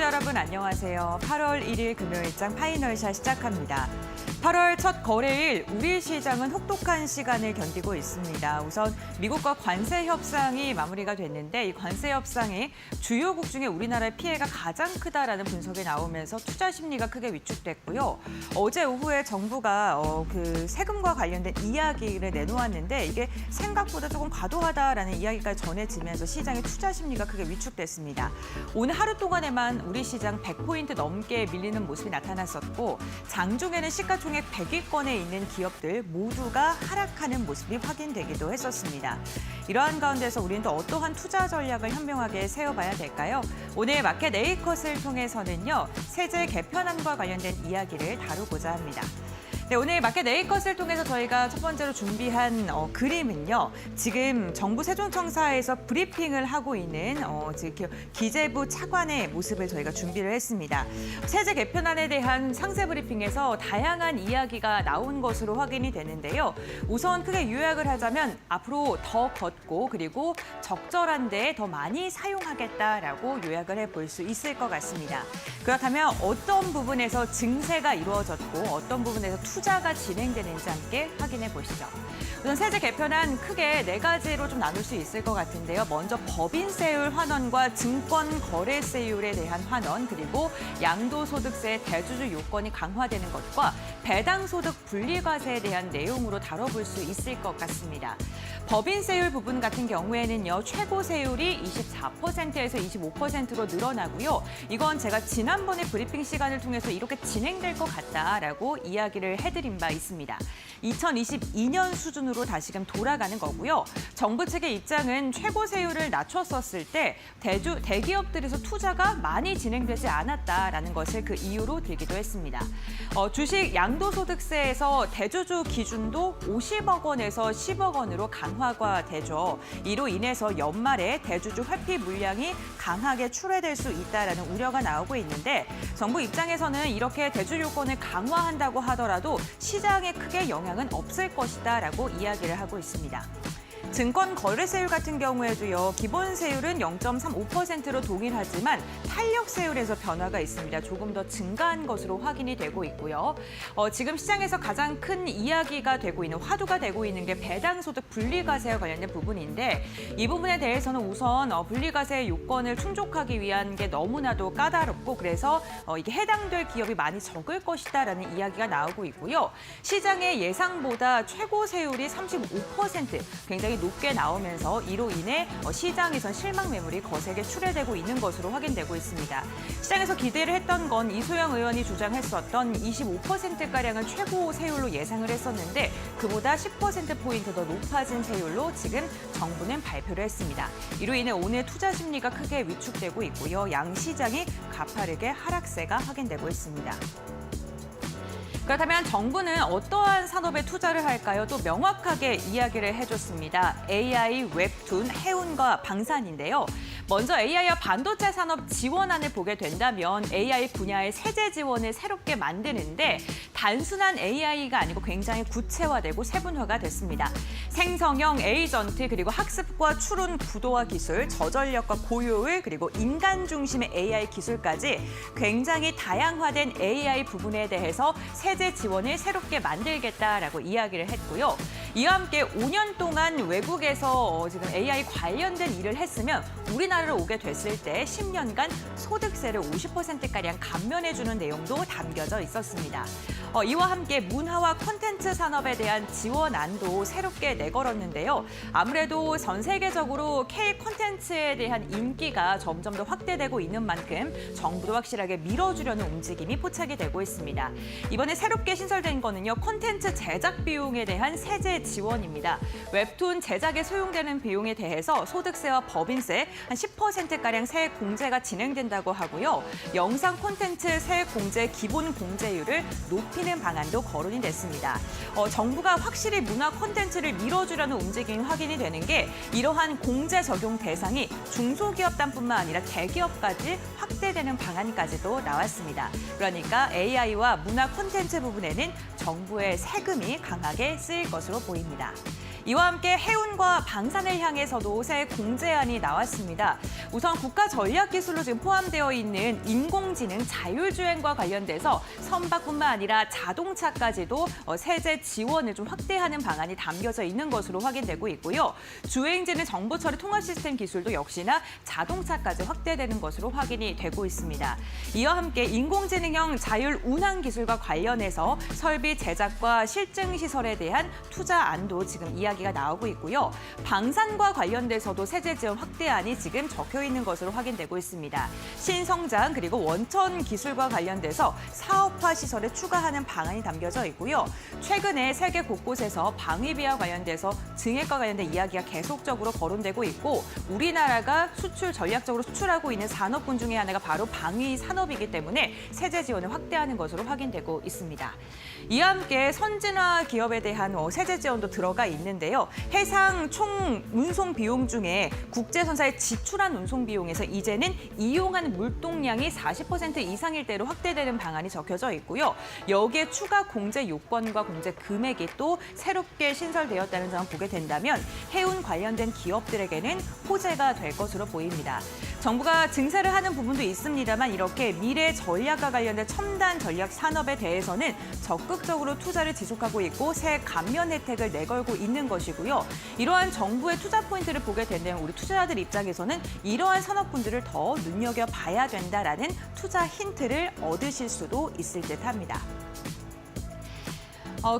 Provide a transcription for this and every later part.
시청자 여러분 안녕하세요. 8월 1일 금요일장 파이널샷 시작합니다. 8월 첫 거래일 우리 시장은 혹독한 시간을 견디고 있습니다. 우선 미국과 관세 협상이 마무리가 됐는데 이 관세 협상이 주요국 중에 우리나라의 피해가 가장 크다라는 분석이 나오면서 투자 심리가 크게 위축됐고요. 어제 오후에 정부가 그 세금과 관련된 이야기를 내놓았는데 이게 생각보다 조금 과도하다라는 이야기까지 전해지면서 시장의 투자 심리가 크게 위축됐습니다. 오늘 하루 동안에만 우리 시장 100포인트 넘게 밀리는 모습이 나타났었고 장중에는 시가총액 100위권에 있는 기업들 모두가 하락하는 모습이 확인되기도 했었습니다. 이러한 가운데서 우리는 또 어떠한 투자 전략을 현명하게 세워봐야 될까요? 오늘 마켓 A컷을 통해서는요, 세제 개편안과 관련된 이야기를 다루고자 합니다. 네, 오늘 마켓 A컷을 통해서 저희가 첫 번째로 준비한 그림은요. 지금 정부 세종청사에서 브리핑을 하고 있는 지금 기재부 차관의 모습을 저희가 준비를 했습니다. 세제 개편안에 대한 상세 브리핑에서 다양한 이야기가 나온 것으로 확인이 되는데요. 우선 크게 요약을 하자면 앞으로 더 걷고 그리고 적절한 데에 더 많이 사용하겠다라고 요약을 해볼 수 있을 것 같습니다. 그렇다면 어떤 부분에서 증세가 이루어졌고 어떤 부분에서 투자가 진행되는지 함께 확인해 보시죠. 우선 세제 개편안 크게 4가지로 좀 나눌 수 있을 것 같은데요. 먼저 법인세율 환원과 증권거래세율에 대한 환원, 그리고 양도소득세 대주주 요건이 강화되는 것과 배당소득 분리과세에 대한 내용으로 다뤄볼 수 있을 것 같습니다. 법인세율 부분 같은 경우에는요, 최고세율이 24%에서 25%로 늘어나고요. 이건 제가 지난번에 브리핑 시간을 통해서 이렇게 진행될 것 같다라고 이야기를 해드린 바 있습니다. 2022년 수준으로 다시금 돌아가는 거고요. 정부 측의 입장은 최고세율을 낮췄었을 때 대기업들에서 투자가 많이 진행되지 않았다라는 것을 그 이유로 들기도 했습니다. 주식 양도소득세에서 대주주 기준도 50억 원에서 10억 원으로 강화가 되죠. 이로 인해서 연말에 대주주 회피 물량이 강하게 출회될 수 있다라는 우려가 나오고 있는데 정부 입장에서는 이렇게 대주주 요건을 강화한다고 하더라도 시장에 크게 영향은 없을 것이다라고 이야기를 하고 있습니다. 증권거래세율 같은 경우에도요, 기본세율은 0.35%로 동일하지만 탄력세율에서 변화가 있습니다. 조금 더 증가한 것으로 확인이 되고 있고요. 지금 시장에서 가장 큰 이야기가 되고 있는, 화두가 되고 있는 게 배당소득 분리과세와 관련된 부분인데 이 부분에 대해서는 우선 분리과세 요건을 충족하기 위한 게 너무나도 까다롭고 그래서 이게 해당될 기업이 많이 적을 것이다라는 이야기가 나오고 있고요. 시장의 예상보다 최고세율이 35%, 굉장히 높게 나오면서 이로 인해 시장에선 실망 매물이 거세게 출회되고 있는 것으로 확인되고 있습니다. 시장에서 기대를 했던 건 이소영 의원이 주장했었던 25%가량을 최고 세율로 예상을 했었는데 그보다 10%포인트 더 높아진 세율로 지금 정부는 발표를 했습니다. 이로 인해 오늘 투자 심리가 크게 위축되고 있고요. 양시장이 가파르게 하락세가 확인되고 있습니다. 그렇다면 정부는 어떠한 산업에 투자를 할까요? 또 명확하게 이야기를 해줬습니다. AI, 웹툰, 해운과 방산인데요. 먼저 AI와 반도체 산업 지원안을 보게 된다면 AI 분야의 세제 지원을 새롭게 만드는데 단순한 AI가 아니고 굉장히 구체화되고 세분화가 됐습니다. 생성형 에이전트 그리고 학습과 추론 구도화 기술, 저전력과 고효율 그리고 인간 중심의 AI 기술까지 굉장히 다양화된 AI 부분에 대해서 세제 지원을 새롭게 만들겠다라고 이야기를 했고요. 이와 함께 5년 동안 외국에서 지금 AI 관련된 일을 했으면 우리나라로 오게 됐을 때 10년간 소득세를 50%가량 감면해주는 내용도 담겨져 있었습니다. 이와 함께 문화와 콘텐츠 산업에 대한 지원안도 새롭게 내걸었는데요. 아무래도 전 세계적으로 K 콘텐츠에 대한 인기가 점점 더 확대되고 있는 만큼 정부도 확실하게 밀어주려는 움직임이 포착이 되고 있습니다. 이번에 새롭게 신설된 거는요, 콘텐츠 제작 비용에 대한 세제 지원입니다. 웹툰 제작에 소요되는 비용에 대해서 소득세와 법인세 한 10%가량 세액 공제가 진행된다고 하고요. 영상 콘텐츠 세액 공제 기본 공제율을 높이는 방안도 거론이 됐습니다. 정부가 확실히 문화 콘텐츠를 밀어주려는 움직임이 확인이 되는 게 이러한 공제 적용 대상이 중소기업단뿐만 아니라 대기업까지 확대되는 방안까지도 나왔습니다. 그러니까 AI와 문화 콘텐츠 부분에는 정부의 세금이 강하게 쓰일 것으로 보입니다. 이와 함께 해운과 방산을 향해서도 새 공제안이 나왔습니다. 우선 국가 전략 기술로 지금 포함되어 있는 인공지능 자율주행과 관련돼서 선박뿐만 아니라 자동차까지도 세제 지원을 좀 확대하는 방안이 담겨져 있는 것으로 확인되고 있고요. 주행지능 정보 처리 통합 시스템 기술도 역시나 자동차까지 확대되는 것으로 확인이 되고 있습니다. 이와 함께 인공지능형 자율 운항 기술과 관련해서 설비 제작과 실증 시설에 대한 투자안도 지금 이야기가 나오고 있고요. 방산과 관련돼서도 세제 지원 확대안이 지금 적혀 있는 것으로 확인되고 있습니다. 신성장 그리고 원천 기술과 관련돼서 사업화 시설에 추가하는 방안이 담겨져 있고요. 최근에 세계 곳곳에서 방위비와 관련돼서 증액과 관련된 이야기가 계속적으로 거론되고 있고 우리나라가 전략적으로 수출하고 있는 산업군 중에 하나가 바로 방위 산업이기 때문에 세제 지원을 확대하는 것으로 확인되고 있습니다. 이와 함께 선진화 기업에 대한 세제 지원도 들어가 있는데요. 해상 총 운송 비용 중에 국제선사에 지출한 운송 비용에서 이제는 이용한 물동량이 40% 이상일 때로 확대되는 방안이 적혀져 있고요. 여기에 추가 공제 요건과 공제 금액이 또 새롭게 신설되었다는 점을 보게 된다면 해운 관련된 기업들에게는 호재가 될 것으로 보입니다. 정부가 증세를 하는 부분도 있습니다만 이렇게 미래 전략과 관련된 첨단 전략 산업에 대해서는 적극적으로 투자를 지속하고 있고 새 감면 혜택을 내걸고 있는 것이고요. 이러한 정부의 투자 포인트를 보게 된다면 우리 투자자들 입장에서는 이러한 산업군들을 더 눈여겨봐야 된다라는 투자 힌트를 얻으실 수도 있을 듯합니다.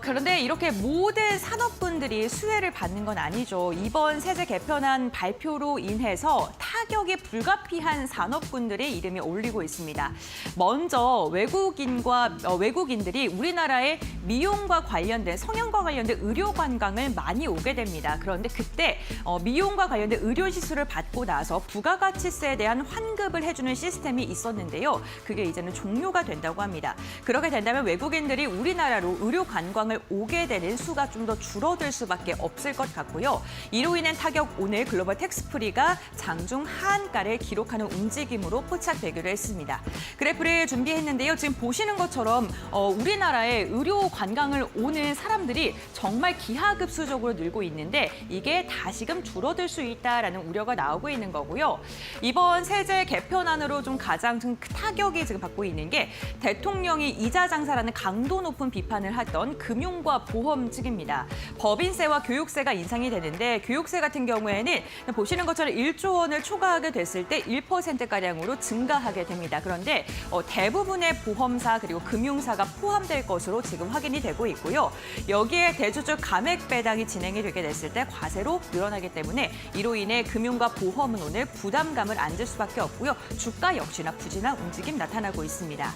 그런데 이렇게 모든 산업군들이 수혜를 받는 건 아니죠. 이번 세제 개편안 발표로 인해서 타격이 불가피한 산업군들의 이름이 올리고 있습니다. 먼저 외국인들이 우리나라의 미용과 관련된 성형과 관련된 의료 관광을 많이 오게 됩니다. 그런데 그때 미용과 관련된 의료 시술을 받고 나서 부가가치세에 대한 환급을 해주는 시스템이 있었는데요. 그게 이제는 종료가 된다고 합니다. 그렇게 된다면 외국인들이 우리나라로 의료 관광을 오게 되는 수가 좀 더 줄어들 수밖에 없을 것 같고요. 이로 인한 타격 오늘 글로벌 텍스프리가 장중 하한가를 기록하는 움직임으로 포착되기로 했습니다. 그래프를 준비했는데요. 지금 보시는 것처럼 우리나라에 의료 관광을 오는 사람들이 정말 기하급수적으로 늘고 있는데 이게 다시금 줄어들 수 있다라는 우려가 나오고 있는 거고요. 이번 세제 개편안으로 좀 가장 타격이 지금 받고 있는 게 대통령이 이자 장사라는 강도 높은 비판을 하던 금융과 보험 측입니다. 법인세와 교육세가 인상이 되는데 교육세 같은 경우에는 보시는 것처럼 1조 원을 초과하게 됐을 때 1%가량으로 증가하게 됩니다. 그런데 대부분의 보험사 그리고 금융사가 포함될 것으로 지금 확인이 되고 있고요. 여기에 대주주 감액 배당이 진행이 되게 됐을 때 과세로 늘어나기 때문에 이로 인해 금융과 보험은 오늘 부담감을 안을 수밖에 없고요. 주가 역시나 부진한 움직임 나타나고 있습니다.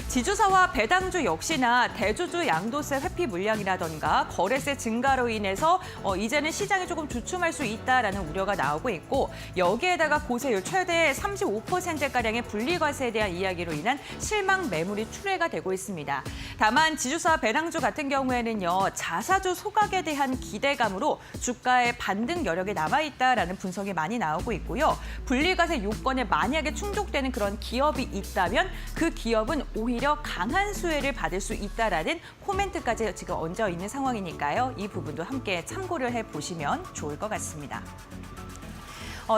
지주사와 배당주 역시나 대주주 양도세 회피 물량이라던가 거래세 증가로 인해서 이제는 시장이 조금 주춤할 수 있다라는 우려가 나오고 있고 여기에다가 고세율 최대 35%가량의 분리과세에 대한 이야기로 인한 실망 매물이 출회가 되고 있습니다. 다만 지주사와 배당주 같은 경우에는요. 자사주 소각에 대한 기대감으로 주가의 반등 여력이 남아있다라는 분석이 많이 나오고 있고요. 분리과세 요건에 만약에 충족되는 그런 기업이 있다면 그 기업은 오히려 강한 수혜를 받을 수 있다라는 코멘트까지 지금 얹어 있는 상황이니까요. 이 부분도 함께 참고를 해보시면 좋을 것 같습니다.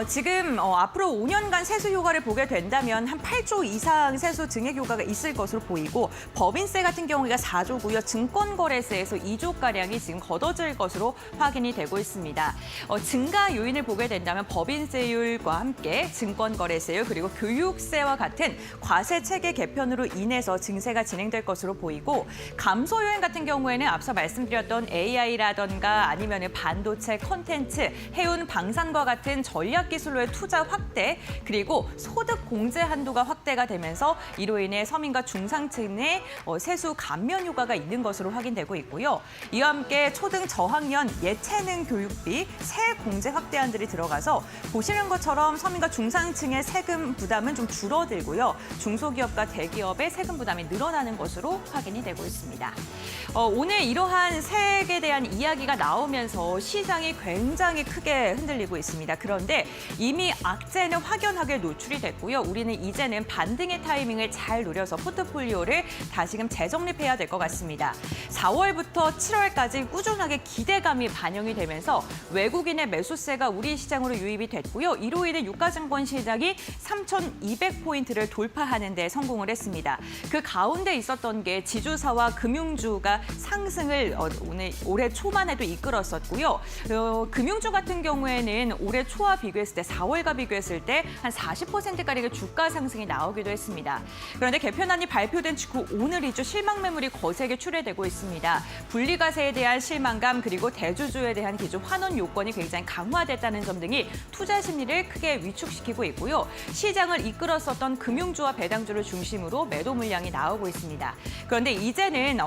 지금 앞으로 5년간 세수 효과를 보게 된다면 한 8조 이상 세수 증액 효과가 있을 것으로 보이고 법인세 같은 경우가 4조고요. 증권거래세에서 2조가량이 지금 걷어질 것으로 확인이 되고 있습니다. 증가 요인을 보게 된다면 법인세율과 함께 증권거래세율 그리고 교육세와 같은 과세 체계 개편으로 인해서 증세가 진행될 것으로 보이고 감소 요인 같은 경우에는 앞서 말씀드렸던 AI라던가 아니면 반도체, 콘텐츠, 해운, 방산과 같은 전략 기술로의 투자 확대 그리고 소득 공제 한도가 확대가 되면서 이로 인해 서민과 중상층의 세수 감면 효과가 있는 것으로 확인되고 있고요. 이와 함께 초등 저학년 예체능 교육비 세 공제 확대안들이 들어가서 보시는 것처럼 서민과 중상층의 세금 부담은 좀 줄어들고요. 중소기업과 대기업의 세금 부담이 늘어나는 것으로 확인이 되고 있습니다. 오늘 이러한 세액에 대한 이야기가 나오면서 시장이 굉장히 크게 흔들리고 있습니다. 그런데 이미 악재는 확연하게 노출이 됐고요. 우리는 이제는 반등의 타이밍을 잘 노려서 포트폴리오를 다시금 재정립해야 될 것 같습니다. 4월부터 7월까지 꾸준하게 기대감이 반영이 되면서 외국인의 매수세가 우리 시장으로 유입이 됐고요. 이로 인해 유가증권 시장이 3,200포인트를 돌파하는 데 성공을 했습니다. 그 가운데 있었던 게 지주사와 금융주가 상승을 올해 초만 해도 이끌었었고요. 금융주 같은 경우에는 올해 초와 비교했을 때 4월과 비교했을 때 한 40%가량의 주가 상승이 나오기도 했습니다. 그런데 개편안이 발표된 직후 오늘이죠. 실망 매물이 거세게 출회되고 있습니다. 분리과세에 대한 실망감 그리고 대주주에 대한 기존 환원 요건이 굉장히 강화됐다는 점 등이 투자 심리를 크게 위축시키고 있고요. 시장을 이끌었었던 금융주와 배당주를 중심으로 매도 물량이 나오고 있습니다. 그런데 이제는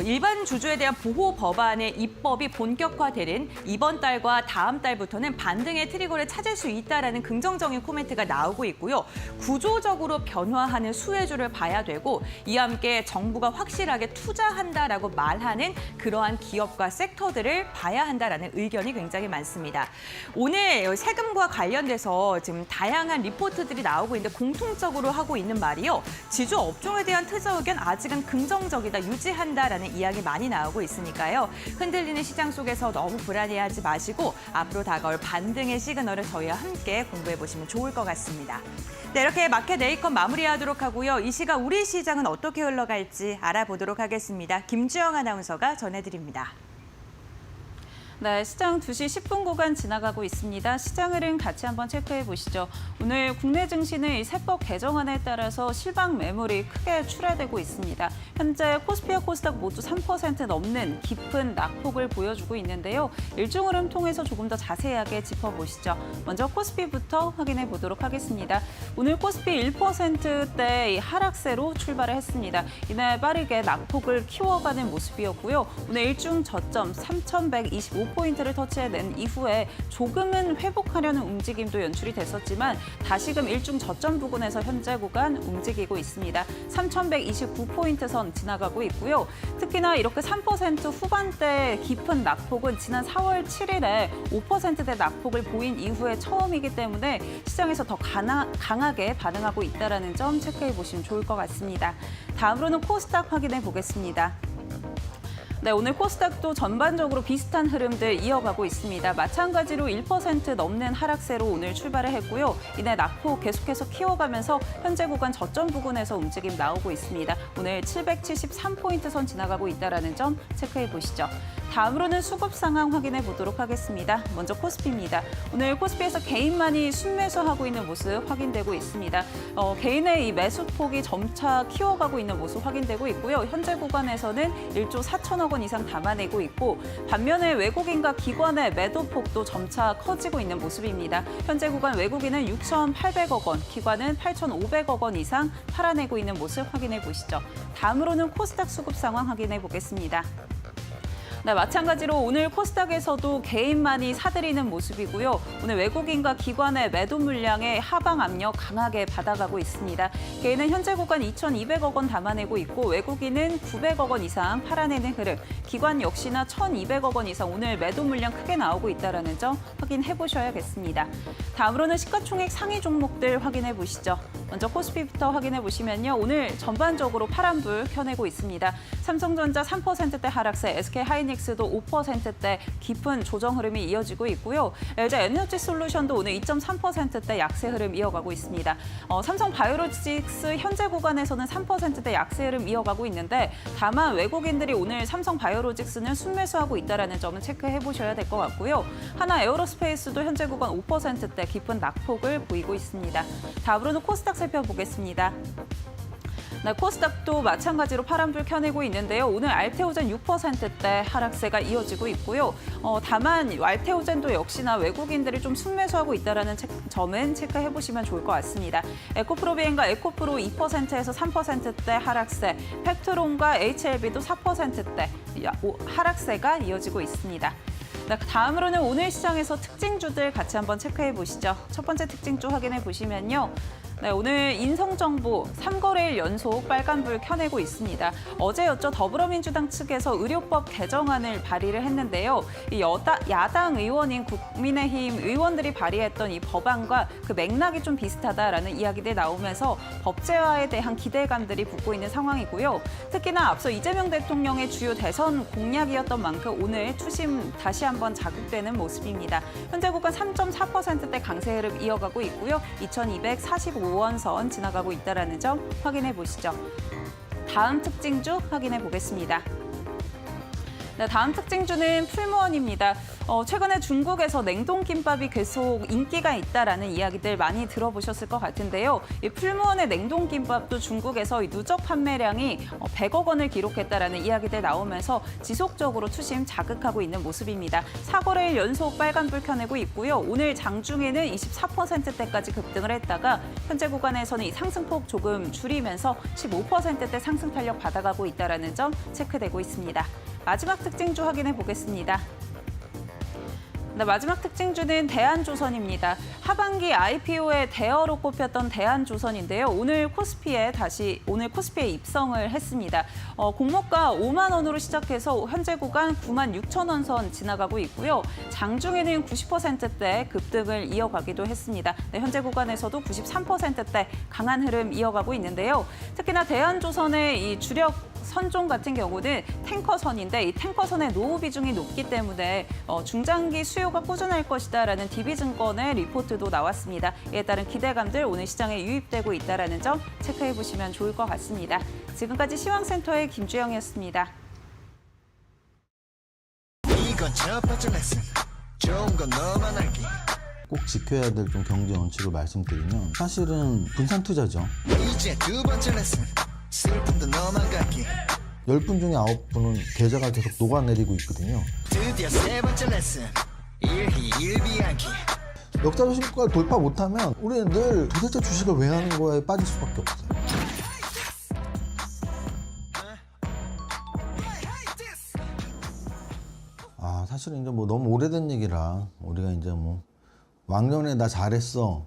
일반 주주에 대한 보호 법안의 입법이 본격화되는 이번 달과 다음 달부터는 반등의 트리거를 찾을 수 있다라는 긍정적인 코멘트가 나오고 있고요. 구조적으로 변화하는 수혜주를 봐야 되고 이와 함께 정부가 확실하게 투자한다라고 말하는 그러한 기업과 섹터들을 봐야 한다라는 의견이 굉장히 많습니다. 오늘 세금과 관련돼서 지금 다양한 리포트들이 나오고 있는데 공통적으로 하고 있는 말이요. 지주 업종에 대한 투자 의견 아직은 긍정적이다, 유지한다라는 이야기 많이 나오고 있으니까요. 흔들리는 시장 속에서 너무 불안해하지 마시고 앞으로 다가올 반등의 시그널을 저희와 함께 공부해 보시면 좋을 것 같습니다. 네, 이렇게 마켓 A컷 마무리하도록 하고요. 이 시각 우리 시장은 어떻게 흘러갈지 알아보도록 하겠습니다. 김주영 아나운서가 전해드립니다. 네, 시장 2시 10분 구간 지나가고 있습니다. 시장 흐름 같이 한번 체크해 보시죠. 오늘 국내 증시는 세법 개정안에 따라서 실방 매물이 크게 출하되고 있습니다. 현재 코스피와 코스닥 모두 3% 넘는 깊은 낙폭을 보여주고 있는데요. 일중 흐름 통해서 조금 더 자세하게 짚어보시죠. 먼저 코스피부터 확인해 보도록 하겠습니다. 오늘 코스피 1%대 하락세로 출발을 했습니다. 이날 빠르게 낙폭을 키워가는 모습이었고요. 오늘 일중 저점 3,125포인트를 터치해낸 이후에 조금은 회복하려는 움직임도 연출이 됐었지만 다시금 일중 저점 부근에서 현재 구간 움직이고 있습니다. 3,129포인트 선 지나가고 있고요. 특히나 이렇게 3% 후반대 깊은 낙폭은 지난 4월 7일에 5%대 낙폭을 보인 이후에 처음이기 때문에 시장에서 더 강하게 반응하고 있다는 점 체크해 보시면 좋을 것 같습니다. 다음으로는 코스닥 확인해 보겠습니다. 네, 오늘 코스닥도 전반적으로 비슷한 흐름들 이어가고 있습니다. 마찬가지로 1% 넘는 하락세로 오늘 출발을 했고요. 이날 낙폭 계속해서 키워가면서 현재 구간 저점 부근에서 움직임 나오고 있습니다. 오늘 773포인트 선 지나가고 있다는 점 체크해 보시죠. 다음으로는 수급 상황 확인해 보도록 하겠습니다. 먼저 코스피입니다. 오늘 코스피에서 개인만이 순매수하고 있는 모습 확인되고 있습니다. 개인의 이 매수폭이 점차 키워가고 있는 모습 확인되고 있고요. 현재 구간에서는 1조 4천억 원 이상 담아내고 있고 반면에 외국인과 기관의 매도폭도 점차 커지고 있는 모습입니다. 현재 구간 외국인은 6,800억 원, 기관은 8,500억 원 이상 팔아내고 있는 모습 확인해 보시죠. 다음으로는 코스닥 수급 상황 확인해 보겠습니다. 네, 마찬가지로 오늘 코스닥에서도 개인만이 사들이는 모습이고요. 오늘 외국인과 기관의 매도 물량의 하방 압력 강하게 받아가고 있습니다. 개인은 현재 구간 2,200억 원 담아내고 있고 외국인은 900억 원 이상 팔아내는 흐름, 기관 역시나 1,200억 원 이상 오늘 매도 물량 크게 나오고 있다는 점 확인해 보셔야겠습니다. 다음으로는 시가총액 상위 종목들 확인해 보시죠. 먼저 코스피부터 확인해 보시면요. 오늘 전반적으로 파란불 켜내고 있습니다. 삼성전자 3%대 하락세, SK하이닉스도 5%대 깊은 조정 흐름이 이어지고 있고요. LG 에너지솔루션도 오늘 2.3%대 약세 흐름 이어가고 있습니다. 삼성바이오로직스 현재 구간에서는 3%대 약세 흐름 이어가고 있는데 다만 외국인들이 오늘 삼성바이오로직스는 순매수하고 있다는 점은 체크해 보셔야 될 것 같고요. 하나 에어로스페이스도 현재 구간 5%대 깊은 낙폭을 보이고 있습니다. 다음으로는 코스닥 살펴보겠습니다. 네, 코스닥도 마찬가지로 파란불 켜내고 있는데요. 오늘 알테오젠 6%대 하락세가 이어지고 있고요. 다만 알테오젠도 역시나 외국인들이 좀 순매수하고 있다는 점은 체크해 보시면 좋을 것 같습니다. 에코프로비엔과 에코프로 2%에서 3%대 하락세, 팩트론과 HLB도 4%대 하락세가 이어지고 있습니다. 다음으로는 오늘 시장에서 특징주들 같이 한번 체크해 보시죠. 첫 번째 특징주 확인해 보시면요. 네, 오늘 인성정보 3거래일 연속 빨간불 켜내고 있습니다. 어제였죠. 더불어민주당 측에서 의료법 개정안을 발의를 했는데요. 이 야당 의원인 국민의힘 의원들이 발의했던 이 법안과 그 맥락이 좀 비슷하다라는 이야기들이 나오면서 법제화에 대한 기대감들이 붙고 있는 상황이고요. 특히나 앞서 이재명 대통령의 주요 대선 공약이었던 만큼 오늘 투심 다시 한번 자극되는 모습입니다. 현재 구간 3.4%대 강세 흐름 이어가고 있고요. 2245원 선 지나가고 있다는 점 확인해 보시죠. 다음 특징주 확인해 보겠습니다. 네, 다음 특징주는 풀무원입니다. 최근에 중국에서 냉동김밥이 계속 인기가 있다라는 이야기들 많이 들어보셨을 것 같은데요. 이 풀무원의 냉동김밥도 중국에서 이 누적 판매량이 100억 원을 기록했다라는 이야기들 나오면서 지속적으로 투심 자극하고 있는 모습입니다. 4거래일 연속 빨간불 켜내고 있고요. 오늘 장중에는 24%대까지 급등을 했다가 현재 구간에서는 이 상승폭 조금 줄이면서 15%대 상승 탄력 받아가고 있다는 점 체크되고 있습니다. 마지막 특징주 확인해 보겠습니다. 네, 마지막 특징주는 대한조선입니다. 하반기 IPO의 대어로 꼽혔던 대한조선인데요. 오늘 코스피에 입성을 했습니다. 공모가 5만 원으로 시작해서 현재 구간 9만 6천 원 선 지나가고 있고요. 장중에는 90%대 급등을 이어가기도 했습니다. 네, 현재 구간에서도 93%대 강한 흐름 이어가고 있는데요. 특히나 대한조선의 이 주력 선종 같은 경우는 탱커선인데 이 탱커선의 노후 비중이 높기 때문에 중장기 수요가 꾸준할 것이다라는 DB증권의 리포트도 나왔습니다. 이에 따른 기대감들 오늘 시장에 유입되고 있다는 점 체크해 보시면 좋을 것 같습니다. 지금까지 시황센터의 김주영이었습니다. 이건 첫 번째 레슨. 좋은 건 너만 알기. 꼭 지켜야 될 좀 경제 원칙을 말씀드리면 사실은 분산 투자죠. 이제 두 번째 레슨. 슬픔도 너만 갖기. 10분 중에 9분은 계좌가 계속 녹아내리고 있거든요. 드디어 세 번째 레슨. 일희일비하기. 역사적 신고가를 돌파 못하면 우리는 늘 도대체 주식을 왜 하는 거에 빠질 수밖에 없어요. 사실은 이제 뭐 너무 오래된 얘기라 우리가 이제 뭐 왕년에 나 잘했어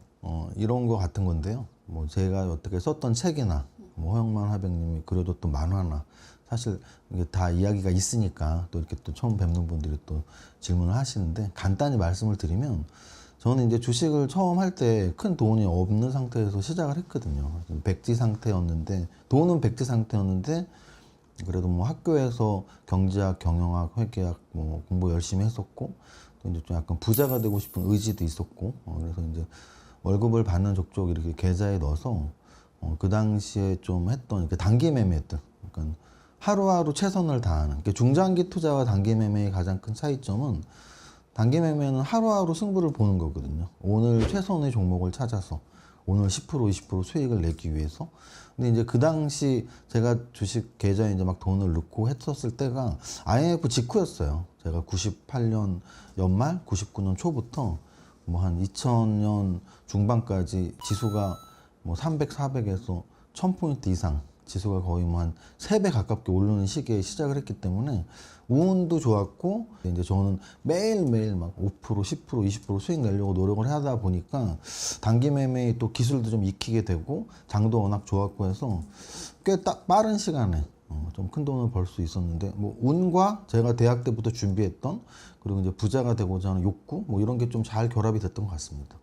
이런 거 같은 건데요. 뭐 제가 어떻게 썼던 책이나 뭐 허영만 화백님이 그려뒀던 만화나 사실 이게 다 이야기가 있으니까 또 이렇게 또 처음 뵙는 분들이 또 질문을 하시는데 간단히 말씀을 드리면 저는 이제 주식을 처음 할 때 큰 돈이 없는 상태에서 시작을 했거든요. 백지 상태였는데 돈은 백지 상태였는데 그래도 뭐 학교에서 경제학, 경영학, 회계학 뭐 공부 열심히 했었고 또 이제 좀 약간 부자가 되고 싶은 의지도 있었고 그래서 이제 월급을 받는 족족 이렇게 계좌에 넣어서 그 당시에 좀 했던 이렇게 단기 매매들, 그러니까 하루하루 최선을 다하는. 그러니까 중장기 투자와 단기 매매의 가장 큰 차이점은 단기 매매는 하루하루 승부를 보는 거거든요. 오늘 최선의 종목을 찾아서 오늘 10% 20% 수익을 내기 위해서. 근데 이제 그 당시 제가 주식 계좌에 이제 막 돈을 넣고 했었을 때가 IMF 직후였어요. 제가 98년 연말, 99년 초부터 뭐 한 2000년 중반까지 지수가 뭐 300, 400에서 1000포인트 이상 지수가 거의 뭐 한 3배 가깝게 오르는 시기에 시작을 했기 때문에 운도 좋았고 이제 저는 매일매일 막 5%, 10%, 20% 수익 내려고 노력을 하다 보니까 단기 매매의 또 기술도 좀 익히게 되고 장도 워낙 좋았고 해서 꽤 딱 빠른 시간에 좀 큰 돈을 벌 수 있었는데 뭐 운과 제가 대학 때부터 준비했던 그리고 이제 부자가 되고자 하는 욕구 뭐 이런 게 좀 잘 결합이 됐던 것 같습니다.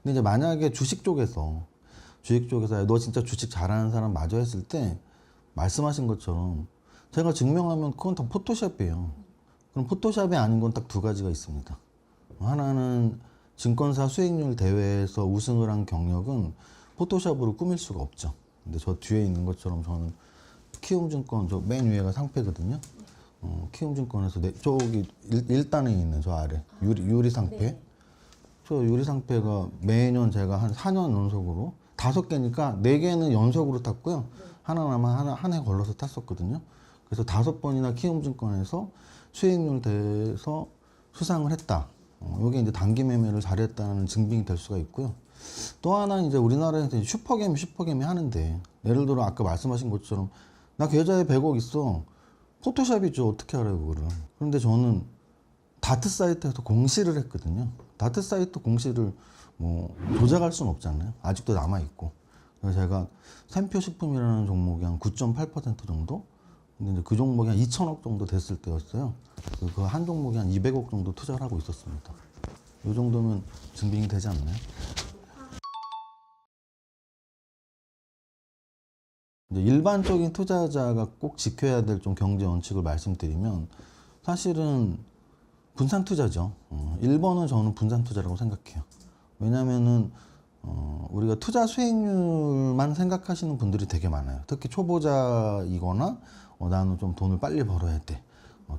근데 이제 만약에 주식 쪽에서 너 진짜 주식 잘하는 사람 마저 했을 때 말씀하신 것처럼 제가 증명하면 그건 다 포토샵이에요. 그럼 포토샵이 아닌 건 딱 두 가지가 있습니다. 하나는 증권사 수익률 대회에서 우승을 한 경력은 포토샵으로 꾸밀 수가 없죠. 근데 저 뒤에 있는 것처럼 저는 키움증권 저 맨 위에가 상패거든요. 키움증권에서 저기 1단에 있는 저 아래 유리상패. 저 유리상패가 매년 제가 한 4년 연속으로 5개니까 4개는 연속으로 탔고요. 하나만 한 해 걸러서 탔었거든요. 그래서 5번이나 키움증권에서 수익률 대회에서 수상을 했다. 이게 이제 단기 매매를 잘했다는 증빙이 될 수가 있고요. 또 하나는 이제 우리나라에서 슈퍼게임 하는데 예를 들어 아까 말씀하신 것처럼 나 계좌에 100억 있어. 포토샵이죠. 어떻게 알아요, 그거를. 그런데 저는 다트 사이트에서 공시를 했거든요. 다트 사이트 공시를 뭐 조작할 수는 없잖아요. 아직도 남아 있고. 그래서 제가 샘표식품이라는 종목이 한 9.8% 정도. 근데 이제 그 종목이 한 2천억 정도 됐을 때였어요. 그 한 종목이 한 200억 정도 투자를 하고 있었습니다. 이 정도면 증빙이 되지 않나요? 이제 일반적인 투자자가 꼭 지켜야 될 좀 경제 원칙을 말씀드리면 사실은 분산 투자죠. 1번은 저는 분산 투자라고 생각해요. 왜냐면은 우리가 투자 수익률만 생각하시는 분들이 되게 많아요. 특히 초보자이거나 나는 좀 돈을 빨리 벌어야 돼.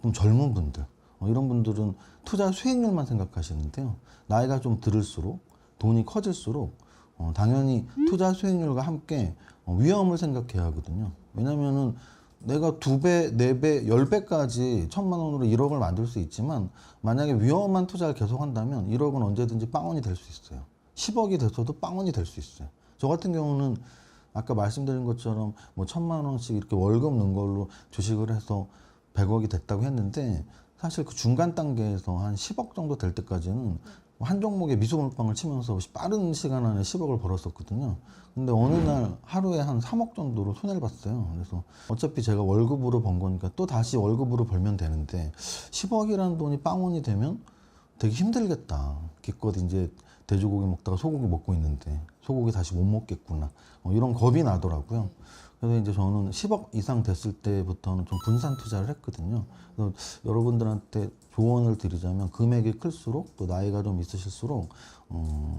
좀 젊은 분들. 이런 분들은 투자 수익률만 생각하시는데요. 나이가 좀 들을수록 돈이 커질수록 당연히 투자 수익률과 함께 위험을 생각해야 하거든요. 왜냐면은 내가 2배, 4배, 10배까지 1,000만 원으로 1억을 만들 수 있지만 만약에 위험한 투자를 계속한다면 1억은 언제든지 빵원이 될 수 있어요. 10억이 돼서도 빵원이 될 수 있어요. 저 같은 경우는 아까 말씀드린 것처럼 뭐 1,000만 원씩 이렇게 월급 넣은 걸로 주식을 해서 100억이 됐다고 했는데 사실 그 중간 단계에서 한 10억 정도 될 때까지는 한 종목에 미소몰빵을 치면서 빠른 시간 안에 10억을 벌었었거든요. 근데 어느 날 하루에 한 3억 정도로 손해를 봤어요. 그래서 어차피 제가 월급으로 번 거니까 또 다시 월급으로 벌면 되는데 10억이라는 돈이 빵원이 되면 되게 힘들겠다. 기껏 이제 돼지고기 먹다가 소고기 먹고 있는데 소고기 다시 못 먹겠구나. 이런 겁이 나더라고요. 그래서 이제 저는 10억 이상 됐을 때부터는 좀 분산 투자를 했거든요. 그래서 여러분들한테 조언을 드리자면 금액이 클수록 또 나이가 좀 있으실수록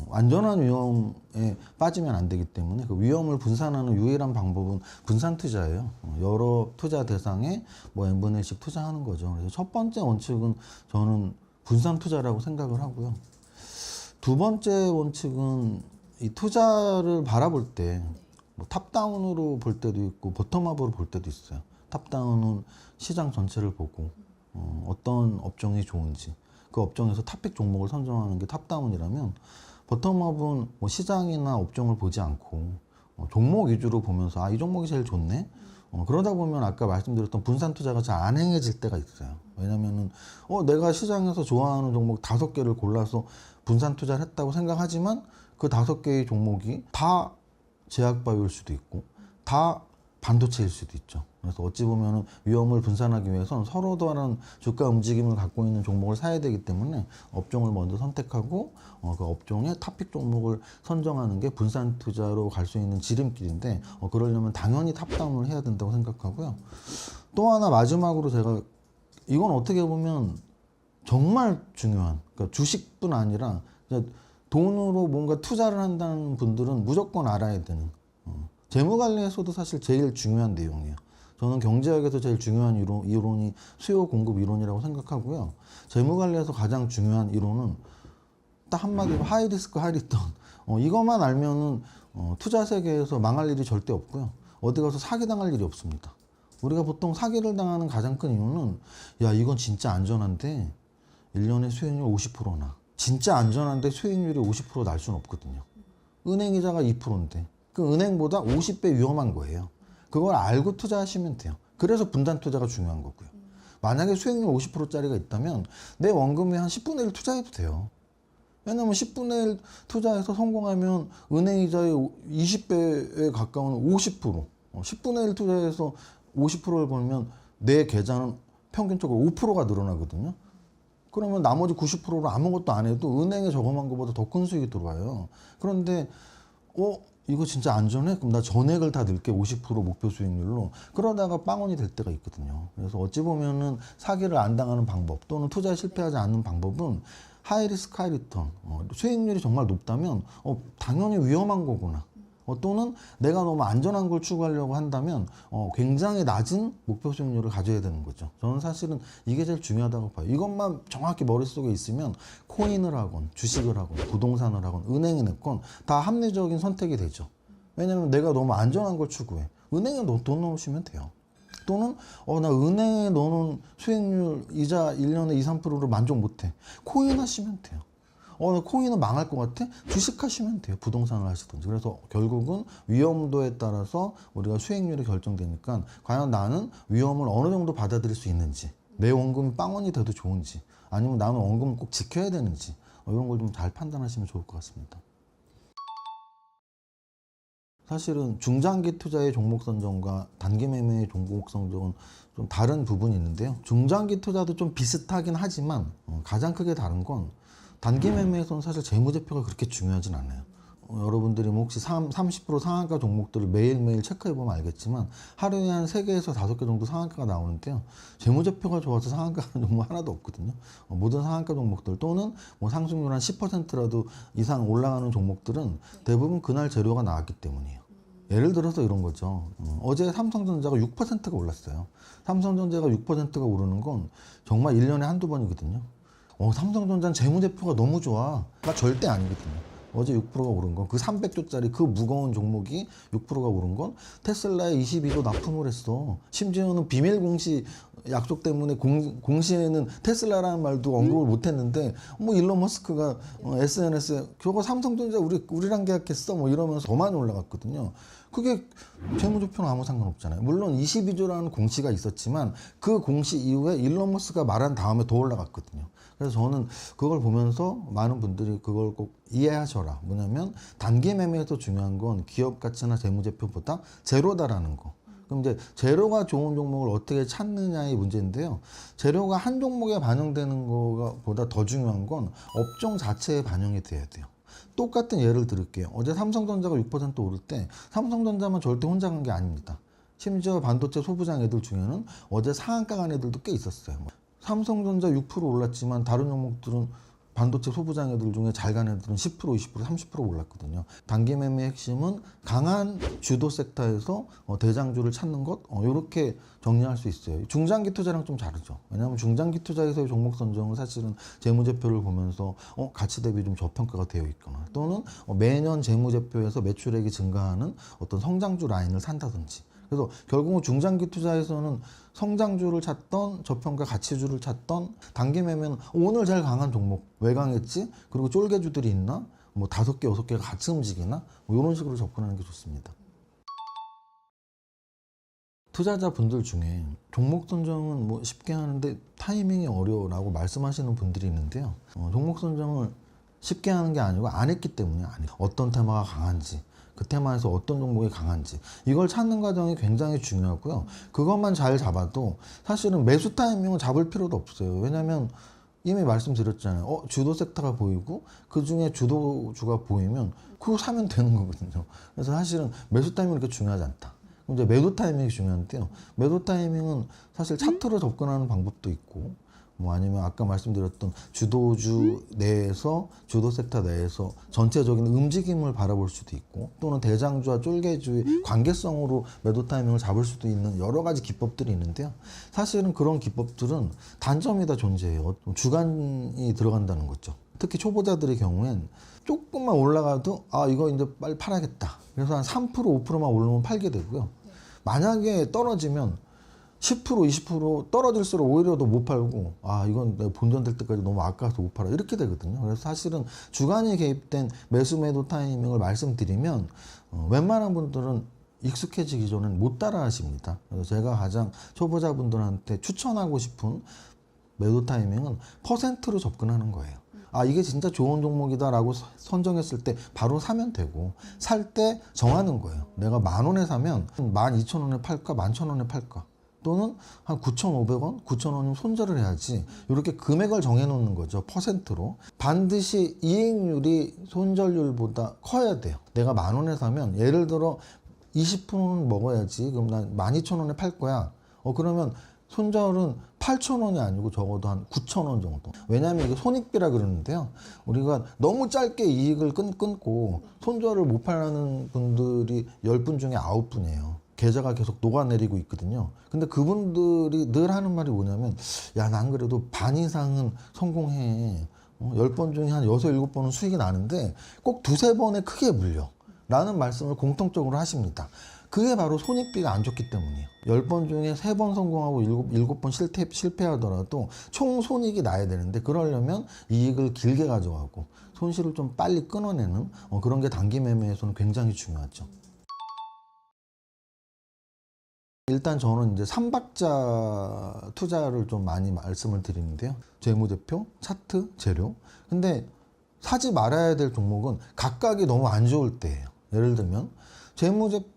완전한 위험에 빠지면 안 되기 때문에 그 위험을 분산하는 유일한 방법은 분산 투자예요. 여러 투자 대상에 뭐 n분의 1씩 투자하는 거죠. 그래서 첫 번째 원칙은 저는 분산 투자라고 생각을 하고요. 두 번째 원칙은 이 투자를 바라볼 때 뭐 탑다운으로 볼 때도 있고 버텀업으로 볼 때도 있어요. 탑다운은 시장 전체를 보고 어떤 업종이 좋은지 그 업종에서 탑픽 종목을 선정하는 게 탑다운이라면 버텀업은 뭐 시장이나 업종을 보지 않고 종목 위주로 보면서 이 종목이 제일 좋네. 그러다 보면 아까 말씀드렸던 분산 투자가 잘 안 행해질 때가 있어요. 왜냐면은 내가 시장에서 좋아하는 종목 5개를 골라서 분산 투자를 했다고 생각하지만 그 5개의 종목이 다 제약바이오일 수도 있고 다 반도체일 수도 있죠. 그래서 어찌 보면은 위험을 분산하기 위해서는 서로 다른 주가 움직임을 갖고 있는 종목을 사야 되기 때문에 업종을 먼저 선택하고 그 업종의 탑픽 종목을 선정하는 게 분산 투자로 갈 수 있는 지름길인데 그러려면 당연히 탑다운을 해야 된다고 생각하고요. 또 하나 마지막으로 제가 이건 어떻게 보면 정말 중요한 그러니까 주식뿐 아니라 돈으로 뭔가 투자를 한다는 분들은 무조건 알아야 되는 재무관리에서도 사실 제일 중요한 내용이에요. 저는 경제학에서 제일 중요한 이론이 수요 공급 이론이라고 생각하고요. 재무관리에서 가장 중요한 이론은 딱 한마디로 하이 리스크 하이 리턴. 이것만 알면은 투자 세계에서 망할 일이 절대 없고요. 어디 가서 사기당할 일이 없습니다. 우리가 보통 사기를 당하는 가장 큰 이유는 이건 진짜 안전한데 1년에 수익률 50%나 진짜 안전한데 수익률이 50% 날 수는 없거든요. 은행이자가 2%인데 그 은행보다 50배 위험한 거예요. 그걸 알고 투자하시면 돼요. 그래서 분산 투자가 중요한 거고요. 만약에 수익률 50%짜리가 있다면 내 원금의 한 10분의 1 투자해도 돼요. 왜냐면 10분의 1 투자해서 성공하면 은행이자의 20배에 가까운 50%, 10분의 1 투자해서 50%를 벌면 내 계좌는 평균적으로 5%가 늘어나거든요. 그러면 나머지 90%로 아무것도 안 해도 은행에 저금한 것보다 더 큰 수익이 들어와요. 그런데 이거 진짜 안전해? 그럼 나 전액을 다 넣을게 50% 목표 수익률로. 그러다가 빵원이 될 때가 있거든요. 그래서 어찌 보면은 사기를 안 당하는 방법 또는 투자에 실패하지 않는 방법은 하이 리스크 하이 리턴. 수익률이 정말 높다면 당연히 위험한 거구나. 또는 내가 너무 안전한 걸 추구하려고 한다면 굉장히 낮은 목표 수익률을 가져야 되는 거죠. 저는 사실은 이게 제일 중요하다고 봐요. 이것만 정확히 머릿속에 있으면 코인을 하건 주식을 하건 부동산을 하건 은행에 넣건 다 합리적인 선택이 되죠. 왜냐하면 내가 너무 안전한 걸 추구해. 은행에 돈 넣으시면 돼요. 또는 나 은행에 넣는 수익률 이자 1년에 2, 3%로 만족 못해. 코인 하시면 돼요. 코인은 망할 것 같아? 주식하시면 돼요. 부동산을 하시든지. 그래서 결국은 위험도에 따라서 우리가 수익률이 결정되니까 과연 나는 위험을 어느 정도 받아들일 수 있는지, 내 원금이 빵원이 돼도 좋은지, 아니면 나는 원금을 꼭 지켜야 되는지 이런 걸 좀 잘 판단하시면 좋을 것 같습니다. 사실은 중장기 투자의 종목 선정과 단기 매매의 종목 선정은 좀 다른 부분이 있는데요. 중장기 투자도 좀 비슷하긴 하지만 가장 크게 다른 건 단기 매매에서는 사실 재무제표가 그렇게 중요하진 않아요. 여러분들이 뭐 혹시 30% 상한가 종목들을 매일매일 체크해보면 알겠지만 하루에 한 3개에서 5개 정도 상한가가 나오는데요. 재무제표가 좋아서 상한가 종목 하나도 없거든요. 모든 상한가 종목들 또는 뭐 상승률 한 10%라도 이상 올라가는 종목들은 대부분 그날 재료가 나왔기 때문이에요. 예를 들어서 이런 거죠. 어제 삼성전자가 6%가 올랐어요. 삼성전자가 6%가 오르는 건 정말 1년에 한두 번이거든요. 삼성전자는 재무제표가 너무 좋아. 가 절대 아니거든요. 어제 6%가 오른 건 그 300조짜리 그 무거운 종목이 6%가 오른 건 테슬라에 22조 납품을 했어. 심지어는 비밀 공시 약속 때문에 공시에는 테슬라라는 말도 언급을 못 했는데 뭐 일론 머스크가 SNS에 저거 삼성전자 우리랑 계약했어 뭐 이러면서 더 많이 올라갔거든요. 그게 재무제표는 아무 상관없잖아요. 물론 22조라는 공시가 있었지만 그 공시 이후에 일론 머스크가 말한 다음에 더 올라갔거든요. 그래서 저는 그걸 보면서 많은 분들이 그걸 꼭 이해하셔라. 뭐냐면 단기 매매에서 중요한 건 기업 가치나 재무제표보다 제로다라는 거. 그럼 이제 재료가 좋은 종목을 어떻게 찾느냐의 문제인데요. 재료가 한 종목에 반영되는 거보다 더 중요한 건 업종 자체에 반영이 돼야 돼요. 똑같은 예를 들을게요. 어제 삼성전자가 6% 오를 때 삼성전자만 절대 혼자 간 게 아닙니다. 심지어 반도체 소부장 애들 중에는 어제 상한가 간 애들도 꽤 있었어요. 삼성전자 6% 올랐지만 다른 종목들은 반도체 소부장 애들 중에 잘 간 애들은 10%, 20%, 30% 올랐거든요. 단기 매매의 핵심은 강한 주도 섹터에서 대장주를 찾는 것, 이렇게 정리할 수 있어요. 중장기 투자랑 좀 다르죠. 왜냐하면 중장기 투자에서의 종목 선정은 사실은 재무제표를 보면서 가치 대비 좀 저평가가 되어 있거나 또는 매년 재무제표에서 매출액이 증가하는 어떤 성장주 라인을 산다든지. 그래서 결국은 중장기 투자에서는 성장주를 찾던 저평가 가치주를 찾던 단기 매매는 오늘 제일 강한 종목 왜 강했지? 그리고 쫄개주들이 있나? 뭐 5개, 6개가 같이 움직이나? 뭐 이런 식으로 접근하는 게 좋습니다. 투자자분들 중에 종목 선정은 뭐 쉽게 하는데 타이밍이 어려워라고 말씀하시는 분들이 있는데요. 종목 선정을 쉽게 하는 게 아니고 안 했기 때문에 어떤 테마가 강한지 그 테마에서 어떤 종목이 강한지 이걸 찾는 과정이 굉장히 중요하고요. 그것만 잘 잡아도 사실은 매수 타이밍을 잡을 필요도 없어요. 왜냐하면 이미 말씀드렸잖아요. 주도 섹터가 보이고 그중에 주도주가 보이면 그거 사면 되는 거거든요. 그래서 사실은 매수 타이밍이 그렇게 중요하지 않다. 그럼 이제 매도 타이밍이 중요한데요. 매도 타이밍은 사실 차트로 접근하는 방법도 있고 뭐 아니면 아까 말씀드렸던 주도주 내에서 주도 섹터 내에서 전체적인 움직임을 바라볼 수도 있고 또는 대장주와 쫄개주의 관계성으로 매도 타이밍을 잡을 수도 있는 여러 가지 기법들이 있는데요. 사실은 그런 기법들은 단점이 다 존재해요. 주관이 들어간다는 거죠. 특히 초보자들의 경우엔 조금만 올라가도 이거 이제 빨리 팔아야겠다. 그래서 한 3%, 5%만 오르면 팔게 되고요. 만약에 떨어지면 10%, 20% 떨어질수록 오히려 더 못 팔고 이건 내가 본전될 때까지 너무 아까워서 못 팔아 이렇게 되거든요. 그래서 사실은 주관이 개입된 매수 매도 타이밍을 말씀드리면 웬만한 분들은 익숙해지기 전엔 못 따라 하십니다. 그래서 제가 가장 초보자분들한테 추천하고 싶은 매도 타이밍은 퍼센트로 접근하는 거예요. 이게 진짜 좋은 종목이다라고 선정했을 때 바로 사면 되고 살 때 정하는 거예요. 내가 10,000원에 사면 12,000원에 팔까 11,000원에 팔까 또는 한 9,500원, 9,000원이면 손절을 해야지 이렇게 금액을 정해놓는 거죠. 퍼센트로. 반드시 이익률이 손절률보다 커야 돼요. 내가 10,000원에 사면 예를 들어 20%는 먹어야지. 그럼 난 12,000원에 팔 거야. 그러면 손절은 8,000원이 아니고 적어도 한 9,000원 정도. 왜냐하면 이게 손익비라 그러는데요. 우리가 너무 짧게 이익을 끊고 손절을 못 파는 분들이 10분 중에 9분이에요. 계좌가 계속 녹아내리고 있거든요. 근데 그분들이 늘 하는 말이 뭐냐면 난 그래도 반 이상은 성공해. 10번 중에 한 6, 7번은 수익이 나는데 꼭 2, 3번에 크게 물려. 라는 말씀을 공통적으로 하십니다. 그게 바로 손익비가 안 좋기 때문이에요. 10번 중에 3번 성공하고 7번 실패하더라도 총 손익이 나야 되는데 그러려면 이익을 길게 가져가고 손실을 좀 빨리 끊어내는 그런 게 단기 매매에서는 굉장히 중요하죠. 일단 저는 이제 3박자 투자를 좀 많이 말씀을 드리는데요. 재무제표, 차트, 재료. 근데 사지 말아야 될 종목은 각각이 너무 안 좋을 때예요. 예를 들면 재무제표가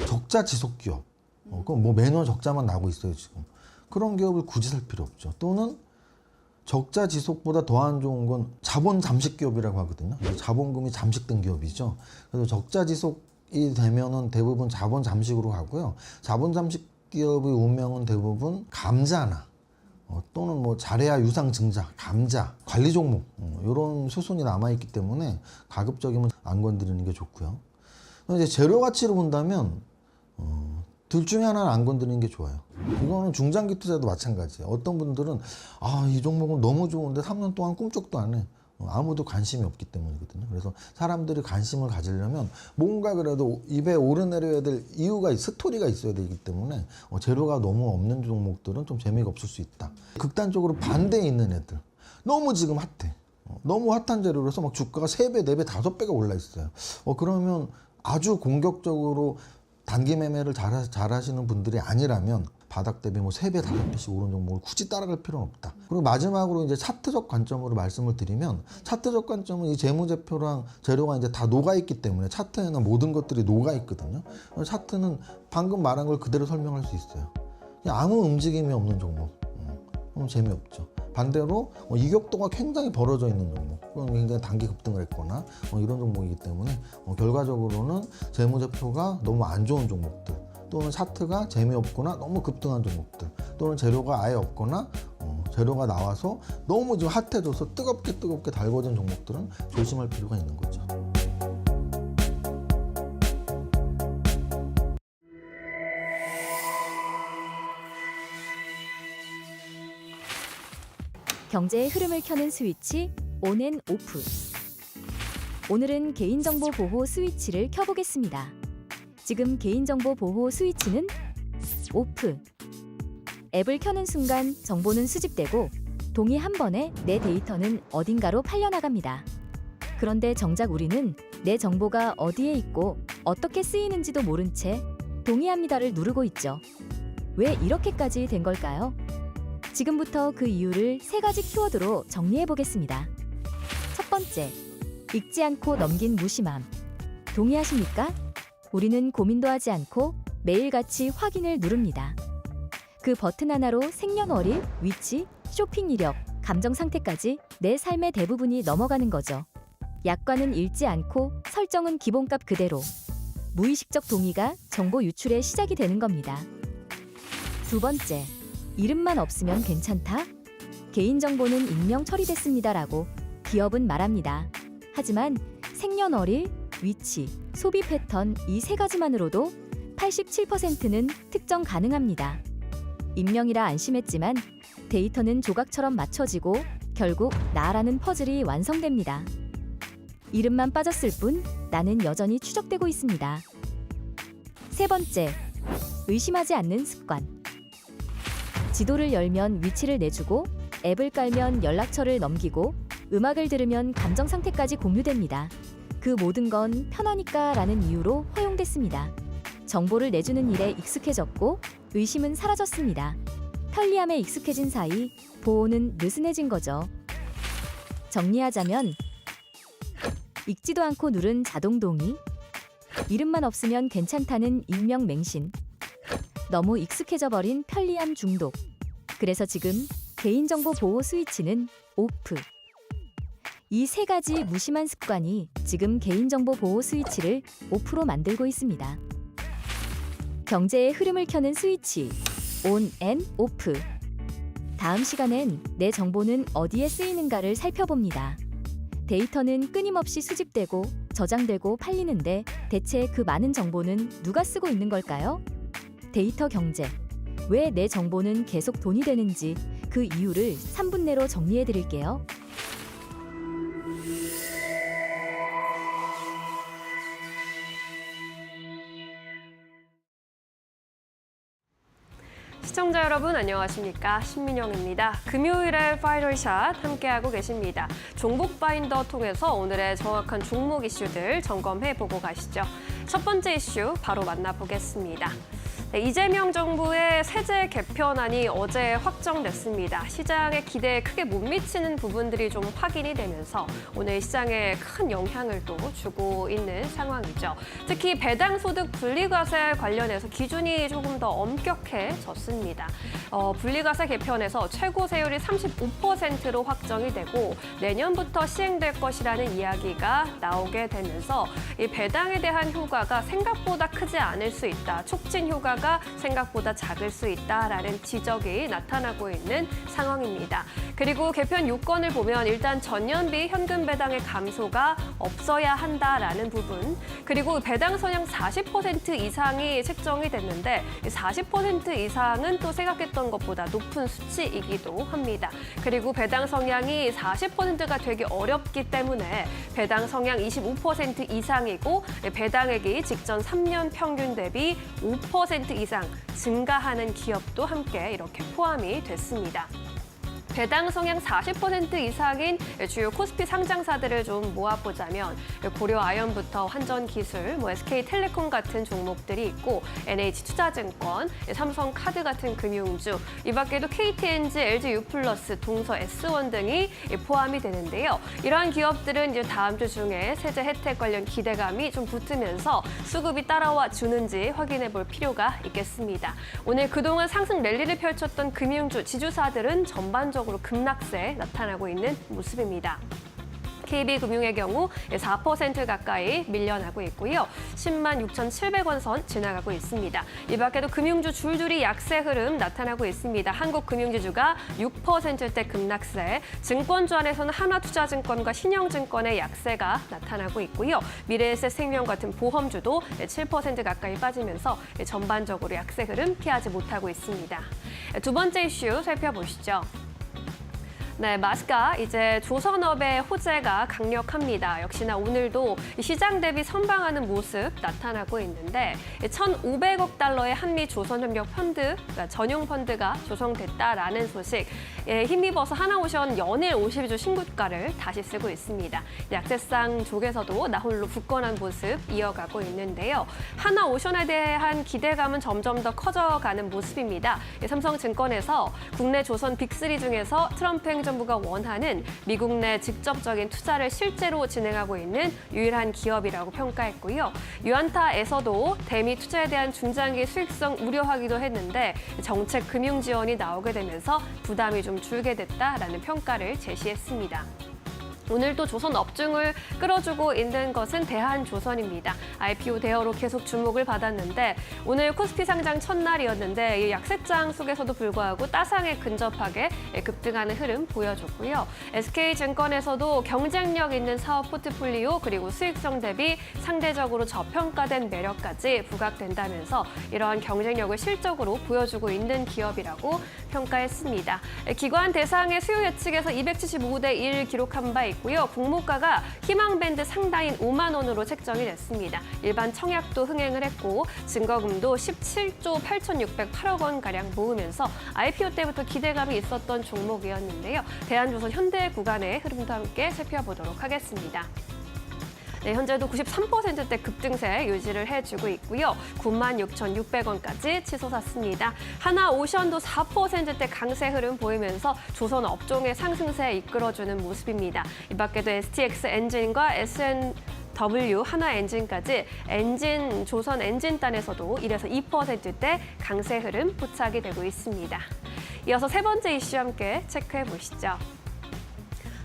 적자 지속 기업, 그럼 뭐 매년 적자만 나고 있어요 지금. 그런 기업을 굳이 살 필요 없죠. 또는 적자 지속보다 더 안 좋은 건 자본 잠식 기업이라고 하거든요. 자본금이 잠식된 기업이죠. 그래서 적자 지속이 되면은 대부분 자본 잠식으로 가고요. 자본 잠식 기업의 운명은 대부분 감자나 또는 뭐 잘해야 유상 증자, 감자, 관리 종목 이런 수순이 남아 있기 때문에 가급적이면 안 건드리는 게 좋고요. 이제 재료 가치로 본다면 둘 중에 하나는 안 건드리는 게 좋아요. 이거는 중장기 투자도 마찬가지예요. 어떤 분들은 이 종목은 너무 좋은데 3년 동안 꿈쩍도 안 해. 아무도 관심이 없기 때문이거든요. 그래서 사람들이 관심을 가지려면 뭔가 그래도 입에 오르내려야 될 이유가, 스토리가 있어야 되기 때문에 재료가 너무 없는 종목들은 좀 재미가 없을 수 있다. 극단적으로 반대에 있는 애들. 너무 지금 핫해. 너무 핫한 재료라서 막 주가가 3배, 4배, 5배가 올라 있어요. 그러면 아주 공격적으로 단기 매매를 잘 하시는 분들이 아니라면 바닥 대비 뭐 3배, 5배씩 오른 종목을 굳이 따라갈 필요는 없다. 그리고 마지막으로 이제 차트적 관점으로 말씀을 드리면, 차트적 관점은 이 재무제표랑 재료가 이제 다 녹아있기 때문에 차트에는 모든 것들이 녹아있거든요. 차트는 방금 말한 걸 그대로 설명할 수 있어요. 그냥 아무 움직임이 없는 종목. 그럼 재미없죠. 반대로 이격도가 굉장히 벌어져 있는 종목, 그건 굉장히 단기 급등을 했거나 이런 종목이기 때문에 결과적으로는 재무제표가 너무 안 좋은 종목들, 또는 차트가 재미없거나 너무 급등한 종목들, 또는 재료가 아예 없거나 재료가 나와서 너무 지금 핫해져서 뜨겁게 달궈진 종목들은 조심할 필요가 있는 거죠. 경제의 흐름을 켜는 스위치 온 앤 오프. 오늘은 개인정보 보호 스위치를 켜보겠습니다. 지금 개인정보 보호 스위치는 오프. 앱을 켜는 순간 정보는 수집되고 동의 한 번에 내 데이터는 어딘가로 팔려나갑니다. 그런데 정작 우리는 내 정보가 어디에 있고 어떻게 쓰이는지도 모른 채 동의합니다를 누르고 있죠. 왜 이렇게까지 된 걸까요? 지금부터 그 이유를 3가지 키워드로 정리해 보겠습니다. 첫 번째, 읽지 않고 넘긴 무심함. 동의하십니까? 우리는 고민도 하지 않고 매일같이 확인을 누릅니다. 그 버튼 하나로 생년월일, 위치, 쇼핑 이력, 감정 상태까지 내 삶의 대부분이 넘어가는 거죠. 약관은 읽지 않고 설정은 기본값 그대로. 무의식적 동의가 정보 유출의 시작이 되는 겁니다. 두 번째, 이름만 없으면 괜찮다? 개인정보는 익명 처리됐습니다라고 기업은 말합니다. 하지만 생년월일, 위치, 소비 패턴 이 3가지만으로도 87%는 특정 가능합니다. 익명이라 안심했지만 데이터는 조각처럼 맞춰지고 결국 나라는 퍼즐이 완성됩니다. 이름만 빠졌을 뿐 나는 여전히 추적되고 있습니다. 세 번째, 의심하지 않는 습관. 지도를 열면 위치를 내주고 앱을 깔면 연락처를 넘기고 음악을 들으면 감정 상태까지 공유됩니다. 그 모든 건 편하니까 라는 이유로 허용됐습니다. 정보를 내주는 일에 익숙해졌고 의심은 사라졌습니다. 편리함에 익숙해진 사이 보호는 느슨해진 거죠. 정리하자면 읽지도 않고 누른 자동 동의, 이름만 없으면 괜찮다는 익명 맹신, 너무 익숙해져 버린 편리함 중독. 그래서 지금 개인정보 보호 스위치는 오프. 이 3가지 무심한 습관이 지금 개인정보 보호 스위치를 오프로 만들고 있습니다. 경제의 흐름을 켜는 스위치 온 앤 오프. 다음 시간엔 내 정보는 어디에 쓰이는가를 살펴봅니다. 데이터는 끊임없이 수집되고 저장되고 팔리는데 대체 그 많은 정보는 누가 쓰고 있는 걸까요? 데이터 경제. 왜 내 정보는 계속 돈이 되는지 그 이유를 3분 내로 정리해 드릴게요. 시청자 여러분 안녕하십니까? 신민영입니다. 금요일에 파이널샷 함께하고 계십니다. 종목 파인더 통해서 오늘의 정확한 종목 이슈들 점검해보고 가시죠. 첫 번째 이슈 바로 만나보겠습니다. 네, 이재명 정부의 세제 개편안이 어제 확정됐습니다. 시장의 기대에 크게 못 미치는 부분들이 좀 확인이 되면서 오늘 시장에 큰 영향을 또 주고 있는 상황이죠. 특히 배당소득 분리과세 관련해서 기준이 조금 더 엄격해졌습니다. 분리과세 개편에서 최고 세율이 35%로 확정이 되고 내년부터 시행될 것이라는 이야기가 나오게 되면서 이 배당에 대한 효과가 생각보다 크지 않을 수 있다. 촉진 효과가 생각보다 작을 수 있다라는 지적이 나타나고 있는 상황입니다. 그리고 개편 요건을 보면 일단 전년비 현금 배당의 감소가 없어야 한다라는 부분, 그리고 배당 선양 40% 이상이 책정이 됐는데 40% 이상은 또 생각했던 것보다 높은 수치이기도 합니다. 그리고 배당 성향이 40%가 되기 어렵기 때문에 배당 성향 25% 이상이고 배당액이 직전 3년 평균 대비 5% 이상 증가하는 기업도 함께 이렇게 포함이 됐습니다. 배당 성향 40% 이상인 주요 코스피 상장사들을 좀 모아보자면 고려 아연부터 한전기술, SK텔레콤 같은 종목들이 있고 NH투자증권, 삼성카드 같은 금융주, 이 밖에도 KTNG, LG유플러스, 동서 S1 등이 포함이 되는데요. 이러한 기업들은 이제 다음 주 중에 세제 혜택 관련 기대감이 좀 붙으면서 수급이 따라와 주는지 확인해 볼 필요가 있겠습니다. 오늘 그동안 상승 랠리를 펼쳤던 금융주, 지주사들은 전반적으로 급락세 나타나고 있는 모습입니다. KB금융의 경우 4% 가까이 밀려나고 있고요. 10만 6,700원 선 지나가고 있습니다. 이 밖에도 금융주 줄줄이 약세 흐름 나타나고 있습니다. 한국금융지주가 6%대 급락세, 증권주 안에서는 하나투자증권과 신영증권의 약세가 나타나고 있고요. 미래에셋생명 같은 보험주도 7% 가까이 빠지면서 전반적으로 약세 흐름 피하지 못하고 있습니다. 두 번째 이슈 살펴보시죠. 네, 마스가 이제 조선업의 호재가 강력합니다. 역시나 오늘도 시장 대비 선방하는 모습 나타나고 있는데 1,500억 달러의 한미 조선협력 펀드, 그러니까 전용 펀드가 조성됐다라는 소식 힘입어서 하나오션 연일 52주 신고가를 다시 쓰고 있습니다. 약세상 쪽에서도 나홀로 굳건한 모습 이어가고 있는데요. 하나오션에 대한 기대감은 점점 더 커져가는 모습입니다. 삼성증권에서 국내 조선 빅3 중에서 트럼프 행정부가 원하는 미국 내 직접적인 투자를 실제로 진행하고 있는 유일한 기업이라고 평가했고요. 유안타에서도 대미 투자에 대한 중장기 수익성 우려하기도 했는데 정책 금융 지원이 나오게 되면서 부담이 좀 줄게 됐다라는 평가를 제시했습니다. 오늘도 조선 업중을 끌어주고 있는 것은 대한조선입니다. IPO 대여로 계속 주목을 받았는데 오늘 코스피 상장 첫날이었는데 이 약세장 속에서도 불구하고 따상에 근접하게 급등하는 흐름 보여줬고요. SK증권에서도 경쟁력 있는 사업 포트폴리오 그리고 수익성 대비 상대적으로 저평가된 매력까지 부각된다면서 이러한 경쟁력을 실적으로 보여주고 있는 기업이라고 평가했습니다. 기관 대상의 수요 예측에서 275대 1 기록한 바 있고요. 공모가가 희망밴드 상단인 5만 원으로 책정이 됐습니다. 일반 청약도 흥행을 했고 증거금도 17조 8,608억 원가량 모으면서 IPO 때부터 기대감이 있었던 종목이었는데요. 대한조선 현대 구간의 흐름도 함께 살펴보도록 하겠습니다. 네, 현재도 93%대 급등세 유지를 해주고 있고요. 96,600원까지 치솟았습니다. 하나오션도 4%대 강세 흐름 보이면서 조선 업종의 상승세 이끌어주는 모습입니다. 이 밖에도 STX 엔진과 SNW 하나 엔진까지 엔진 조선 엔진단에서도 1에서 2%대 강세 흐름 포착이 되고 있습니다. 이어서 세 번째 이슈 함께 체크해 보시죠.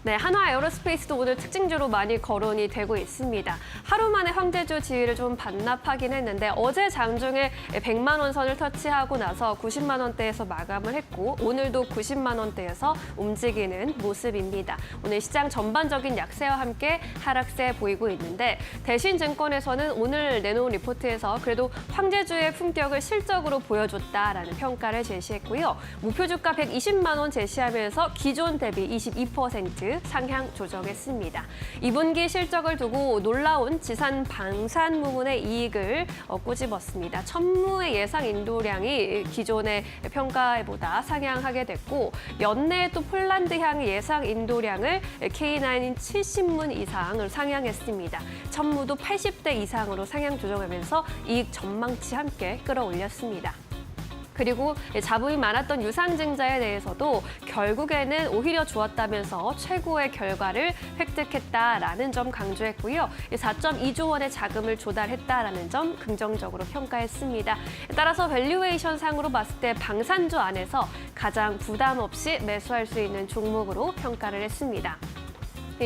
네, 한화 에어로스페이스도 오늘 특징주로 많이 거론이 되고 있습니다. 하루 만에 황제주 지위를 좀 반납하긴 했는데 어제 장중에 100만 원 선을 터치하고 나서 90만 원대에서 마감을 했고 오늘도 90만 원대에서 움직이는 모습입니다. 오늘 시장 전반적인 약세와 함께 하락세 보이고 있는데 대신증권에서는 오늘 내놓은 리포트에서 그래도 황제주의 품격을 실적으로 보여줬다라는 평가를 제시했고요. 목표 주가 120만 원 제시하면서 기존 대비 22% 상향 조정했습니다. 2분기 실적을 두고 놀라운 지산 방산 부문의 이익을 꼬집었습니다. 천무의 예상 인도량이 기존의 평가보다 상향하게 됐고 연내 또 폴란드향 예상 인도량을 K9인 70문 이상을 상향했습니다. 천무도 80대 이상으로 상향 조정하면서 이익 전망치 함께 끌어올렸습니다. 그리고 잡음이 많았던 유상증자에 대해서도 결국에는 오히려 좋았다면서 최고의 결과를 획득했다라는 점 강조했고요. 4.2조 원의 자금을 조달했다라는 점 긍정적으로 평가했습니다. 따라서 밸류에이션 상으로 봤을 때 방산주 안에서 가장 부담 없이 매수할 수 있는 종목으로 평가를 했습니다.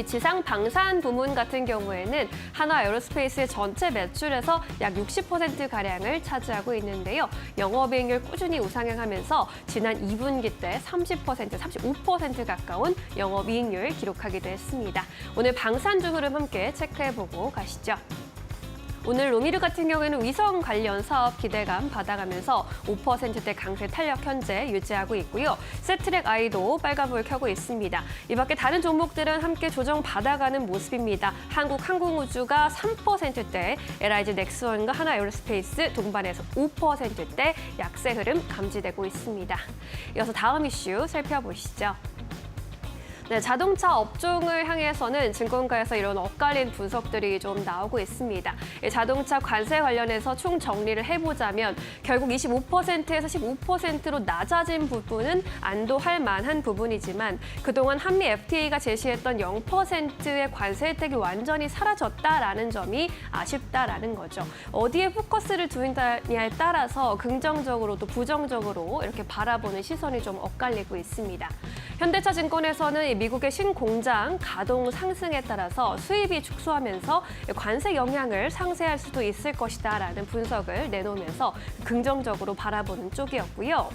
지상 방산 부문 같은 경우에는 한화 에어로스페이스의 전체 매출에서 약 60%가량을 차지하고 있는데요. 영업이익률 꾸준히 우상향하면서 지난 2분기 때 30%, 35% 가까운 영업이익률 기록하기도 했습니다. 오늘 방산주 흐름 함께 체크해보고 가시죠. 오늘 로미르 같은 경우에는 위성 관련 사업 기대감 받아가면서 5%대 강세 탄력 현재 유지하고 있고요. 세트랙 아이도 빨간불 켜고 있습니다. 이 밖에 다른 종목들은 함께 조정 받아가는 모습입니다. 한국항공우주가 3%대, LIG 넥스원과 하나에어로스페이스 동반해서 5%대 약세 흐름 감지되고 있습니다. 이어서 다음 이슈 살펴보시죠. 네, 자동차 업종을 향해서는 증권가에서 이런 엇갈린 분석들이 좀 나오고 있습니다. 자동차 관세 관련해서 총 정리를 해보자면 결국 25%에서 15%로 낮아진 부분은 안도할 만한 부분이지만 그동안 한미 FTA가 제시했던 0%의 관세 혜택이 완전히 사라졌다라는 점이 아쉽다라는 거죠. 어디에 포커스를 두느냐에 따라서 긍정적으로 또 부정적으로 이렇게 바라보는 시선이 좀 엇갈리고 있습니다. 현대차 증권에서는 미국의 신공장 가동 상승에 따라서 수입이 축소하면서 관세 영향을 상쇄할 수도 있을 것이다라는 분석을 내놓으면서 긍정적으로 바라보는 쪽이었고요.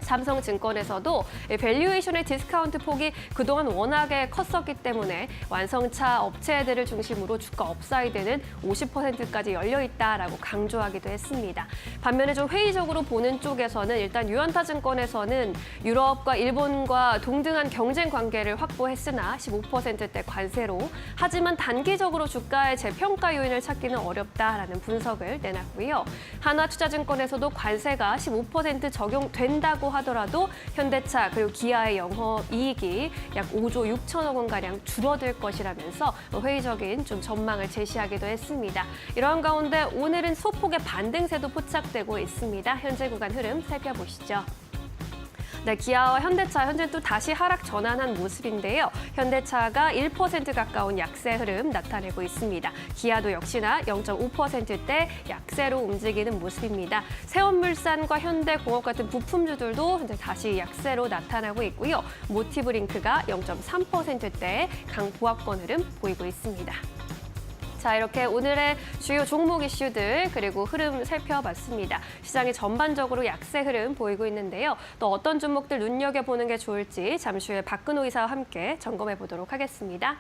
삼성증권에서도 밸류에이션의 디스카운트 폭이 그동안 워낙에 컸었기 때문에 완성차 업체들을 중심으로 주가 업사이드는 50%까지 열려있다라고 강조하기도 했습니다. 반면에 좀 회의적으로 보는 쪽에서는 일단 유안타증권에서는 유럽과 일본과 동등한 경쟁 관계를 확보했으나 15%대 관세로 하지만 단기적으로 주가의 재평가 요인을 찾기는 어렵다라는 분석을 내놨고요. 하나투자증권에서도 관세가 15% 적용된다고 하더라도 현대차 그리고 기아의 영업이익이 약 5조 6천억 원가량 줄어들 것이라면서 회의적인 좀 전망을 제시하기도 했습니다. 이러한 가운데 오늘은 소폭의 반등세도 포착되고 있습니다. 현재 구간 흐름 살펴보시죠. 네, 기아와 현대차 현재 또 다시 하락 전환한 모습인데요. 현대차가 1% 가까운 약세 흐름 나타내고 있습니다. 기아도 역시나 0.5%대 약세로 움직이는 모습입니다. 세원물산과 현대공업 같은 부품주들도 현재 다시 약세로 나타나고 있고요. 모티브링크가 0.3%대 강보합권 흐름 보이고 있습니다. 자, 이렇게 오늘의 주요 종목 이슈들 그리고 흐름 살펴봤습니다. 시장이 전반적으로 약세 흐름 보이고 있는데요. 또 어떤 종목들 눈여겨보는 게 좋을지 잠시 후에 박근호 이사와 함께 점검해 보도록 하겠습니다.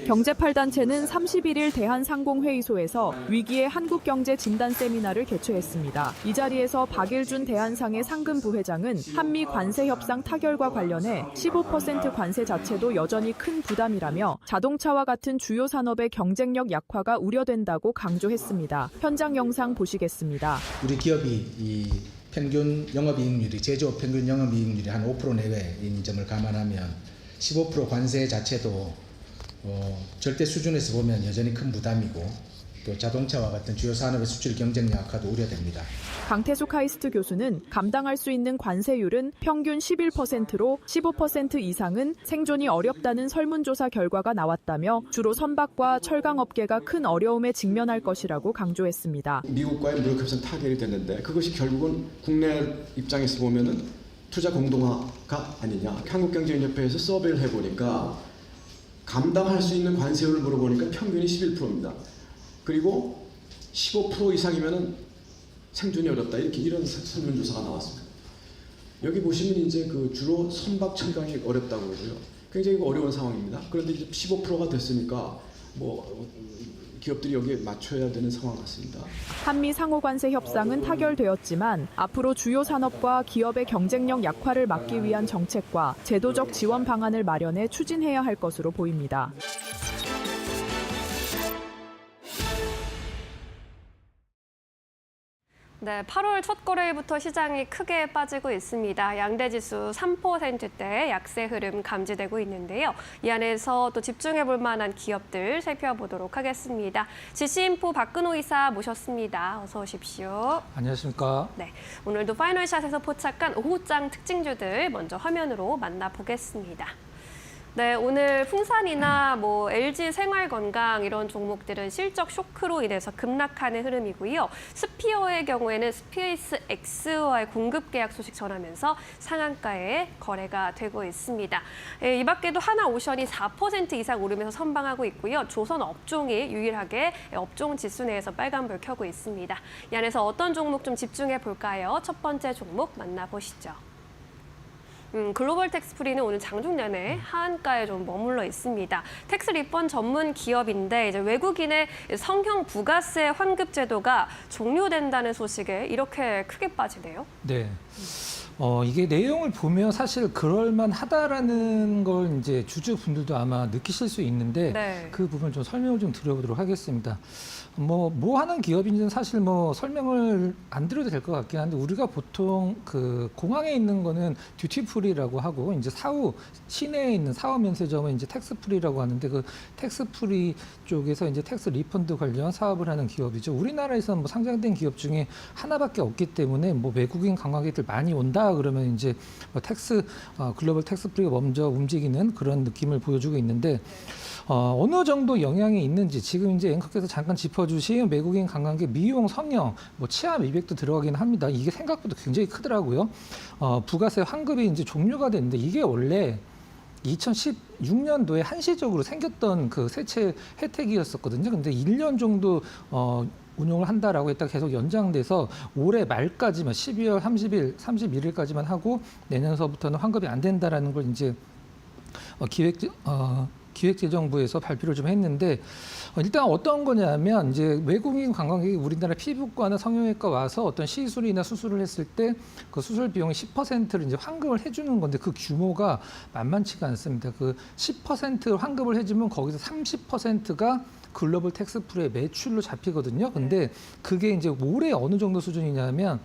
경제8단체는 31일 대한상공회의소에서 위기의 한국경제 진단 세미나를 개최했습니다. 이 자리에서 박일준 대한상의 상금 부회장은 한미 관세 협상 타결과 관련해 15% 관세 자체도 여전히 큰 부담이라며 자동차와 같은 주요 산업의 경쟁력 약화가 우려된다고 강조했습니다. 현장 영상 보시겠습니다. 우리 기업이 이 평균 영업이익률이 제조업 평균 영업이익률이 한 5% 내외인 점을 감안하면 15% 관세 자체도 절대 수준에서 보면 여전히 큰 부담이고 또 자동차와 같은 주요 산업의 수출 경쟁력 약화도 우려됩니다. 강태수 카이스트 교수는 감당할 수 있는 관세율은 평균 11%로 15% 이상은 생존이 어렵다는 설문조사 결과가 나왔다며 주로 선박과 철강업계가 큰 어려움에 직면할 것이라고 강조했습니다. 미국과의 무역 협상 타결이 됐는데 그것이 결국은 국내 입장에서 보면은 투자 공동화가 아니냐. 한국경제협회에서 서베이를 해보니까 감당할 수 있는 관세율을 물어보니까 평균이 11%입니다. 그리고 15% 이상이면은 생존이 어렵다. 이런 설문조사가 나왔습니다. 여기 보시면 이제 그 주로 선박 철강이 어렵다고 그러고요. 굉장히 어려운 상황입니다. 그런데 이제 15%가 됐으니까 기업들이 여기에 맞춰야 되는 상황 같습니다. 한미 상호관세 협상은 타결되었지만 앞으로 주요 산업과 기업의 경쟁력 약화를 막기 위한 정책과 제도적 지원 방안을 마련해 추진해야 할 것으로 보입니다. 네, 8월 첫 거래일부터 시장이 크게 빠지고 있습니다. 양대지수 3%대 약세 흐름 감지되고 있는데요. 이 안에서 또 집중해 볼 만한 기업들 살펴보도록 하겠습니다. GC인포 박근호 이사 모셨습니다. 어서 오십시오. 안녕하십니까. 네, 오늘도 파이널샷에서 포착한 오후장 특징주들 먼저 화면으로 만나보겠습니다. 네, 오늘 풍산이나 LG 생활건강 이런 종목들은 실적 쇼크로 인해서 급락하는 흐름이고요. 스피어의 경우에는 스페이스 X와의 공급 계약 소식 전하면서 상한가에 거래가 되고 있습니다. 이 밖에도 하나오션이 4% 이상 오르면서 선방하고 있고요. 조선 업종이 유일하게 업종 지수 내에서 빨간불 켜고 있습니다. 이 안에서 어떤 종목 좀 집중해 볼까요? 첫 번째 종목 만나보시죠. 글로벌 텍스프리는 오늘 장중 내내 하한가에 좀 머물러 있습니다. 텍스 리펀 전문 기업인데 이제 외국인의 성형 부가세 환급 제도가 종료된다는 소식에 이렇게 크게 빠지네요. 네. 이게 내용을 보면 사실 그럴만하다라는 걸 이제 주주분들도 아마 느끼실 수 있는데 네. 그 부분 좀 설명을 좀 드려보도록 하겠습니다. 뭐 하는 기업인지는 사실 설명을 안 드려도 될 것 같긴 한데 우리가 보통 그 공항에 있는 거는 듀티프리라고 하고 이제 시내에 있는 사업 면세점은 이제 텍스프리라고 하는데 그 텍스프리 쪽에서 이제 텍스 리펀드 관련 사업을 하는 기업이죠. 우리나라에서는 상장된 기업 중에 하나밖에 없기 때문에 외국인 관광객들 많이 온다 그러면 이제 글로벌 텍스프리가 먼저 움직이는 그런 느낌을 보여주고 있는데 어느 정도 영향이 있는지 지금 이제 앵커께서 잠깐 짚어주신 외국인 관광객 미용, 성형, 치아 미백도 들어가긴 합니다. 이게 생각보다 굉장히 크더라고요. 부가세 환급이 이제 종료가 됐는데 이게 원래 2016년도에 한시적으로 생겼던 그 세채 혜택이었었거든요. 근데 1년 정도 운용을 한다라고 했다가 계속 연장돼서 올해 말까지만 12월 31일까지만 하고 내년서부터는 환급이 안 된다라는 걸 이제 기획재정부에서 발표를 좀 했는데 일단 어떤 거냐면 이제 외국인 관광객이 우리나라 피부과나 성형외과 와서 어떤 시술이나 수술을 했을 때 그 수술 비용의 10%를 이제 환급을 해주는 건데 그 규모가 만만치가 않습니다. 그 10% 환급을 해주면 거기서 30%가 글로벌 텍스프리의 매출로 잡히거든요. 근데 그게 이제 올해 어느 정도 수준이냐면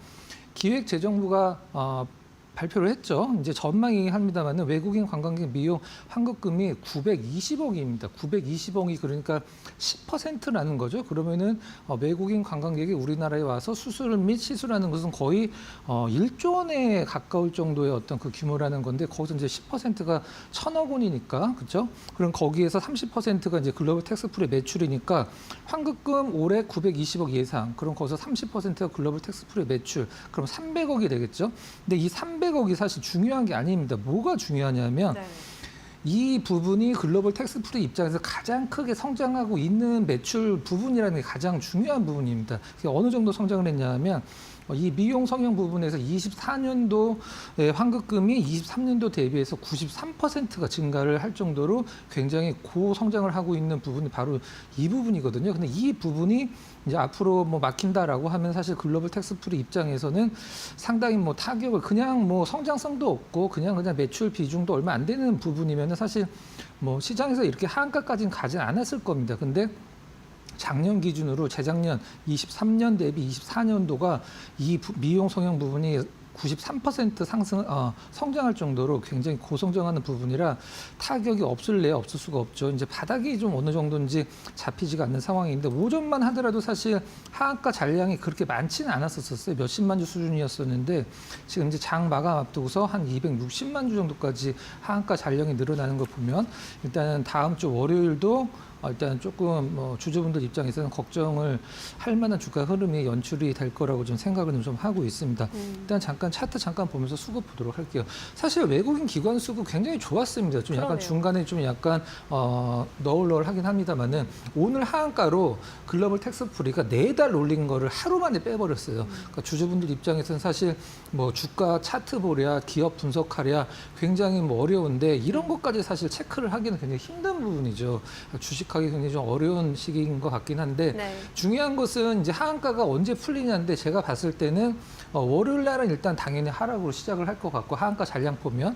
기획재정부가 발표를 했죠. 이제 전망이 합니다만 외국인 관광객 미용 환급금이 920억입니다. 920억이 그러니까 10%라는 거죠. 그러면은 외국인 관광객이 우리나라에 와서 수술 및 시술하는 것은 거의 1조 원에 가까울 정도의 어떤 그 규모라는 건데 거기서 이제 10%가 1,000억 원이니까 그렇죠? 그럼 거기에서 30%가 이제 글로벌 텍스프리 매출이니까 환급금 올해 920억 예상. 그럼 거기서 30%가 글로벌 텍스프리 매출. 그럼 300억이 되겠죠. 근데 이 300억이 사실 중요한 게 아닙니다. 뭐가 중요하냐면 네. 이 부분이 글로벌 텍스프리 입장에서 가장 크게 성장하고 있는 매출 부분이라는 게 가장 중요한 부분입니다. 어느 정도 성장을 했냐면 이 미용 성형 부분에서 24년도의 환급금이 23년도 대비해서 93%가 증가를 할 정도로 굉장히 고성장을 하고 있는 부분이 바로 이 부분이거든요. 근데 이 부분이 이제 앞으로 막힌다라고 하면 사실 글로벌 텍스프리 입장에서는 상당히 타격을 그냥 성장성도 없고 그냥 매출 비중도 얼마 안 되는 부분이면 사실 시장에서 이렇게 하한가까지는 가지 않았을 겁니다. 근데 작년 기준으로 재작년 23년 대비 24년도가 이 미용 성형 부분이 93% 성장할 정도로 굉장히 고성장하는 부분이라 타격이 없을래야 없을 수가 없죠. 이제 바닥이 좀 어느 정도인지 잡히지가 않는 상황인데 오전만 하더라도 사실 하한가 잔량이 그렇게 많지는 않았었어요. 몇십만 주 수준이었었는데 지금 이제 장 마감 앞두고서 한 260만 주 정도까지 하한가 잔량이 늘어나는 걸 보면 일단은 다음 주 월요일도 일단 조금 주주분들 입장에서는 걱정을 할 만한 주가 흐름이 연출이 될 거라고 좀 생각을 좀 하고 있습니다. 일단 잠깐 잠깐 차트 잠깐 보면서 수급 보도록 할게요. 사실 외국인 기관 수급 굉장히 좋았습니다. 좀 약간 그러네요. 중간에 좀 약간 너울너울하긴 합니다만은 오늘 하한가로 글로벌 텍스프리가 4달 올린 거를 하루 만에 빼버렸어요. 그러니까 주주분들 입장에서는 사실 뭐 주가 차트 보랴, 기업 분석하랴 굉장히 뭐 어려운데 이런 것까지 사실 체크를 하기는 굉장히 힘든 부분이죠. 주식하기 굉장히 좀 어려운 시기인 것 같긴 한데 네. 중요한 것은 이제 하한가가 언제 풀리냐인데 제가 봤을 때는 월요일 날은 일단 당연히 하락으로 시작을 할 것 같고 하한가 잔량 보면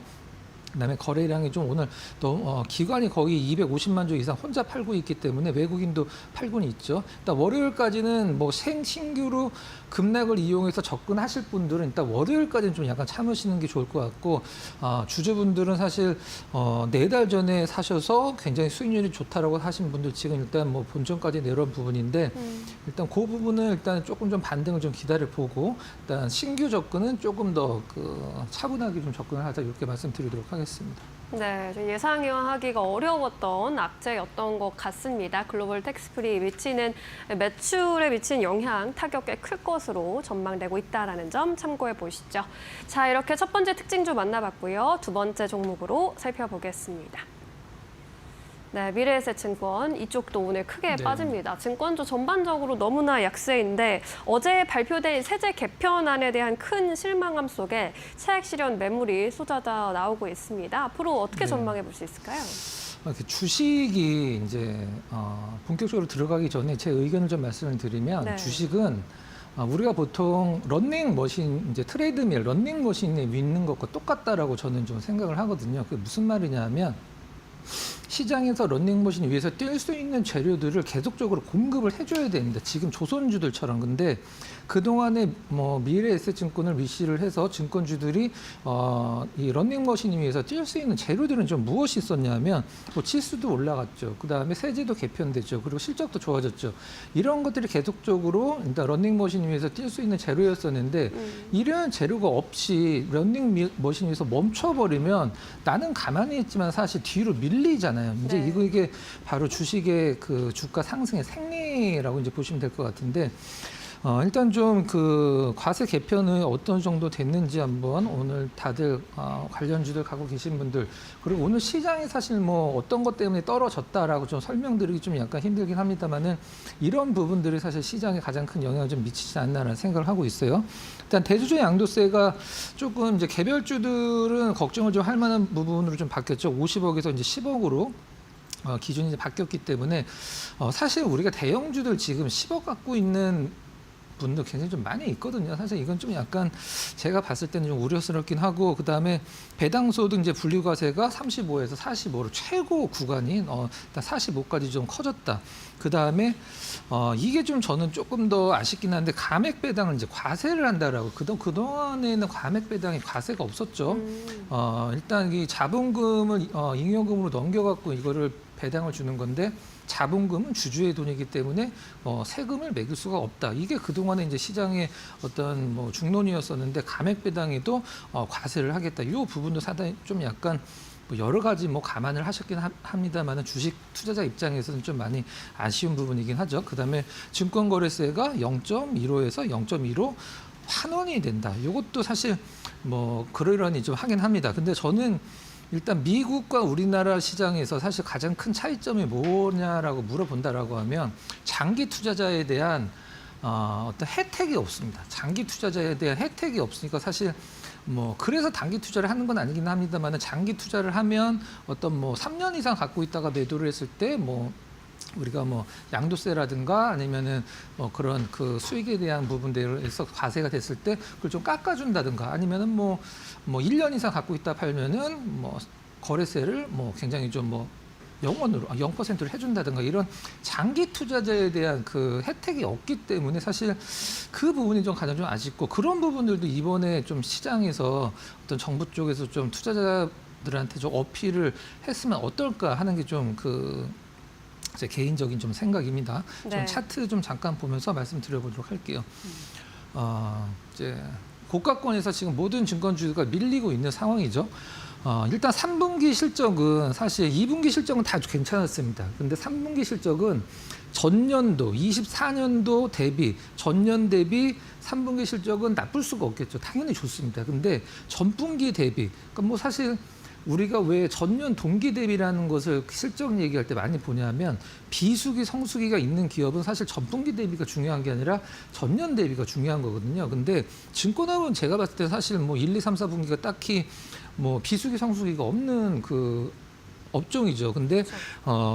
그다음에 거래량이 좀 오늘 또 기관이 거의 250만 주 이상 혼자 팔고 있기 때문에 외국인도 팔고는 있죠. 일단 월요일까지는 뭐 신규로 급락을 이용해서 접근하실 분들은 일단 월요일까지는 좀 약간 참으시는 게 좋을 것 같고 주주분들은 사실 4달 전에 사셔서 굉장히 수익률이 좋다라고 하신 분들 지금 일단 뭐 본전까지 내려온 부분인데 일단 그 부분은 일단 조금 좀 반등을 좀 기다려 보고 일단 신규 접근은 조금 더 차분하게 좀 접근을 하자 이렇게 말씀드리도록 하겠습니다. 네, 좀 예상하기가 어려웠던 악재였던 것 같습니다. 글로벌 텍스프리 매출에 미치는 영향, 타격 꽤 클 것으로 전망되고 있다는 점 참고해 보시죠. 자, 이렇게 첫 번째 특징주 만나봤고요. 두 번째 종목으로 살펴보겠습니다. 네, 미래에셋증권 이쪽도 오늘 크게 네. 빠집니다. 증권주 전반적으로 너무나 약세인데 어제 발표된 세제 개편안에 대한 큰 실망감 속에 차익 실현 매물이 쏟아져 나오고 있습니다. 앞으로 어떻게 전망해 볼 수 있을까요? 주식이 이제 본격적으로 들어가기 전에 제 의견을 좀 말씀을 드리면 네. 주식은 우리가 보통 런닝머신, 이제 트레이드밀, 런닝머신에 믿는 것과 똑같다라고 저는 좀 생각을 하거든요. 그게 무슨 말이냐면 시장에서 런닝머신 위에서 뛸 수 있는 재료들을 계속적으로 공급을 해줘야 됩니다. 지금 조선주들처럼. 근데 그동안에 뭐 미래에셋증권을 위시를 해서 증권주들이 이 런닝머신 위에서 뛸 수 있는 재료들은 좀 무엇이 있었냐면 뭐 지수도 올라갔죠. 그다음에 세제도 개편됐죠. 그리고 실적도 좋아졌죠. 이런 것들이 계속적으로 일단 런닝머신 위에서 뛸 수 있는 재료였었는데 이런 재료가 없이 런닝머신 위에서 멈춰버리면 나는 가만히 있지만 사실 뒤로 밀리잖아요. 이제 네. 이게 바로 주식의 그 주가 상승의 생리라고 이제 보시면 될 것 같은데 일단 좀 그 과세 개편이 어떤 정도 됐는지 한번 오늘 다들 관련주들 갖고 계신 분들 그리고 오늘 시장이 사실 뭐 어떤 것 때문에 떨어졌다라고 좀 설명드리기 좀 약간 힘들긴 합니다만은 이런 부분들이 사실 시장에 가장 큰 영향을 좀 미치지 않나라는 생각을 하고 있어요. 일단 대주주 양도세가 조금 이제 개별주들은 걱정을 좀 할 만한 부분으로 좀 바뀌었죠. 50억에서 이제 10억으로. 기준이 이제 바뀌었기 때문에 사실 우리가 대형주들 지금 10억 갖고 있는 분도 굉장히 좀 많이 있거든요. 사실 이건 좀 약간 제가 봤을 때는 좀 우려스럽긴 하고 그다음에 배당소득 이제 분류과세가 35에서 45로 최고 구간이 일단 45까지 좀 커졌다. 그다음에 이게 좀 저는 조금 더 아쉽긴 한데 감액 배당을 이제 과세를 한다라고 그동안에는 감액 배당이 과세가 없었죠. 일단 이 자본금을 잉여금으로 넘겨갖고 이거를 배당을 주는 건데 자본금은 주주의 돈이기 때문에 세금을 매길 수가 없다. 이게 그동안에 이제 시장의 어떤 뭐 중론이었었는데 감액 배당에도 과세를 하겠다. 이 부분도 상당히 좀 약간 뭐 여러 가지 뭐 감안을 하셨긴 합니다만은 주식 투자자 입장에서는 좀 많이 아쉬운 부분이긴 하죠. 그다음에 증권거래세가 0.15에서 0.25 환원이 된다. 이것도 사실 뭐 그러려니 좀 하긴 합니다. 근데 저는 일단 미국과 우리나라 시장에서 사실 가장 큰 차이점이 뭐냐라고 물어본다라고 하면 장기 투자자에 대한 어떤 혜택이 없습니다. 장기 투자자에 대한 혜택이 없으니까 사실 뭐 그래서 단기 투자를 하는 건 아니긴 합니다만 장기 투자를 하면 어떤 뭐 3년 이상 갖고 있다가 매도를 했을 때 뭐 우리가 뭐 양도세라든가 아니면은 뭐 그런 그 수익에 대한 부분들에서 과세가 됐을 때 그걸 좀 깎아준다든가 아니면은 뭐 1년 이상 갖고 있다 팔면은 뭐 거래세를 뭐 굉장히 좀 뭐 0%를 해준다든가 이런 장기 투자자에 대한 그 혜택이 없기 때문에 사실 그 부분이 좀 가장 좀 아쉽고 그런 부분들도 이번에 좀 시장에서 어떤 정부 쪽에서 좀 투자자들한테 좀 어필을 했으면 어떨까 하는 게 좀 제 개인적인 좀 생각입니다. 네. 좀 차트 좀 잠깐 보면서 말씀드려보도록 할게요. 이제 고가권에서 지금 모든 증권주가 밀리고 있는 상황이죠. 일단 3분기 실적은 사실 2분기 실적은 다 괜찮았습니다. 근데 3분기 실적은 전년도 24년도 대비 전년 대비 3분기 실적은 나쁠 수가 없겠죠. 당연히 좋습니다. 근데 전분기 대비 그러니까 뭐 사실 우리가 왜 전년 동기 대비라는 것을 실적 얘기할 때 많이 보냐면 비수기, 성수기가 있는 기업은 사실 전분기 대비가 중요한 게 아니라 전년 대비가 중요한 거거든요. 근데 증권업은 제가 봤을 때 사실 뭐 1, 2, 3, 4분기가 딱히 뭐 비수기, 성수기가 없는 그 업종이죠. 근데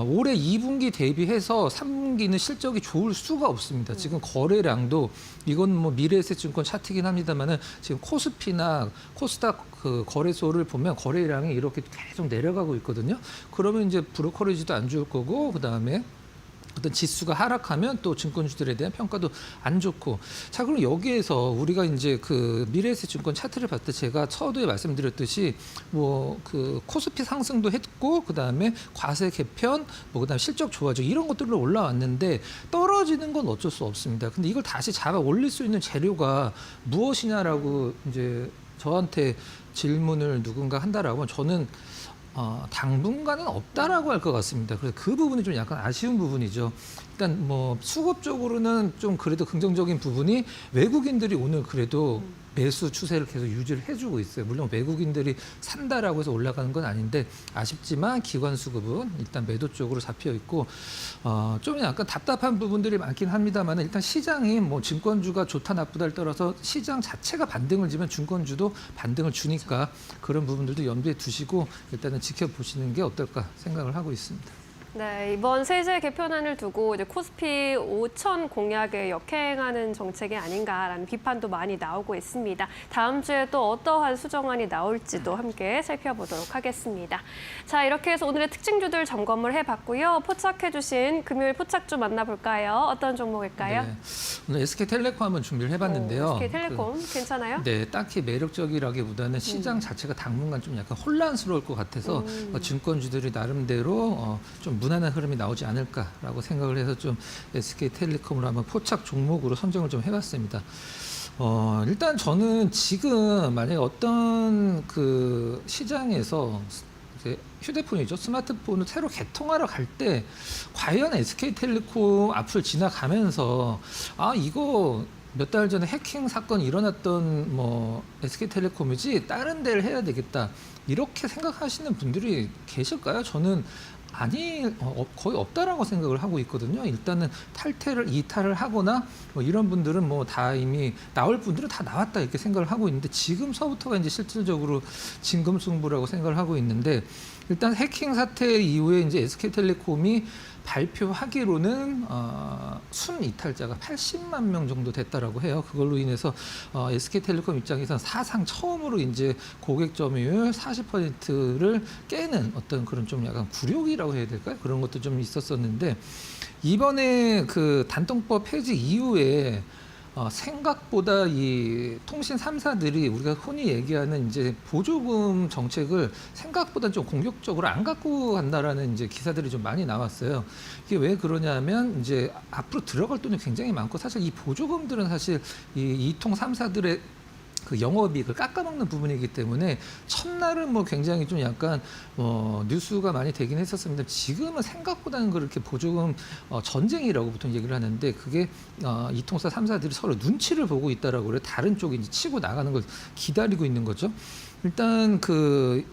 올해 2분기 대비해서 3분기는 실적이 좋을 수가 없습니다. 지금 거래량도 이건 뭐 미래에셋증권 차트긴 합니다만은 지금 코스피나 코스닥 그 거래소를 보면 거래량이 이렇게 계속 내려가고 있거든요. 그러면 이제 브로커리지도 안 좋을 거고 그다음에 어떤 지수가 하락하면 또 증권주들에 대한 평가도 안 좋고. 자, 그럼 여기에서 우리가 이제 그 미래에셋증권 차트를 봤을 때 제가 서두에 말씀드렸듯이 뭐 그 코스피 상승도 했고 그다음에 과세 개편 뭐 그다음에 실적 좋아져 이런 것들로 올라왔는데 떨어지는 건 어쩔 수 없습니다. 근데 이걸 다시 잡아 올릴 수 있는 재료가 무엇이냐라고 이제 저한테 질문을 누군가 한다라고 저는 당분간은 없다라고 할 것 같습니다. 그래서 그 부분이 좀 약간 아쉬운 부분이죠. 일단 뭐 수급적으로는 좀 그래도 긍정적인 부분이 외국인들이 오늘 그래도 매수 추세를 계속 유지를 해주고 있어요. 물론 외국인들이 산다라고 해서 올라가는 건 아닌데 아쉽지만 기관 수급은 일단 매도 쪽으로 잡혀 있고 좀 약간 답답한 부분들이 많긴 합니다만 일단 시장이 뭐 증권주가 좋다 나쁘다를 떠나서 시장 자체가 반등을 주면 증권주도 반등을 주니까 그런 부분들도 염두에 두시고 일단은 지켜보시는 게 어떨까 생각을 하고 있습니다. 네, 이번 세제 개편안을 두고 이제 코스피 5천 공약에 역행하는 정책이 아닌가라는 비판도 많이 나오고 있습니다. 다음 주에 또 어떠한 수정안이 나올지도 함께 살펴보도록 하겠습니다. 자, 이렇게 해서 오늘의 특징주들 점검을 해봤고요. 포착해주신 금요일 포착주 만나볼까요? 어떤 종목일까요? 네, 오늘 SK텔레콤 한번 준비를 해봤는데요. SK텔레콤 괜찮아요? 네, 딱히 매력적이라기보다는 시장 자체가 당분간 좀 약간 혼란스러울 것 같아서 증권주들이 나름대로 좀 무난한 흐름이 나오지 않을까라고 생각을 해서 좀 SK텔레콤으로 한번 포착 종목으로 선정을 좀 해봤습니다. 일단 저는 지금 만약에 어떤 그 시장에서 이제 휴대폰이죠. 스마트폰을 새로 개통하러 갈 때 과연 SK텔레콤 앞을 지나가면서 이거 몇 달 전에 해킹 사건이 일어났던 뭐 SK텔레콤이지 다른 데를 해야 되겠다 이렇게 생각하시는 분들이 계실까요? 저는 거의 없다라고 생각을 하고 있거든요. 일단은 이탈을 하거나 뭐 이런 분들은 뭐 다 이미 나올 분들은 다 나왔다 이렇게 생각을 하고 있는데 지금서부터가 이제 실질적으로 진검승부라고 생각을 하고 있는데 일단 해킹 사태 이후에 이제 SK텔레콤이 발표하기로는 순 이탈자가 80만 명 정도 됐다라고 해요. 그걸로 인해서 SK텔레콤 입장에서는 사상 처음으로 이제 고객 점유율 40%를 깨는 어떤 그런 좀 약간 굴욕이라고 해야 될까요? 그런 것도 좀 있었었는데 이번에 그 단통법 폐지 이후에 생각보다 이 통신 3사들이 우리가 흔히 얘기하는 이제 보조금 정책을 생각보다 좀 공격적으로 안 갖고 간다라는 이제 기사들이 좀 많이 나왔어요. 이게 왜 그러냐면 이제 앞으로 들어갈 돈이 굉장히 많고 사실 이 보조금들은 사실 이 이통 3사들의 그 영업이익을 깎아먹는 부분이기 때문에 첫날은 뭐 굉장히 좀 약간 뉴스가 많이 되긴 했었습니다. 지금은 생각보다는 그렇게 보조금 전쟁이라고 보통 얘기를 하는데 그게 이통사 3사들이 서로 눈치를 보고 있다라고 그래 다른 쪽이 이제 치고 나가는 걸 기다리고 있는 거죠. 일단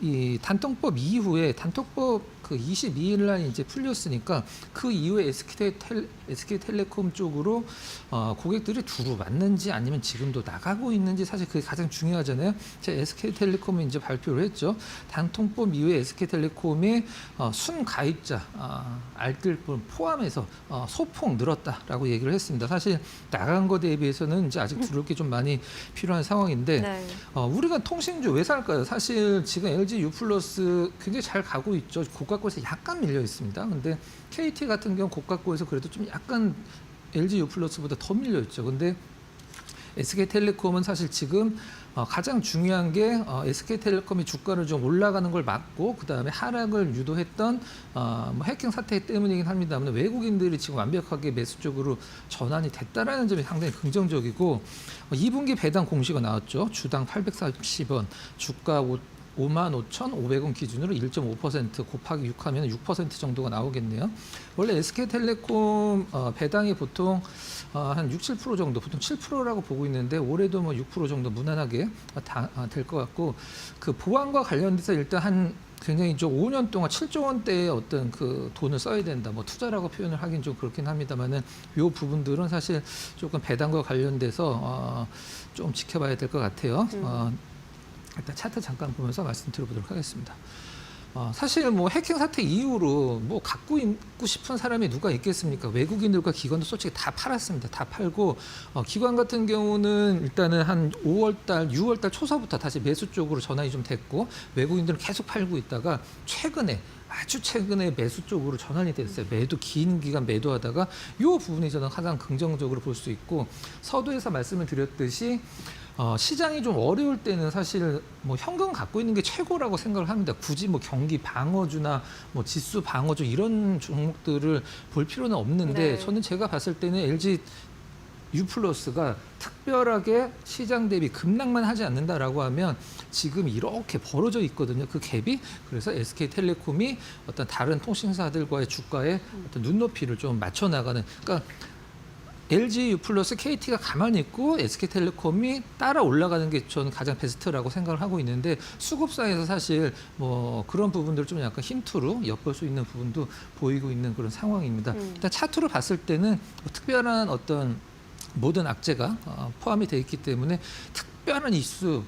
이 단통법 이후에 단통법 그 22일 날 이제 풀렸으니까 그 이후에 SK텔레콤 쪽으로 고객들이 두루 맞는지 아니면 지금도 나가고 있는지 사실 그게 가장 중요하잖아요. 제 SK텔레콤이 이제 발표를 했죠. 단통법 이후에 SK텔레콤의 순 가입자 알뜰폰 포함해서 소폭 늘었다라고 얘기를 했습니다. 사실 나간 거 대비해서는 이제 아직 들을 게 좀 많이 필요한 상황인데 네. 우리가 통신주 왜 살까요? 사실 지금 LG U+ 굉장히 잘 가고 있죠. 고가권에서 약간 밀려 있습니다. 근데 KT 같은 경우 고가권에서 그래도 좀 약간 LG U+보다 더 밀려 있죠. 근데 SK텔레콤은 사실 지금 가장 중요한 게 SK텔레콤이 주가를 좀 올라가는 걸 막고 그다음에 하락을 유도했던 뭐 해킹 사태 때문이긴 합니다만 외국인들이 지금 완벽하게 매수 쪽으로 전환이 됐다라는 점이 상당히 긍정적이고 2분기 배당 공시가 나왔죠. 주당 840원, 주가 55,500원 기준으로 1.5% 곱하기 6하면 6% 정도가 나오겠네요. 원래 SK텔레콤 배당이 보통 한 6, 7% 정도, 보통 7%라고 보고 있는데 올해도 뭐 6% 정도 무난하게 될 것 같고 그 보안과 관련돼서 일단 한 굉장히 좀 5년 동안 7조 원대의 어떤 그 돈을 써야 된다. 뭐 투자라고 표현을 하긴 좀 그렇긴 합니다만은 요 부분들은 사실 조금 배당과 관련돼서 좀 지켜봐야 될 것 같아요. 일단 차트 잠깐 보면서 말씀드려보도록 하겠습니다. 사실 뭐 해킹 사태 이후로 뭐 갖고 있고 싶은 사람이 누가 있겠습니까? 외국인들과 기관도 솔직히 다 팔았습니다. 다 팔고 기관 같은 경우는 일단은 한 5월달, 6월달 초서부터 다시 매수 쪽으로 전환이 좀 됐고 외국인들은 계속 팔고 있다가 아주 최근에 매수 쪽으로 전환이 됐어요. 긴 기간 매도하다가 이 부분이 저는 가장 긍정적으로 볼 수 있고 서두에서 말씀을 드렸듯이 시장이 좀 어려울 때는 사실 뭐 현금 갖고 있는 게 최고라고 생각을 합니다. 굳이 뭐 경기 방어주나 뭐 지수 방어주 이런 종목들을 볼 필요는 없는데 저는 제가 봤을 때는 LG U+가 특별하게 시장 대비 급락만 하지 않는다라고 하면 지금 이렇게 벌어져 있거든요. 그 갭이. 그래서 SK텔레콤이 어떤 다른 통신사들과의 주가에 어떤 눈높이를 좀 맞춰 나가는. 그러니까 LG U+, KT가 가만히 있고 SK텔레콤이 따라 올라가는 게 저는 가장 베스트라고 생각을 하고 있는데 수급상에서 사실 뭐 그런 부분들을 좀 약간 힌트로 엿볼 수 있는 부분도 보이고 있는 그런 상황입니다. 일단 차트로 봤을 때는 뭐 특별한 어떤 모든 악재가 포함이 되어 있기 때문에 특별한 이슈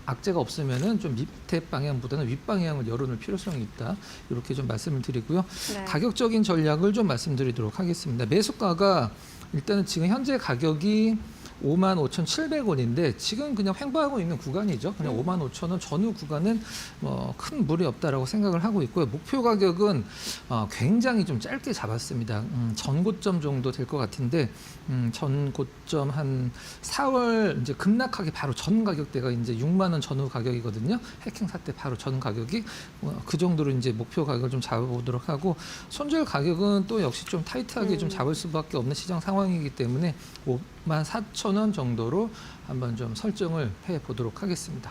악재가 없으면은 좀 밑에 방향보다는 윗 방향을 열어놓을 필요성이 있다. 이렇게 좀 말씀을 드리고요. 가격적인 전략을 좀 말씀드리도록 하겠습니다. 매수가가 일단은 지금 현재 가격이 55,700원인데 지금 그냥 횡보하고 있는 구간이죠. 그냥 55,000원 전후 구간은 뭐 큰 무리 없다라고 생각을 하고 있고요. 목표 가격은 굉장히 좀 짧게 잡았습니다. 전고점 정도 될 것 같은데 전고점 한 4월 이제 급락하기 바로 전 가격대가 이제 6만 원 전후 가격이거든요. 해킹 사태 바로 전 가격이 그 정도로 이제 목표 가격을 좀 잡아보도록 하고 손절 가격은 또 역시 좀 타이트하게 좀 잡을 수밖에 없는 시장 상황이기 때문에 54,000원 정도로 한번 좀 설정을 해보도록 하겠습니다.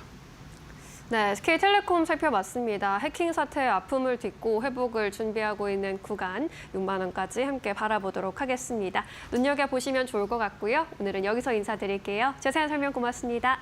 네, SK텔레콤 살펴봤습니다. 해킹 사태의 아픔을 딛고 회복을 준비하고 있는 구간 6만 원까지 함께 바라보도록 하겠습니다. 눈여겨보시면 좋을 것 같고요. 오늘은 여기서 인사드릴게요. 자세한 설명 고맙습니다.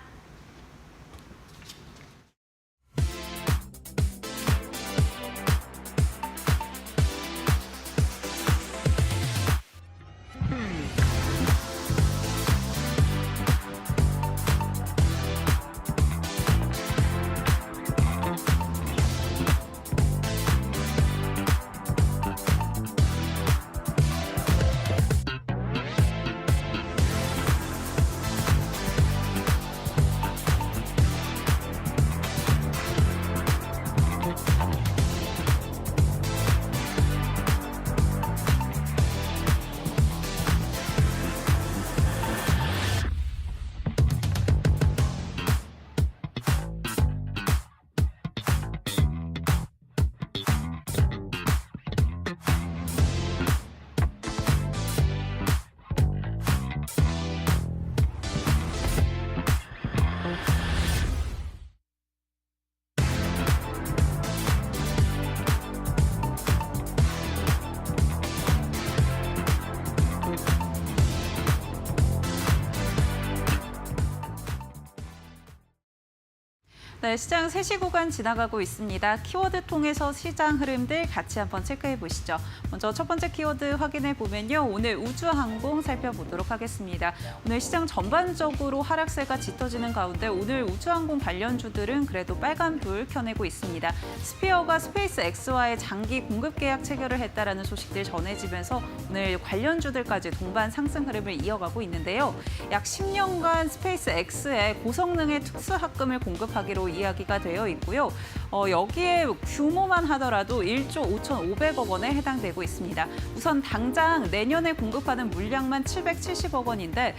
네, 시장 3시 구간 지나가고 있습니다. 키워드 통해서 시장 흐름들 같이 한번 체크해 보시죠. 먼저 첫 번째 키워드 확인해 보면요. 오늘 우주항공 살펴보도록 하겠습니다. 오늘 시장 전반적으로 하락세가 짙어지는 가운데 오늘 우주항공 관련주들은 그래도 빨간 불 켜내고 있습니다. 스피어가 스페이스 X와의 장기 공급 계약 체결을 했다라는 소식들 전해지면서 오늘 관련주들까지 동반 상승 흐름을 이어가고 있는데요. 약 10년간 스페이스 X에 고성능의 특수 합금을 공급하기로 것으로 이야기가 되어 있고요. 여기에 규모만 하더라도 1조 5,500억 원에 해당되고 있습니다. 우선 당장 내년에 공급하는 물량만 770억 원인데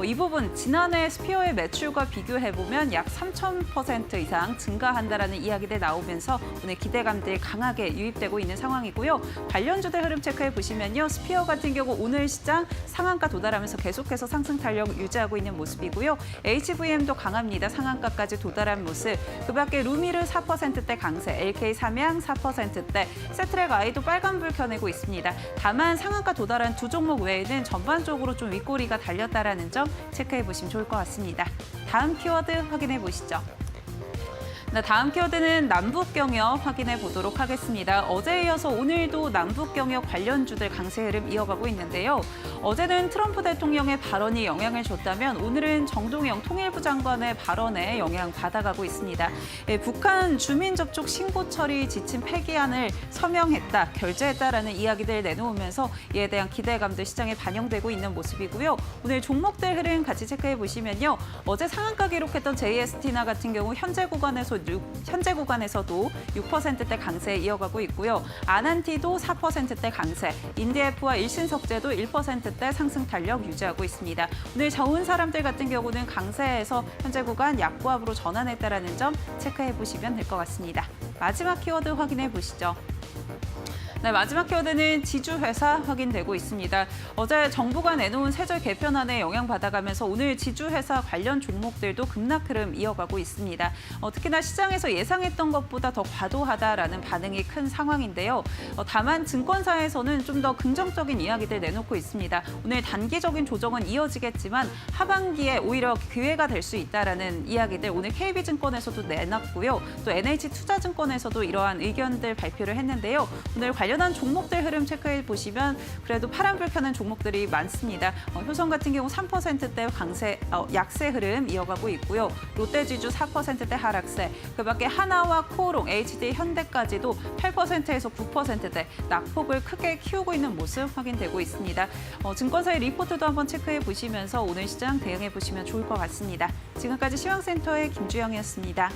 이 부분 지난해 스피어의 매출과 비교해보면 약 3,000% 이상 증가한다라는 이야기들 나오면서 오늘 기대감들이 강하게 유입되고 있는 상황이고요. 관련주들 흐름 체크해 보시면요. 스피어 같은 경우 오늘 시장 상한가 도달하면서 계속해서 상승 탄력 유지하고 있는 모습이고요. HVM도 강합니다. 상한가까지 도달한 모습. 그밖에 루미르 4%대 강세, LK 삼양 4%대, 세트랙 아이도 빨간불 켜내고 있습니다. 다만 상한가 도달한 두 종목 외에는 전반적으로 좀 윗꼬리가 달렸다라는 점 체크해 보시면 좋을 것 같습니다. 다음 키워드 확인해 보시죠. 네, 다음 키워드는 남북경협 확인해 보도록 하겠습니다. 어제에 이어서 오늘도 남북경협 관련주들 강세 흐름 이어가고 있는데요. 어제는 트럼프 대통령의 발언이 영향을 줬다면 오늘은 정동영 통일부 장관의 발언에 영향 받아가고 있습니다. 북한 주민 접촉 신고 처리 지침 폐기안을 서명했다, 결재했다라는 이야기들 내놓으면서 이에 대한 기대감도 시장에 반영되고 있는 모습이고요. 오늘 종목들 흐름 같이 체크해 보시면요. 어제 상한가 기록했던 JST나 같은 경우 현재 구간에서도 6%대 강세 이어가고 있고요. 아난티도 4%대 강세, 인디에프와 일신석재도 1%대 상승 탄력 유지하고 있습니다. 오늘 저은 사람들 같은 경우는 강세에서 현재 구간 약보합으로 전환했다라는 점 체크해 보시면 될 것 같습니다. 마지막 키워드 확인해 보시죠. 네, 마지막 키워드는 지주회사 확인되고 있습니다. 어제 정부가 내놓은 세제 개편안에 영향받아가면서 오늘 지주회사 관련 종목들도 급락 흐름 이어가고 있습니다. 특히나 시장에서 예상했던 것보다 더 과도하다라는 반응이 큰 상황인데요. 다만 증권사에서는 좀 더 긍정적인 이야기들 내놓고 있습니다. 오늘 단기적인 조정은 이어지겠지만 하반기에 오히려 기회가 될 수 있다라는 이야기들 오늘 KB증권에서도 내놨고요. 또 NH투자증권에서도 이러한 의견들 발표를 했는데요. 오늘 관련한 종목들 흐름 체크해 보시면 그래도 파란불 켜는 종목들이 많습니다. 효성 같은 경우 3%대 약세 흐름 이어가고 있고요. 롯데지주 4%대 하락세, 그밖에 하나와 코오롱, HD, 현대까지도 8%에서 9%대 낙폭을 크게 키우고 있는 모습 확인되고 있습니다. 증권사의 리포트도 한번 체크해 보시면서 오늘 시장 대응해 보시면 좋을 것 같습니다. 지금까지 시황센터의 김주영이었습니다.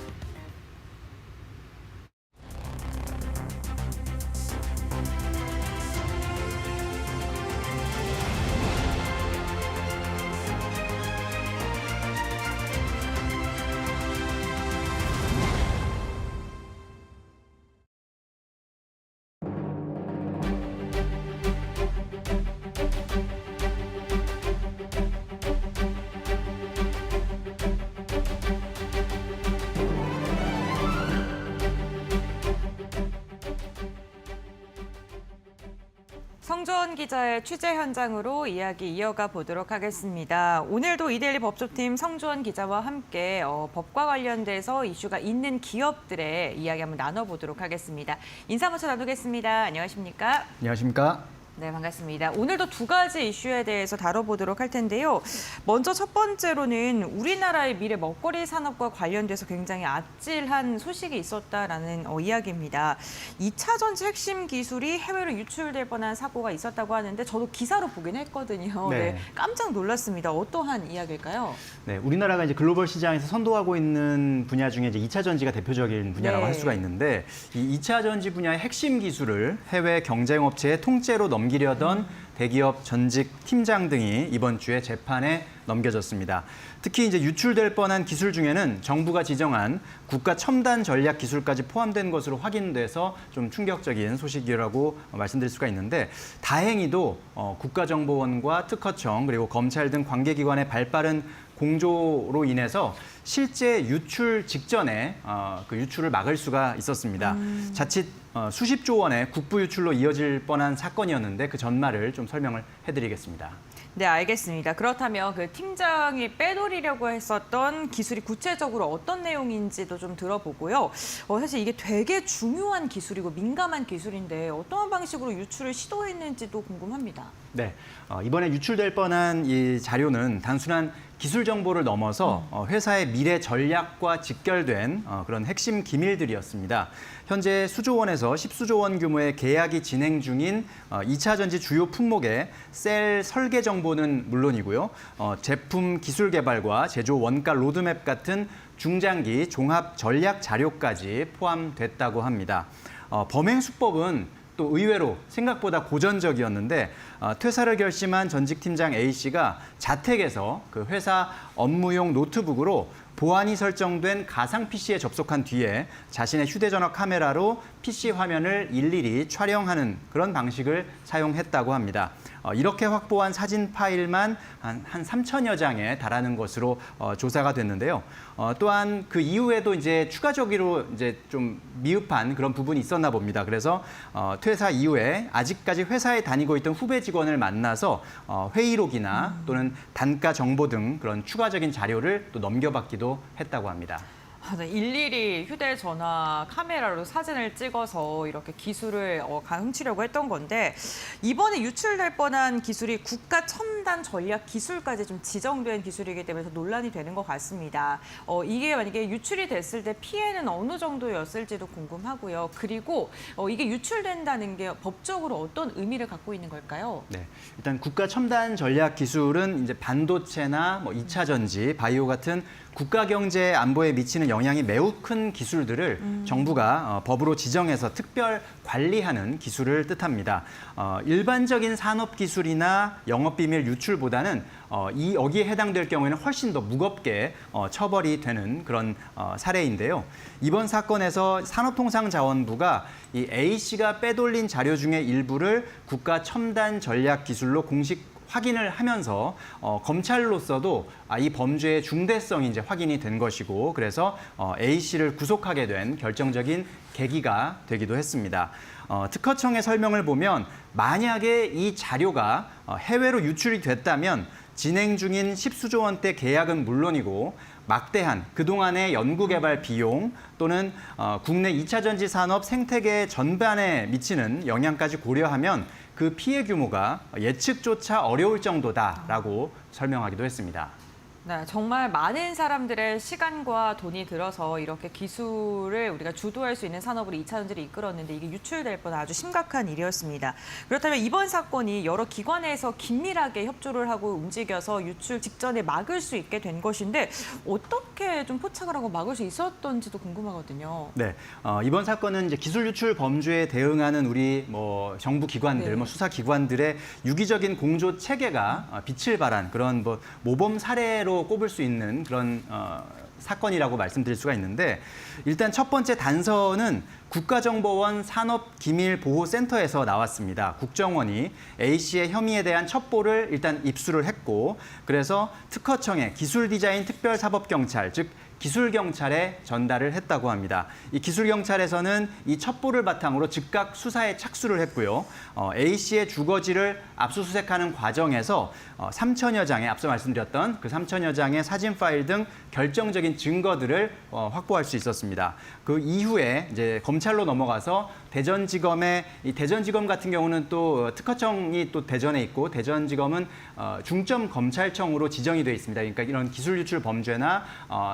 성주원 기자의 취재 현장으로 이야기 이어가 보도록 하겠습니다. 오늘도 이데일리 법조팀 성주원 기자와 함께 법과 관련돼서 이슈가 있는 기업들의 이야기 한번 나눠보도록 하겠습니다. 인사 먼저 나누겠습니다. 안녕하십니까? 안녕하십니까? 네, 반갑습니다. 오늘도 두 가지 이슈에 대해서 다뤄보도록 할 텐데요. 먼저 첫 번째로는 우리나라의 미래 먹거리 산업과 관련돼서 굉장히 아찔한 소식이 있었다라는 이야기입니다. 2차 전지 핵심 기술이 해외로 유출될 뻔한 사고가 있었다고 하는데 저도 기사로 보긴 했거든요. 네, 깜짝 놀랐습니다. 어떠한 이야기일까요? 네, 우리나라가 이제 글로벌 시장에서 선도하고 있는 분야 중에 이제 2차 전지가 대표적인 분야라고 할 수가 있는데 이 2차 전지 분야의 핵심 기술을 해외 경쟁 업체에 통째로 넘기려던 대기업 전직 팀장 등이 이번 주에 재판에 넘겨졌습니다. 특히 이제 유출될 뻔한 기술 중에는 정부가 지정한 국가 첨단 전략 기술까지 포함된 것으로 확인돼서 좀 충격적인 소식이라고 말씀드릴 수가 있는데 다행히도 국가정보원과 특허청 그리고 검찰 등 관계기관의 발빠른 공조로 인해서 실제 유출 직전에 그 유출을 막을 수가 있었습니다. 자칫 수십조 원의 국부 유출로 이어질 뻔한 사건이었는데 그 전말을 좀 설명을 해드리겠습니다. 네, 알겠습니다. 그렇다면 그 팀장이 빼돌리려고 했었던 기술이 구체적으로 어떤 내용인지도 좀 들어보고요. 사실 이게 되게 중요한 기술이고 민감한 기술인데 어떠한 방식으로 유출을 시도했는지도 궁금합니다. 네, 이번에 유출될 뻔한 이 자료는 단순한 기술 정보를 넘어서 회사의 미래 전략과 직결된 그런 핵심 기밀들이었습니다. 현재 수조 원에서 10수조 원 규모의 계약이 진행 중인 2차 전지 주요 품목의 셀 설계 정보는 물론이고요. 제품 기술 개발과 제조 원가 로드맵 같은 중장기 종합 전략 자료까지 포함됐다고 합니다. 범행 수법은 또 의외로 생각보다 고전적이었는데 퇴사를 결심한 전직 팀장 A씨가 자택에서 그 회사 업무용 노트북으로 보안이 설정된 가상 PC에 접속한 뒤에 자신의 휴대전화 카메라로 PC 화면을 일일이 촬영하는 그런 방식을 사용했다고 합니다. 이렇게 확보한 사진 파일만 한 3천여 장에 달하는 것으로 조사가 됐는데요. 또한 그 이후에도 이제 추가적으로 이제 좀 미흡한 그런 부분이 있었나 봅니다. 그래서 퇴사 이후에 아직까지 회사에 다니고 있던 후배 직원을 만나서 회의록이나 또는 단가 정보 등 그런 추가적인 자료를 또 넘겨받기도 했다고 합니다. 일일이 휴대전화 카메라로 사진을 찍어서 이렇게 기술을 훔치려고 했던 건데 이번에 유출될 뻔한 기술이 국가 첨단 전략 기술까지 좀 지정된 기술이기 때문에 논란이 되는 것 같습니다. 이게 만약에 유출이 됐을 때 피해는 어느 정도였을지도 궁금하고요. 그리고 이게 유출된다는 게 법적으로 어떤 의미를 갖고 있는 걸까요? 네, 일단 국가 첨단 전략 기술은 이제 반도체나 뭐 2차 전지, 바이오 같은 국가 경제 안보에 미치는 영향이 매우 큰 기술들을 정부가 법으로 지정해서 특별 관리하는 기술을 뜻합니다. 일반적인 산업 기술이나 영업 비밀 유출보다는 여기에 해당될 경우에는 훨씬 더 무겁게 처벌이 되는 그런 사례인데요. 이번 사건에서 산업통상자원부가 이 A씨가 빼돌린 자료 중에 일부를 국가 첨단 전략 기술로 공식 확인을 하면서 검찰로서도 이 범죄의 중대성이 이제 확인이 된 것이고 그래서 A씨를 구속하게 된 결정적인 계기가 되기도 했습니다. 특허청의 설명을 보면 만약에 이 자료가 해외로 유출이 됐다면 진행 중인 10수조 원대 계약은 물론이고 막대한 그동안의 연구개발 비용 또는 국내 2차 전지 산업 생태계 전반에 미치는 영향까지 고려하면 그 피해 규모가 예측조차 어려울 정도다라고 설명하기도 했습니다. 네, 정말 많은 사람들의 시간과 돈이 들어서 이렇게 기술을 우리가 주도할 수 있는 산업으로 2차 전지를 이끌었는데 이게 유출될 뻔한 아주 심각한 일이었습니다. 그렇다면 이번 사건이 여러 기관에서 긴밀하게 협조를 하고 움직여서 유출 직전에 막을 수 있게 된 것인데 어떻게 좀 포착을 하고 막을 수 있었던지도 궁금하거든요. 네, 이번 사건은 이제 기술 유출 범죄에 대응하는 우리 뭐 정부 기관들, 네. 수사 기관들의 유기적인 공조 체계가 빛을 발한 그런 모범 사례로 꼽을 수 있는 그런 사건이라고 말씀드릴 수가 있는데 일단 첫 번째 단서는 국가정보원 산업기밀보호센터에서 나왔습니다. 국정원이 A씨의 혐의에 대한 첩보를 일단 입수를 했고 그래서 특허청에 기술디자인 특별사법경찰, 즉 기술경찰에 전달을 했다고 합니다. 이 기술경찰에서는 이 첩보를 바탕으로 즉각 수사에 착수를 했고요. A씨의 주거지를 압수수색하는 과정에서 3천여 장의 앞서 말씀드렸던 그 3천여 장의 사진 파일 등 결정적인 증거들을 확보할 수 있었습니다. 그 이후에 이제 검찰로 넘어가서 대전지검의 이 대전지검 같은 경우는 또 특허청이 또 대전에 있고 대전지검은 중점검찰청으로 지정이 되어 있습니다. 그러니까 이런 기술 유출 범죄나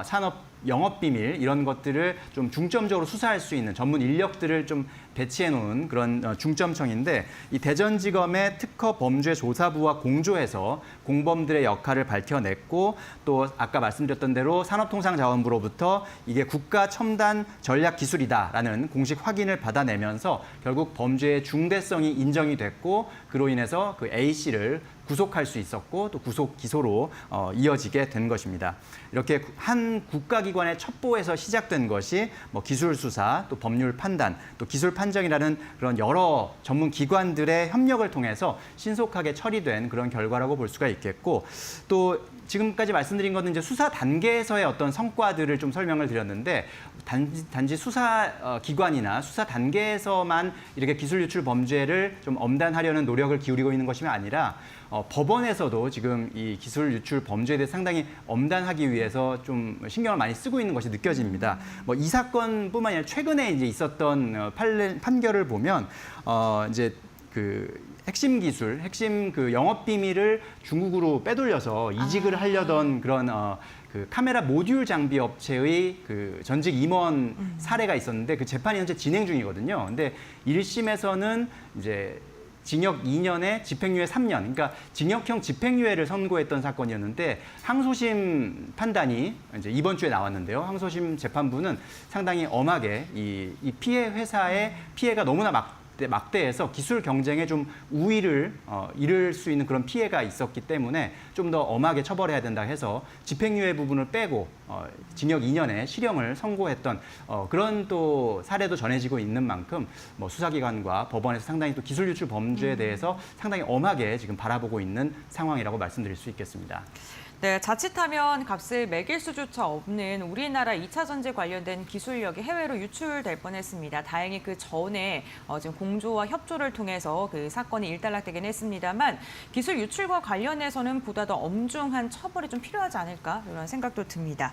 산업 영업 비밀 이런 것들을 좀 중점적으로 수사할 수 있는 전문 인력들을 좀 배치해 놓은 그런 중점청인데 이 대전지검의 특허범죄조사부와 공조해서 공범들의 역할을 밝혀냈고 또 아까 말씀드렸던 대로 산업통상자원부로부터 이게 국가 첨단 전략 기술이다라는 공식 확인을 받아내면서 결국 범죄의 중대성이 인정이 됐고 그로 인해서 그 A씨를 구속할 수 있었고 또 구속 기소로 이어지게 된 것입니다. 이렇게 한 국가기관의 첩보에서 시작된 것이 뭐 기술 수사, 또 법률 판단, 또 기술 판정이라는 그런 여러 전문 기관들의 협력을 통해서 신속하게 처리된 그런 결과라고 볼 수가 있겠고 또 지금까지 말씀드린 것은 이제 수사 단계에서의 어떤 성과들을 좀 설명을 드렸는데 단지 수사 기관이나 수사 단계에서만 이렇게 기술 유출 범죄를 좀 엄단하려는 노력을 기울이고 있는 것이 아니라 법원에서도 지금 이 기술 유출 범죄에 대해 상당히 엄단하기 위해서 좀 신경을 많이 쓰고 있는 것이 느껴집니다. 뭐 이 사건뿐만 아니라 최근에 이제 있었던 판결을 보면 이제 그 핵심 기술, 핵심 그 영업 비밀을 중국으로 빼돌려서 이직을 하려던 그런 그 카메라 모듈 장비 업체의 그 전직 임원 사례가 있었는데 그 재판이 현재 진행 중이거든요. 근데 1심에서는 이제 징역 2년에 집행유예 3년, 그러니까 징역형 집행유예를 선고했던 사건이었는데 항소심 판단이 이제 이번 주에 나왔는데요. 항소심 재판부는 상당히 엄하게 이 피해 회사의 피해가 너무나 막대해서 기술 경쟁에 좀 우위를 잃을 수 있는 그런 피해가 있었기 때문에 좀 더 엄하게 처벌해야 된다 해서 집행유예 부분을 빼고 징역 2년의 실형을 선고했던 그런 또 사례도 전해지고 있는 만큼 뭐 수사기관과 법원에서 상당히 또 기술 유출 범죄에 대해서 상당히 엄하게 지금 바라보고 있는 상황이라고 말씀드릴 수 있겠습니다. 네, 자칫하면 값을 매길 수조차 없는 우리나라 2차 전지 관련된 기술력이 해외로 유출될 뻔했습니다. 다행히 그 전에 지금 공조와 협조를 통해서 그 사건이 일단락되긴 했습니다만 기술 유출과 관련해서는 보다 더 엄중한 처벌이 좀 필요하지 않을까 이런 생각도 듭니다.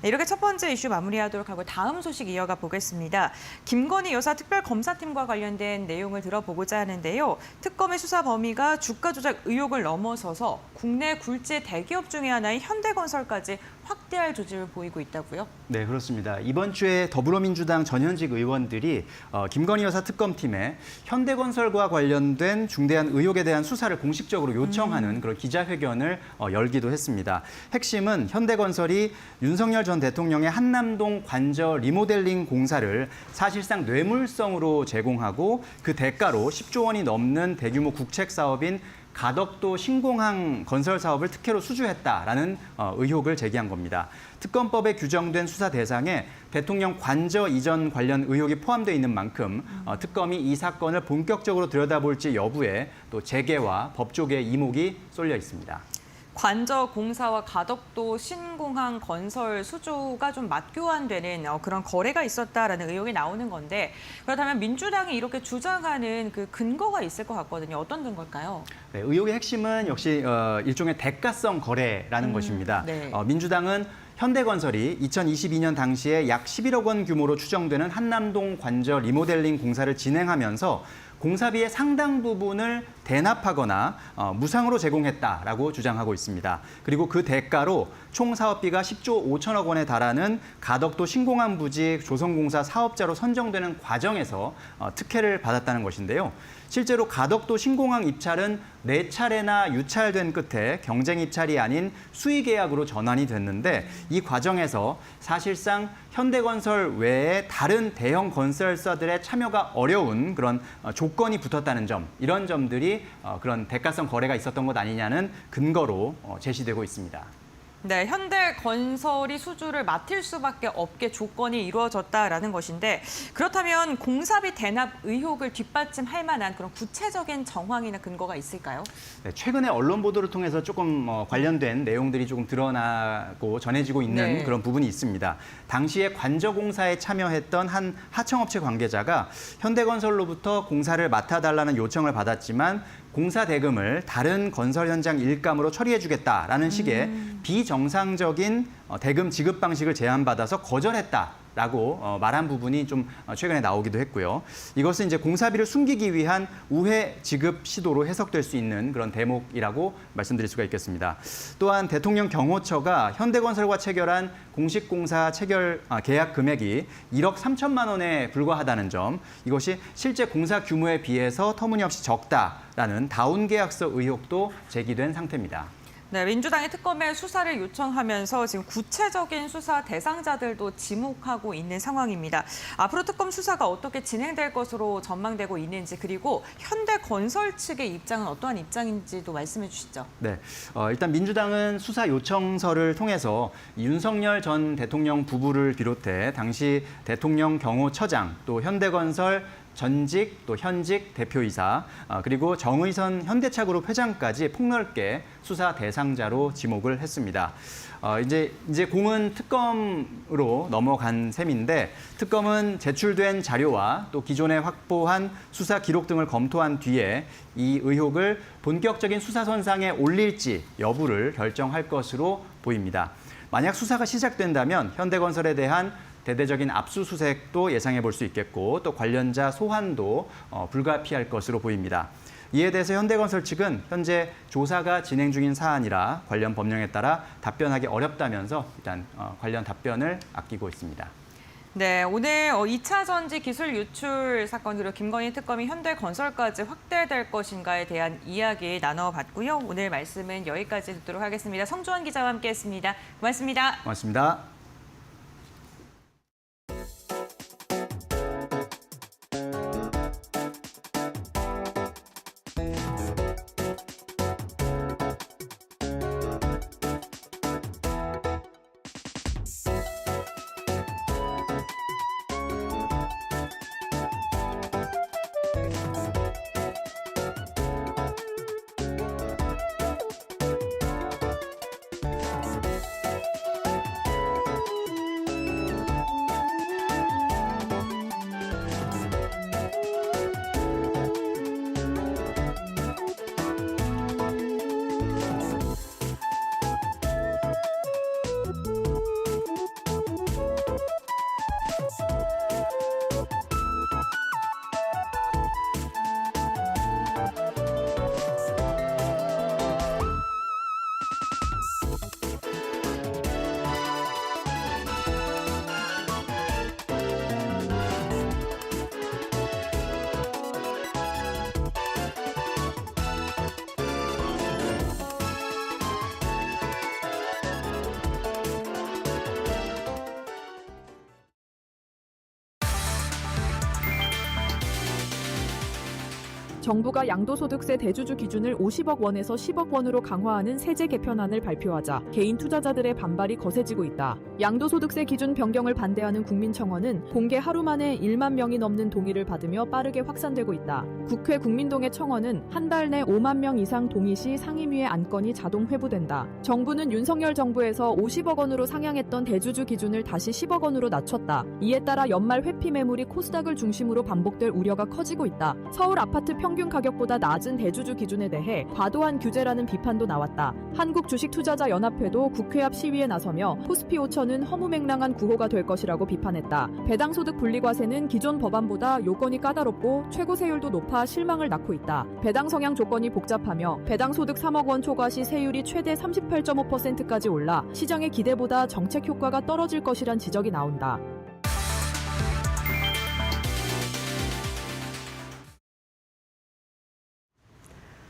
네, 이렇게 첫 번째 이슈 마무리하도록 하고 다음 소식 이어가 보겠습니다. 김건희 여사 특별검사팀과 관련된 내용을 들어보고자 하는데요. 특검의 수사 범위가 주가 조작 의혹을 넘어서서 국내 굴지 대기업 중에 하나인 현대건설까지 확대할 조짐을 보이고 있다고요? 네, 그렇습니다. 이번 주에 더불어민주당 전현직 의원들이 김건희 여사 특검팀에 현대건설과 관련된 중대한 의혹에 대한 수사를 공식적으로 요청하는 그런 기자회견을 열기도 했습니다. 핵심은 현대건설이 윤석열 전 대통령의 한남동 관저 리모델링 공사를 사실상 뇌물성으로 제공하고 그 대가로 10조 원이 넘는 대규모 국책 사업인 가덕도 신공항 건설 사업을 특혜로 수주했다라는 의혹을 제기한 겁니다. 특검법에 규정된 수사 대상에 대통령 관저 이전 관련 의혹이 포함되어 있는 만큼 특검이 이 사건을 본격적으로 들여다볼지 여부에 또 재계와 법조계의 이목이 쏠려 있습니다. 관저 공사와 가덕도 신공항 건설 수주가 좀 맞교환되는 그런 거래가 있었다라는 의혹이 나오는 건데 그렇다면 민주당이 이렇게 주장하는 그 근거가 있을 것 같거든요. 어떤 근거일까요? 네, 의혹의 핵심은 역시 일종의 대가성 거래라는 것입니다. 네. 민주당은 현대건설이 2022년 당시에 약 11억 원 규모로 추정되는 한남동 관저 리모델링 공사를 진행하면서 공사비의 상당 부분을 대납하거나 무상으로 제공했다라고 주장하고 있습니다. 그리고 그 대가로 총 사업비가 10조 5천억 원에 달하는 가덕도 신공항 부지 조성공사 사업자로 선정되는 과정에서 특혜를 받았다는 것인데요. 실제로 가덕도 신공항 입찰은 4차례나 유찰된 끝에 경쟁 입찰이 아닌 수의 계약으로 전환이 됐는데 이 과정에서 사실상 현대건설 외에 다른 대형 건설사들의 참여가 어려운 그런 조건이 붙었다는 점, 이런 점들이 그런 대가성 거래가 있었던 것 아니냐는 근거로 제시되고 있습니다. 네, 현대건설이 수주를 맡을 수밖에 없게 조건이 이루어졌다라는 것인데 그렇다면 공사비 대납 의혹을 뒷받침할 만한 그런 구체적인 정황이나 근거가 있을까요? 네, 최근에 언론 보도를 통해서 조금 관련된 내용들이 조금 드러나고 전해지고 있는 그런 부분이 있습니다. 당시에 관저 공사에 참여했던 한 하청업체 관계자가 현대건설로부터 공사를 맡아달라는 요청을 받았지만 공사 대금을 다른 건설 현장 일감으로 처리해주겠다라는 식의 비정상적인 대금 지급 방식을 제안받아서 거절했다라고 말한 부분이 좀 최근에 나오기도 했고요. 이것은 이제 공사비를 숨기기 위한 우회 지급 시도로 해석될 수 있는 그런 대목이라고 말씀드릴 수가 있겠습니다. 또한 대통령 경호처가 현대건설과 체결한 공식 공사 계약 금액이 1억 3천만 원에 불과하다는 점, 이것이 실제 공사 규모에 비해서 터무니없이 적다라는 다운 계약서 의혹도 제기된 상태입니다. 네, 민주당이 특검에 수사를 요청하면서 지금 구체적인 수사 대상자들도 지목하고 있는 상황입니다. 앞으로 특검 수사가 어떻게 진행될 것으로 전망되고 있는지 그리고 현대건설 측의 입장은 어떠한 입장인지도 말씀해 주시죠. 네, 일단 민주당은 수사 요청서를 통해서 윤석열 전 대통령 부부를 비롯해 당시 대통령 경호처장 또 현대건설 전직 또 현직 대표이사 그리고 정의선 현대차그룹 회장까지 폭넓게 수사 대상자로 지목을 했습니다. 이제 공은 특검으로 넘어간 셈인데 특검은 제출된 자료와 또 기존에 확보한 수사 기록 등을 검토한 뒤에 이 의혹을 본격적인 수사선상에 올릴지 여부를 결정할 것으로 보입니다. 만약 수사가 시작된다면 현대건설에 대한 대대적인 압수수색도 예상해 볼 수 있겠고 또 관련자 소환도 불가피할 것으로 보입니다. 이에 대해서 현대건설 측은 현재 조사가 진행 중인 사안이라 관련 법령에 따라 답변하기 어렵다면서 일단 관련 답변을 아끼고 있습니다. 네, 오늘 2차 전지 기술 유출 사건 그리고 김건희 특검이 현대건설까지 확대될 것인가에 대한 이야기 나눠봤고요. 오늘 말씀은 여기까지 듣도록 하겠습니다. 성주환 기자와 함께했습니다. 고맙습니다. 고맙습니다. 정부가 양도소득세 대주주 기준을 50억 원에서 10억 원으로 강화하는 세제 개편안을 발표하자 개인 투자자들의 반발이 거세지고 있다. 양도소득세 기준 변경을 반대하는 국민청원은 공개 하루 만에 1만 명이 넘는 동의를 받으며 빠르게 확산되고 있다. 국회 국민동의 청원은 한 달 내 5만 명 이상 동의 시 상임위의 안건이 자동 회부된다. 정부는 윤석열 정부에서 50억 원으로 상향했던 대주주 기준을 다시 10억 원으로 낮췄다. 이에 따라 연말 회피 매물이 코스닥을 중심으로 반복될 우려가 커지고 있다. 서울 아파트 평균 가격보다 낮은 대주주 기준에 대해 과도한 규제라는 비판도 나왔다. 한국주식투자자연합회도 국회 앞 시위에 나서며 코스피 5천은 허무맹랑한 구호가 될 것이라고 비판했다. 배당소득 분리과세는 기존 법안보다 요건이 까다롭고 최고세율도 높아 실망을 낳고 있다. 배당 성향 조건이 복잡하며 배당소득 3억 원 초과 시 세율이 최대 38.5%까지 올라 시장의 기대보다 정책 효과가 떨어질 것이란 지적이 나온다.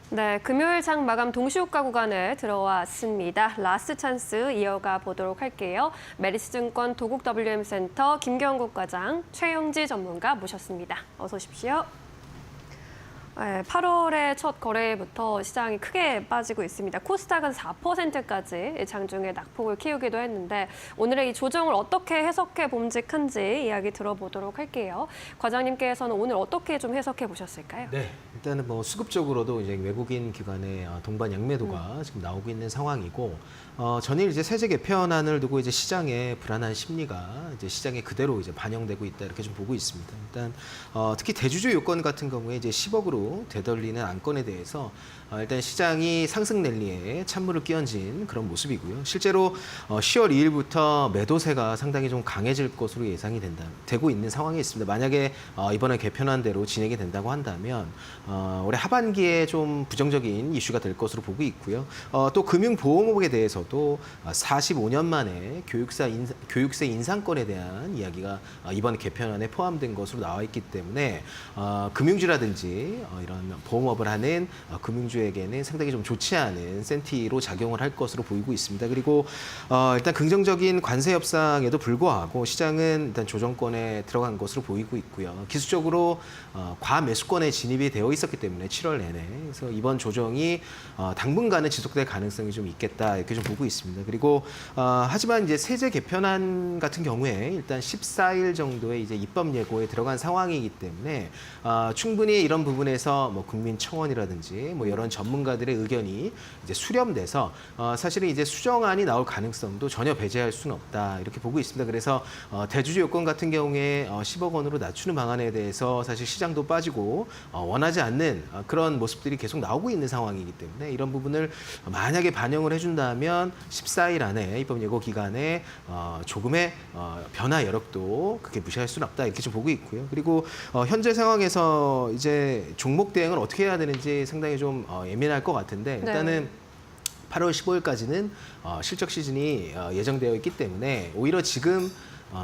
네, 금요일 장 마감 동시효과 구간에 들어왔습니다. 라스트 찬스 이어가 보도록 할게요. 메리츠증권 도국 WM센터 김경국 과장, 최영지 전문가 모셨습니다. 어서 오십시오. 네, 8월의 첫 거래부터 시장이 크게 빠지고 있습니다. 코스닥은 4%까지 장중에 낙폭을 키우기도 했는데 오늘의 이 조정을 어떻게 해석해 봄직한지 이야기 들어보도록 할게요. 과장님께서는 오늘 어떻게 좀 해석해 보셨을까요? 네, 일단은 뭐 수급적으로도 이제 외국인 기관의 동반 양매도가 지금 나오고 있는 상황이고 전일 이제 세제 개편안을 두고 이제 시장의 불안한 심리가 이제 시장에 그대로 이제 반영되고 있다 이렇게 좀 보고 있습니다. 일단 특히 대주주 요건 같은 경우에 이제 10억으로 되돌리는 안건에 대해서 일단 시장이 상승 랠리에 찬물을 끼얹은 그런 모습이고요. 실제로 10월 2일부터 매도세가 상당히 좀 강해질 것으로 예상이 되고 있는 상황이 있습니다. 만약에 이번에 개편안대로 진행이 된다고 한다면 올해 하반기에 좀 부정적인 이슈가 될 것으로 보고 있고요. 또 금융보험업에 대해서도 45년 만에 교육세 인상권에 대한 이야기가 이번 개편안에 포함된 것으로 나와 있기 때문에 금융주라든지 이런 보험업을 하는 금융주에게는 상당히 좀 좋지 않은 센티로 작용을 할 것으로 보이고 있습니다. 그리고 일단 긍정적인 관세 협상에도 불구하고 시장은 일단 조정권에 들어간 것으로 보이고 있고요. 기술적으로 과매수권에 진입이 되어 있었기 때문에 7월 내내 그래서 이번 조정이 당분간은 지속될 가능성이 좀 있겠다 이렇게 좀 보고 있습니다. 그리고 하지만 이제 세제 개편안 같은 경우에 일단 14일 정도의 이제 입법 예고에 들어간 상황이기 때문에 충분히 이런 부분에서 뭐 국민청원이라든지 뭐 이런 전문가들의 의견이 이제 수렴돼서 사실은 이제 수정안이 나올 가능성도 전혀 배제할 수는 없다 이렇게 보고 있습니다. 그래서 대주주 요건 같은 경우에 10억 원으로 낮추는 방안에 대해서 사실 시장도 빠지고 원하지 않는 그런 모습들이 계속 나오고 있는 상황이기 때문에 이런 부분을 만약에 반영을 해준다면 14일 안에 입법 예고 기간에 조금의 변화 여력도 그렇게 무시할 수는 없다 이렇게 좀 보고 있고요. 그리고 현재 상황에서 이제 종목 대응을 어떻게 해야 되는지 상당히 좀 예민할 것 같은데 일단은 8월 15일까지는 실적 시즌이 예정되어 있기 때문에 오히려 지금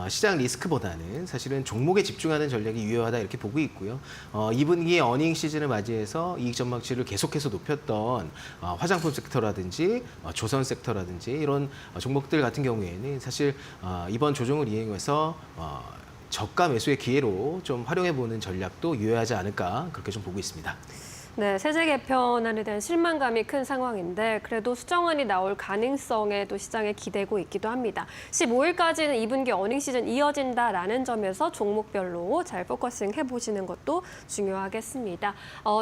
시장 리스크보다는 사실은 종목에 집중하는 전략이 유효하다 이렇게 보고 있고요. 2분기에 어닝 시즌을 맞이해서 이익 전망치를 계속해서 높였던 화장품 섹터라든지 조선 섹터라든지 이런 종목들 같은 경우에는 사실 이번 조정을 이용해서 저가 매수의 기회로 좀 활용해 보는 전략도 유효하지 않을까 그렇게 좀 보고 있습니다. 네, 세제 개편안에 대한 실망감이 큰 상황인데 그래도 수정안이 나올 가능성에 또 시장에 기대고 있기도 합니다. 15일까지는 2분기 어닝 시즌 이어진다라는 점에서 종목별로 잘 포커싱 해보시는 것도 중요하겠습니다.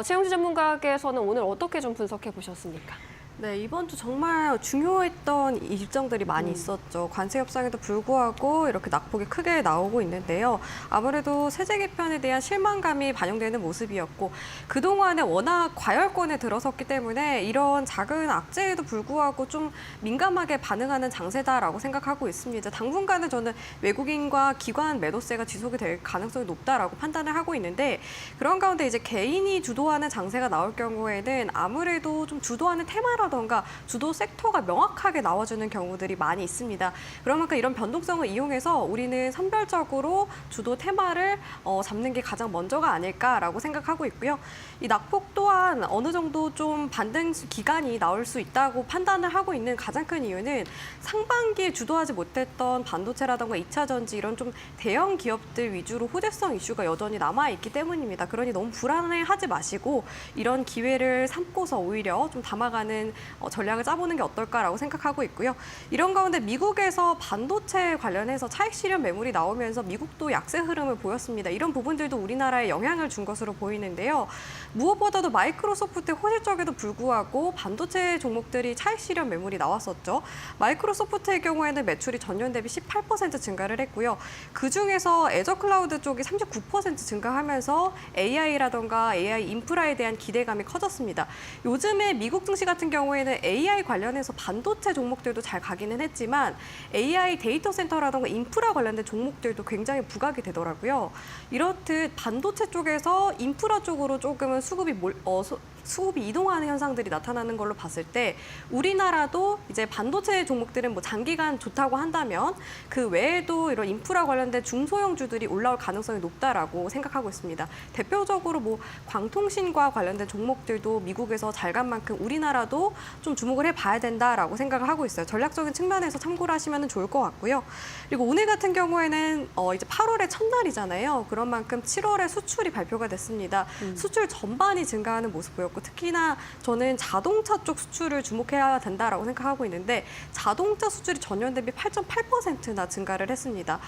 최영주 전문가께서는 오늘 어떻게 좀 분석해 보셨습니까? 네, 이번 주 정말 중요했던 일정들이 많이 있었죠. 관세 협상에도 불구하고 이렇게 낙폭이 크게 나오고 있는데요. 아무래도 세제 개편에 대한 실망감이 반영되는 모습이었고 그동안에 워낙 과열권에 들어섰기 때문에 이런 작은 악재에도 불구하고 좀 민감하게 반응하는 장세다라고 생각하고 있습니다. 당분간은 저는 외국인과 기관 매도세가 지속이 될 가능성이 높다라고 판단을 하고 있는데 그런 가운데 이제 개인이 주도하는 장세가 나올 경우에는 아무래도 좀 주도하는 테마라든가 주도 섹터가 명확하게 나와주는 경우들이 많이 있습니다. 그런 만큼 이런 변동성을 이용해서 우리는 선별적으로 주도 테마를 잡는 게 가장 먼저가 아닐까라고 생각하고 있고요. 이 낙폭 또한 어느 정도 좀 반등 기간이 나올 수 있다고 판단을 하고 있는 가장 큰 이유는 상반기에 주도하지 못했던 반도체라든가 2차 전지 이런 좀 대형 기업들 위주로 호재성 이슈가 여전히 남아있기 때문입니다. 그러니 너무 불안해하지 마시고 이런 기회를 삼고서 오히려 좀 담아가는 전략을 짜보는 게 어떨까라고 생각하고 있고요. 이런 가운데 미국에서 반도체 관련해서 차익 실현 매물이 나오면서 미국도 약세 흐름을 보였습니다. 이런 부분들도 우리나라에 영향을 준 것으로 보이는데요. 무엇보다도 마이크로소프트의 호재 쪽에도 불구하고 반도체 종목들이 차익 실현 매물이 나왔었죠. 마이크로소프트의 경우에는 매출이 전년 대비 18% 증가를 했고요. 그중에서 애저 클라우드 쪽이 39% 증가하면서 AI라던가 AI 인프라에 대한 기대감이 커졌습니다. 요즘에 미국 증시 같은 경우에는 AI 관련해서 반도체 종목들도 잘 가기는 했지만 AI 데이터 센터라던가 인프라 관련된 종목들도 굉장히 부각이 되더라고요. 이렇듯 반도체 쪽에서 인프라 쪽으로 조금은 수급이 이동하는 현상들이 나타나는 걸로 봤을 때 우리나라도 이제 반도체 종목들은 뭐 장기간 좋다고 한다면 그 외에도 이런 인프라 관련된 중소형주들이 올라올 가능성이 높다라고 생각하고 있습니다. 대표적으로 뭐 광통신과 관련된 종목들도 미국에서 잘 간 만큼 우리나라도 좀 주목을 해봐야 된다라고 생각을 하고 있어요. 전략적인 측면에서 참고를 하시면 좋을 것 같고요. 그리고 오늘 같은 경우에는 이제 8월의 첫날이잖아요. 그런 만큼 7월에 수출이 발표가 됐습니다. 수출 전반이 증가하는 모습 보였고 특히나 저는 자동차 쪽 수출을 주목해야 된다라고 생각하고 있는데 자동차 수출이 전년 대비 8.8%나 증가를 했습니다.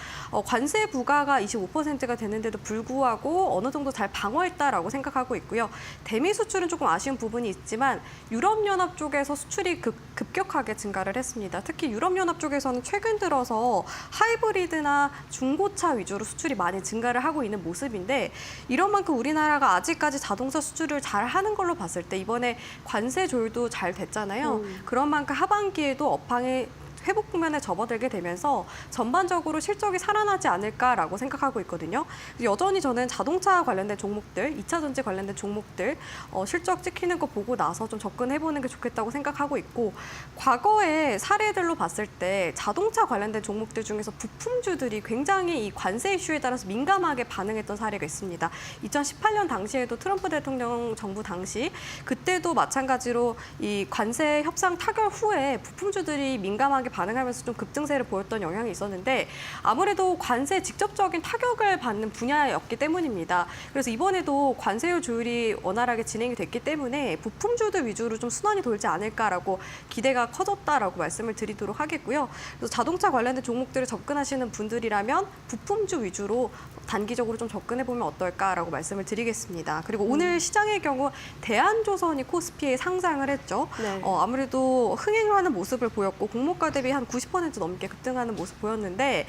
관세 부과가 25%가 되는데도 불구하고 어느 정도 잘 방어했다라고 생각하고 있고요. 대미 수출은 조금 아쉬운 부분이 있지만 유럽연합 쪽에서 수출이 급격하게 증가를 했습니다. 특히 유럽연합 쪽에서는 최근 들어서 하이브리드나 중고차 위주로 수출이 많이 증가를 하고 있는 모습인데 이런 만큼 우리나라가 아직까지 자동차 수출을 잘 하는 걸로 봤을 때 이번에 관세 조율도 잘 됐잖아요. 그런 만큼 하반기에도 업황이 회복 국면에 접어들게 되면서 전반적으로 실적이 살아나지 않을까라고 생각하고 있거든요. 여전히 저는 자동차 관련된 종목들, 2차 전지 관련된 종목들 실적 찍히는 거 보고 나서 좀 접근해보는 게 좋겠다고 생각하고 있고 과거의 사례들로 봤을 때 자동차 관련된 종목들 중에서 부품주들이 굉장히 이 관세 이슈에 따라서 민감하게 반응했던 사례가 있습니다. 2018년 당시에도 트럼프 대통령 정부 당시 그때도 마찬가지로 이 관세 협상 타결 후에 부품주들이 민감하게 반응하면서 좀 급증세를 보였던 영향이 있었는데 아무래도 관세에 직접적인 타격을 받는 분야였기 때문입니다. 그래서 이번에도 관세율 조율이 원활하게 진행이 됐기 때문에 부품주들 위주로 좀 순환이 돌지 않을까라고 기대가 커졌다라고 말씀을 드리도록 하겠고요. 그래서 자동차 관련된 종목들을 접근하시는 분들이라면 부품주 위주로 단기적으로 좀 접근해보면 어떨까라고 말씀을 드리겠습니다. 그리고 오늘 시장의 경우 대한조선이 코스피에 상장을 했죠. 네. 아무래도 흥행을 하는 모습을 보였고 공모가 대비 한 90% 넘게 급등하는 모습 보였는데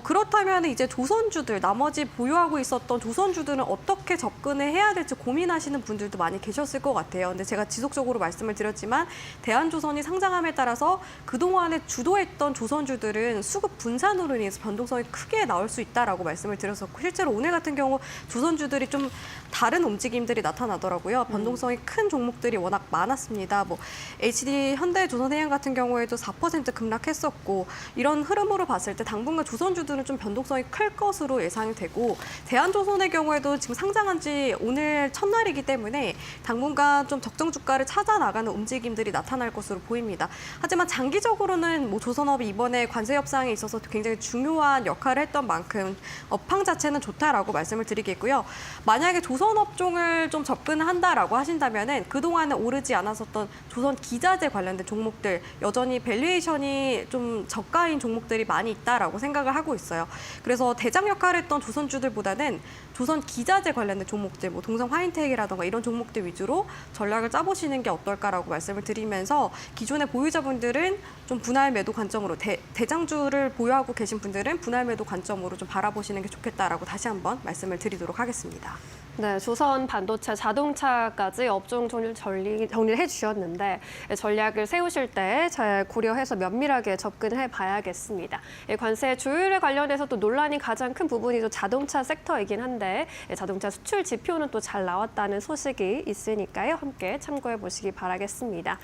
그렇다면 이제 조선주들 나머지 보유하고 있었던 조선주들은 어떻게 접근을 해야 될지 고민하시는 분들도 많이 계셨을 것 같아요. 근데 제가 지속적으로 말씀을 드렸지만 대한조선이 상장함에 따라서 그동안에 주도했던 조선주들은 수급 분산으로 인해서 변동성이 크게 나올 수 있다라고 말씀을 드렸었고 실제로 오늘 같은 경우 조선주들이 좀 다른 움직임들이 나타나더라고요. 변동성이 큰 종목들이 워낙 많았습니다. 뭐 HD 현대조선해양 같은 경우에도 4% 급 급락했었고 이런 흐름으로 봤을 때 당분간 조선주들은 좀 변동성이 클 것으로 예상이 되고 대한조선의 경우에도 지금 상장한 지 오늘 첫날이기 때문에 당분간 좀 적정 주가를 찾아 나가는 움직임들이 나타날 것으로 보입니다. 하지만 장기적으로는 뭐 조선업이 이번에 관세 협상에 있어서 굉장히 중요한 역할을 했던 만큼 업황 자체는 좋다라고 말씀을 드리겠고요. 만약에 조선업종을 좀 접근한다라고 하신다면은 그동안에 오르지 않았었던 조선 기자재 관련된 종목들 여전히 밸류에이션이 좀 저가인 종목들이 많이 있다라고 생각을 하고 있어요. 그래서 대장 역할을 했던 조선주들보다는 조선 기자재 관련된 종목들, 뭐 동성 화인텍이라던가 이런 종목들 위주로 전략을 짜보시는 게 어떨까라고 말씀을 드리면서 기존의 보유자분들은 좀 분할 매도 관점으로 대장주를 보유하고 계신 분들은 분할 매도 관점으로 좀 바라보시는 게 좋겠다라고 다시 한번 말씀을 드리도록 하겠습니다. 네, 조선 반도체, 자동차까지 업종 정리를 해주셨는데 전략을 세우실 때 잘 고려해서 면밀하게 접근해 봐야겠습니다. 관세 조율에 관련해서 또 논란이 가장 큰 부분이 또 자동차 섹터이긴 한데 자동차 수출 지표는 또 잘 나왔다는 소식이 있으니까요. 함께 참고해 보시기 바라겠습니다.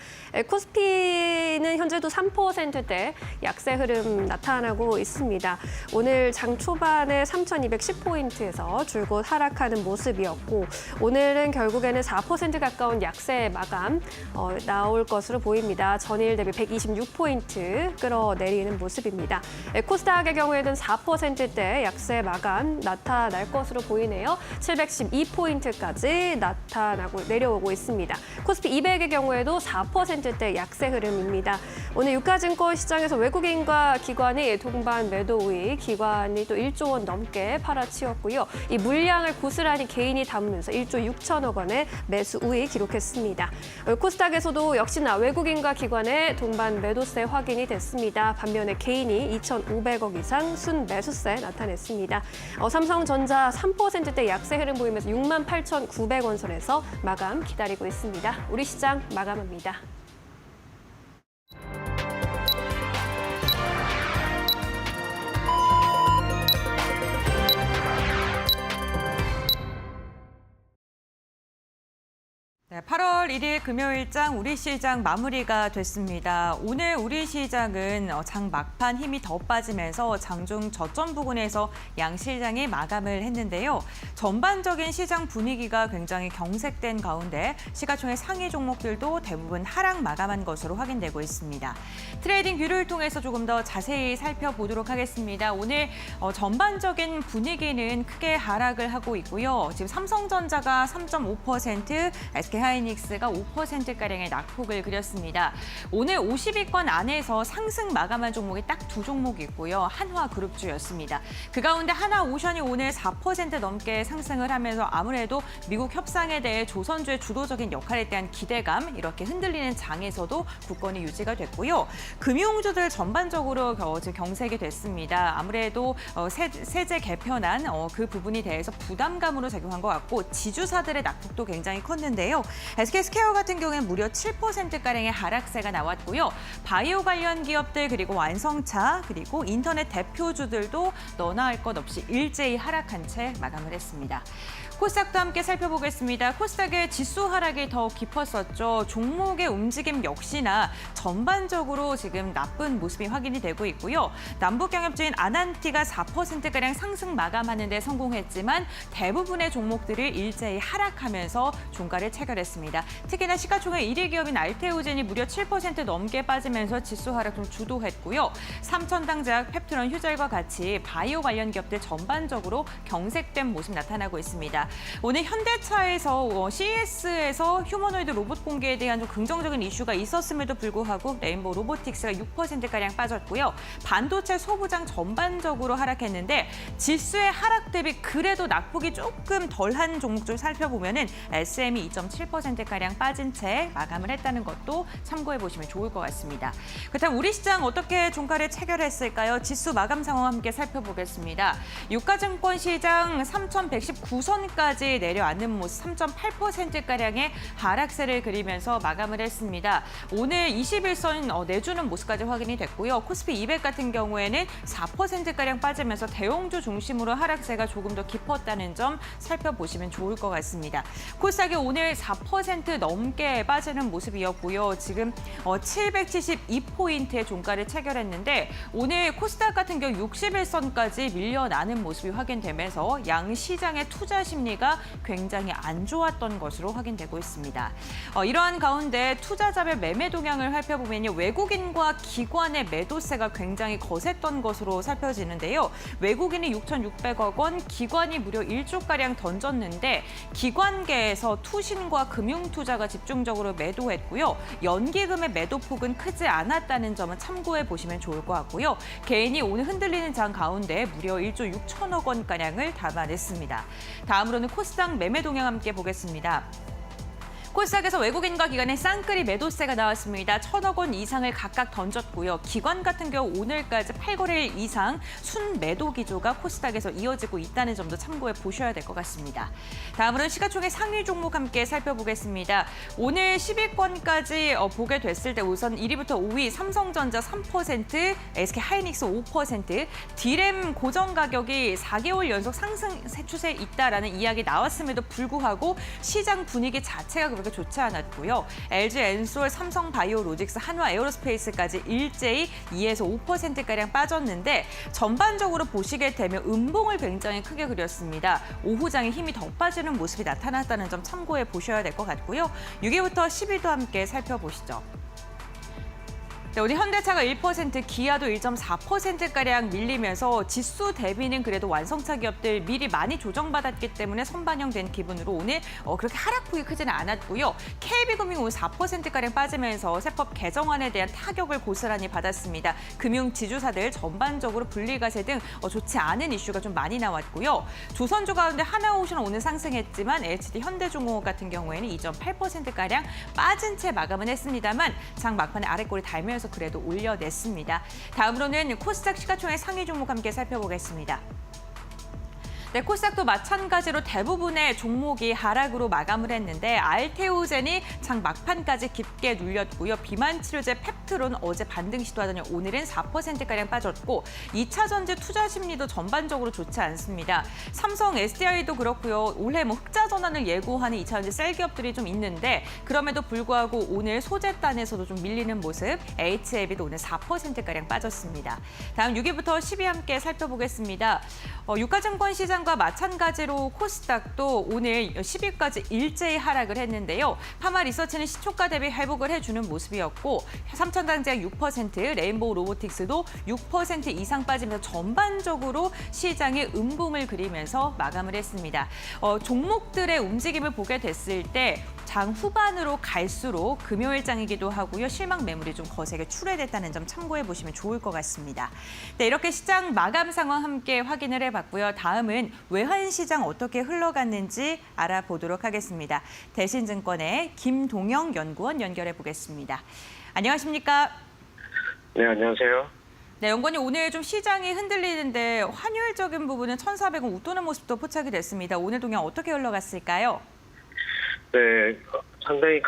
코스피는 현재도 3%대 약세 흐름 나타나고 있습니다. 오늘 장 초반에 3,210포인트에서 줄곧 하락하는 모습이었고 오늘은 결국에는 4% 가까운 약세 마감 나올 것으로 보입니다. 전일 대비 126포인트 끌어내리는 모습입니다. 코스닥의 경우에는 4%대 약세 마감 나타날 것으로 보이네요. 712포인트까지 내려오고 있습니다. 코스피 200의 경우에도 4%대 약세 흐름입니다. 오늘 유가증권 시장에서 외국인과 기관이 동반 매도 우위, 기관이 또 1조 원 넘게 팔아치웠고요. 이 물량을 고스란히 개인이 담으면서 1조 6천억 원의 매수 우위 기록했습니다. 코스닥에서도 역시나 외국인과 기관의 동반 매도세 확인이 됐습니다. 반면에 개인이 2,500억 이상 순매수세 나타냈습니다. 삼성전자 3%대 약세 흐름 보이면서 68,900원 선에서 마감 기다리고 있습니다. 우리 시장 마감합니다. 네, 8월 1일 금요일장 우리 시장 마무리가 됐습니다. 오늘 우리 시장은 장 막판 힘이 더 빠지면서 장중 저점 부근에서 양 시장이 마감을 했는데요. 전반적인 시장 분위기가 굉장히 경색된 가운데 시가총액 상위 종목들도 대부분 하락 마감한 것으로 확인되고 있습니다. 트레이딩 뷰를 통해서 조금 더 자세히 살펴보도록 하겠습니다. 오늘 전반적인 분위기는 크게 하락을 하고 있고요. 지금 삼성전자가 3.5%, SK하이닉스가 5%가량의 낙폭을 그렸습니다. 오늘 50위권 안에서 상승 마감한 종목이 딱 두 종목 있고요. 한화그룹주였습니다. 그 가운데 하나오션이 오늘 4% 넘게 상승을 하면서 아무래도 미국 협상에 대해 조선주의 주도적인 역할에 대한 기대감 이렇게 흔들리는 장에서도 굳건히 유지가 됐고요. 금융주들 전반적으로 경색이 됐습니다. 아무래도 세제 개편안 그 부분에 대해서 부담감으로 작용한 것 같고 지주사들의 낙폭도 굉장히 컸는데요. SK스퀘어 같은 경우에는 무려 7%가량의 하락세가 나왔고요. 바이오 관련 기업들 그리고 완성차 그리고 인터넷 대표주들도 너나 할 것 없이 일제히 하락한 채 마감을 했습니다. 코스닥도 함께 살펴보겠습니다. 코스닥의 지수 하락이 더 깊었었죠. 종목의 움직임 역시나 전반적으로 지금 나쁜 모습이 확인이 되고 있고요. 남북경협주인 아난티가 4%가량 상승 마감하는 데 성공했지만 대부분의 종목들을 일제히 하락하면서 종가를 체결했습니다. 특히나 시가총액 1위 기업인 알테오젠이 무려 7% 넘게 빠지면서 지수 하락 좀 주도했고요. 삼천당제약, 펩트론, 휴젤과 같이 바이오 관련 기업들 전반적으로 경색된 모습 나타나고 있습니다. 오늘 현대차에서 CES에서 휴머노이드 로봇 공개에 대한 좀 긍정적인 이슈가 있었음에도 불구하고 레인보우 로보틱스가 6%가량 빠졌고요. 반도체 소부장 전반적으로 하락했는데 지수의 하락 대비 그래도 낙폭이 조금 덜한 종목 좀 살펴보면은 SM이 2.7%가량 빠진 채 마감을 했다는 것도 참고해 보시면 좋을 것 같습니다. 그렇다면 우리 시장 어떻게 종가를 체결했을까요? 지수 마감 상황 함께 살펴보겠습니다. 유가증권 시장 3,119선까지 내려앉는 모습 3.8%가량의 하락세를 그리면서 마감을 했습니다. 오늘 21선 내주는 모습까지 확인이 됐고요. 코스피 200 같은 경우에는 4%가량 빠지면서 대형주 중심으로 하락세가 조금 더 깊었다는 점 살펴보시면 좋을 것 같습니다. 코스닥이 오늘 4% 10% 넘게 빠지는 모습이었고요. 지금 772포인트의 종가를 체결했는데 오늘 코스닥 같은 경우 61선까지 밀려나는 모습이 확인되면서 양 시장의 투자 심리가 굉장히 안 좋았던 것으로 확인되고 있습니다. 이러한 가운데 투자자별 매매 동향을 살펴보면요. 외국인과 기관의 매도세가 굉장히 거셌던 것으로 살펴지는데요. 외국인이 6,600억 원, 기관이 무려 1조가량 던졌는데 기관계에서 투신과 금융투자가 집중적으로 매도했고요. 연기금의 매도폭은 크지 않았다는 점은 참고해 보시면 좋을 것 같고요. 개인이 오늘 흔들리는 장 가운데 무려 1조 6천억 원가량을 담아냈습니다. 다음으로는 코스닥 매매 동향 함께 보겠습니다. 코스닥에서 외국인과 기관의 쌍끌이 매도세가 나왔습니다. 1,000억 원 이상을 각각 던졌고요. 기관 같은 경우 오늘까지 8거래일 이상 순매도 기조가 코스닥에서 이어지고 있다는 점도 참고해 보셔야 될 것 같습니다. 다음으로는 시가총액 상위 종목 함께 살펴보겠습니다. 오늘 10위권까지 보게 됐을 때 우선 1위부터 5위 삼성전자 3%, SK하이닉스 5%, D램 고정 가격이 4개월 연속 상승 추세에 있다라는 이야기 나왔음에도 불구하고 시장 분위기 자체가 그렇게 좋지 않았고요. LG 엔솔, 삼성 바이오로직스, 한화 에어로스페이스까지 일제히 2에서 5%가량 빠졌는데 전반적으로 보시게 되면 음봉을 굉장히 크게 그렸습니다. 오후장에 힘이 더 빠지는 모습이 나타났다는 점 참고해 보셔야 될 것 같고요. 6위부터 10위도 함께 살펴보시죠. 네, 오늘 현대차가 1%, 기아도 1.4%가량 밀리면서 지수 대비는 그래도 완성차 기업들 미리 많이 조정받았기 때문에 선반영된 기분으로 오늘 그렇게 하락폭이 크지는 않았고요. KB금융 오늘 4%가량 빠지면서 세법 개정안에 대한 타격을 고스란히 받았습니다. 금융 지주사들 전반적으로 분리과세 등 좋지 않은 이슈가 좀 많이 나왔고요. 조선주 가운데 하나오션 오늘 상승했지만 LGD 현대중공업 같은 경우에는 2.8%가량 빠진 채 마감은 했습니다만 장 막판에 아래꼬리 달면서 그래도 올려냈습니다. 다음으로는 코스닥 시가총액 상위 종목 함께 살펴보겠습니다. 네, 코스닥도 마찬가지로 대부분의 종목이 하락으로 마감을 했는데 알테오젠이 장 막판까지 깊게 눌렸고요. 비만치료제 펩트론 어제 반등 시도하더니 오늘은 4%가량 빠졌고 2차 전지 투자 심리도 전반적으로 좋지 않습니다. 삼성 SDI도 그렇고요. 올해 흑자 전환을 예고하는 2차 전지 셀 기업들이 좀 있는데 그럼에도 불구하고 오늘 소재단에서도 좀 밀리는 모습, HLB도 오늘 4%가량 빠졌습니다. 다음 6위부터 10위 함께 살펴보겠습니다. 유가증권 시장 과 마찬가지로 코스닥도 오늘 10위까지 일제히 하락을 했는데요. 파마 리서치는 시초가 대비 회복을 해주는 모습이었고 삼천당제약 6%, 레인보우 로보틱스도 6% 이상 빠지면서 전반적으로 시장이 음봉을 그리면서 마감을 했습니다. 종목들의 움직임을 보게 됐을 때 장 후반으로 갈수록 금요일장이기도 하고요. 실망 매물이 좀 거세게 출회됐다는 점 참고해 보시면 좋을 것 같습니다. 네, 이렇게 시장 마감 상황 함께 확인을 해봤고요. 다음은 외환시장 어떻게 흘러갔는지 알아보도록 하겠습니다. 대신증권의 김동영 연구원 연결해 보겠습니다. 안녕하십니까? 네, 안녕하세요. 네, 연구원님 오늘 좀 시장이 흔들리는데 환율적인 부분은 1,400원 웃도는 모습도 포착이 됐습니다. 오늘 동향 어떻게 흘러갔을까요? 네, 상당히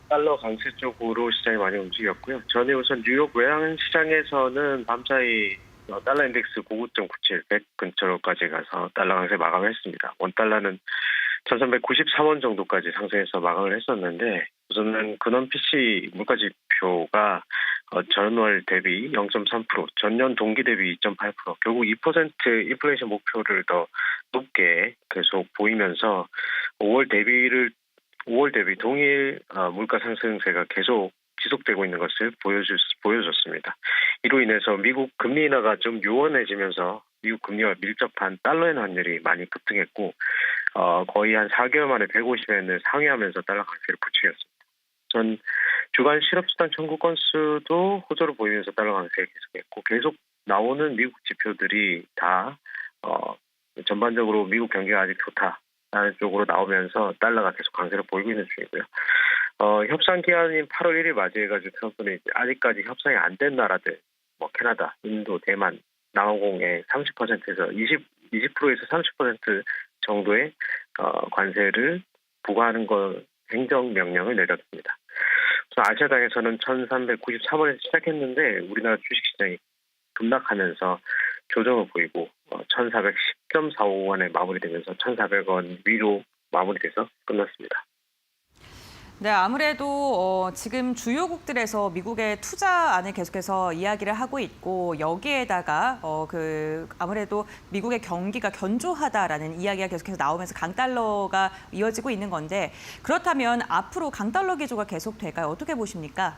달러 강세 쪽으로 시장이 많이 움직였고요. 전에 우선 뉴욕 외환 시장에서는 밤사이 달러 인덱스 99.97, 100 근처로까지 가서 달러 강세 마감했습니다. 원달러는 1,393원 정도까지 상승해서 마감을 했었는데 우선은 근원 PC 물가지표가 전월 대비 0.3%, 전년 동기 대비 2.8%, 결국 2% 인플레이션 목표를 더 높게 계속 보이면서 5월 대비 동일 물가 상승세가 계속 지속되고 있는 것을 보여줬습니다. 이로 인해서 미국 금리 인하가 좀 요원해지면서 미국 금리와 밀접한 달러엔 환율이 많이 급등했고 거의 한 4개월 만에 150엔을 상회하면서 달러 강세를 부추겼습니다. 전 주간 실업수당 청구 건수도 호조를 보이면서 달러 강세를 계속했고 계속 나오는 미국 지표들이 다 전반적으로 미국 경기가 아직 좋다라는 쪽으로 나오면서 달러가 계속 강세를 보이고 있는 중이고요. 협상 기한인 8월 1일 맞이해가지고 트럼프는 아직까지 협상이 안 된 나라들, 캐나다, 인도, 대만, 남아공의 30%에서 20%에서 30% 정도의 관세를 부과하는 행정명령을 내렸습니다. 아시아당에서는 1,393원에서 시작했는데 우리나라 주식시장이 급락하면서 조정을 보이고 1,410.45원에 마무리되면서 1,400원 위로 마무리돼서 끝났습니다. 네, 아무래도 지금 주요국들에서 미국의 투자안을 계속해서 이야기를 하고 있고 여기에다가 아무래도 미국의 경기가 견조하다라는 이야기가 계속해서 나오면서 강달러가 이어지고 있는 건데 그렇다면 앞으로 강달러 기조가 계속될까요? 어떻게 보십니까?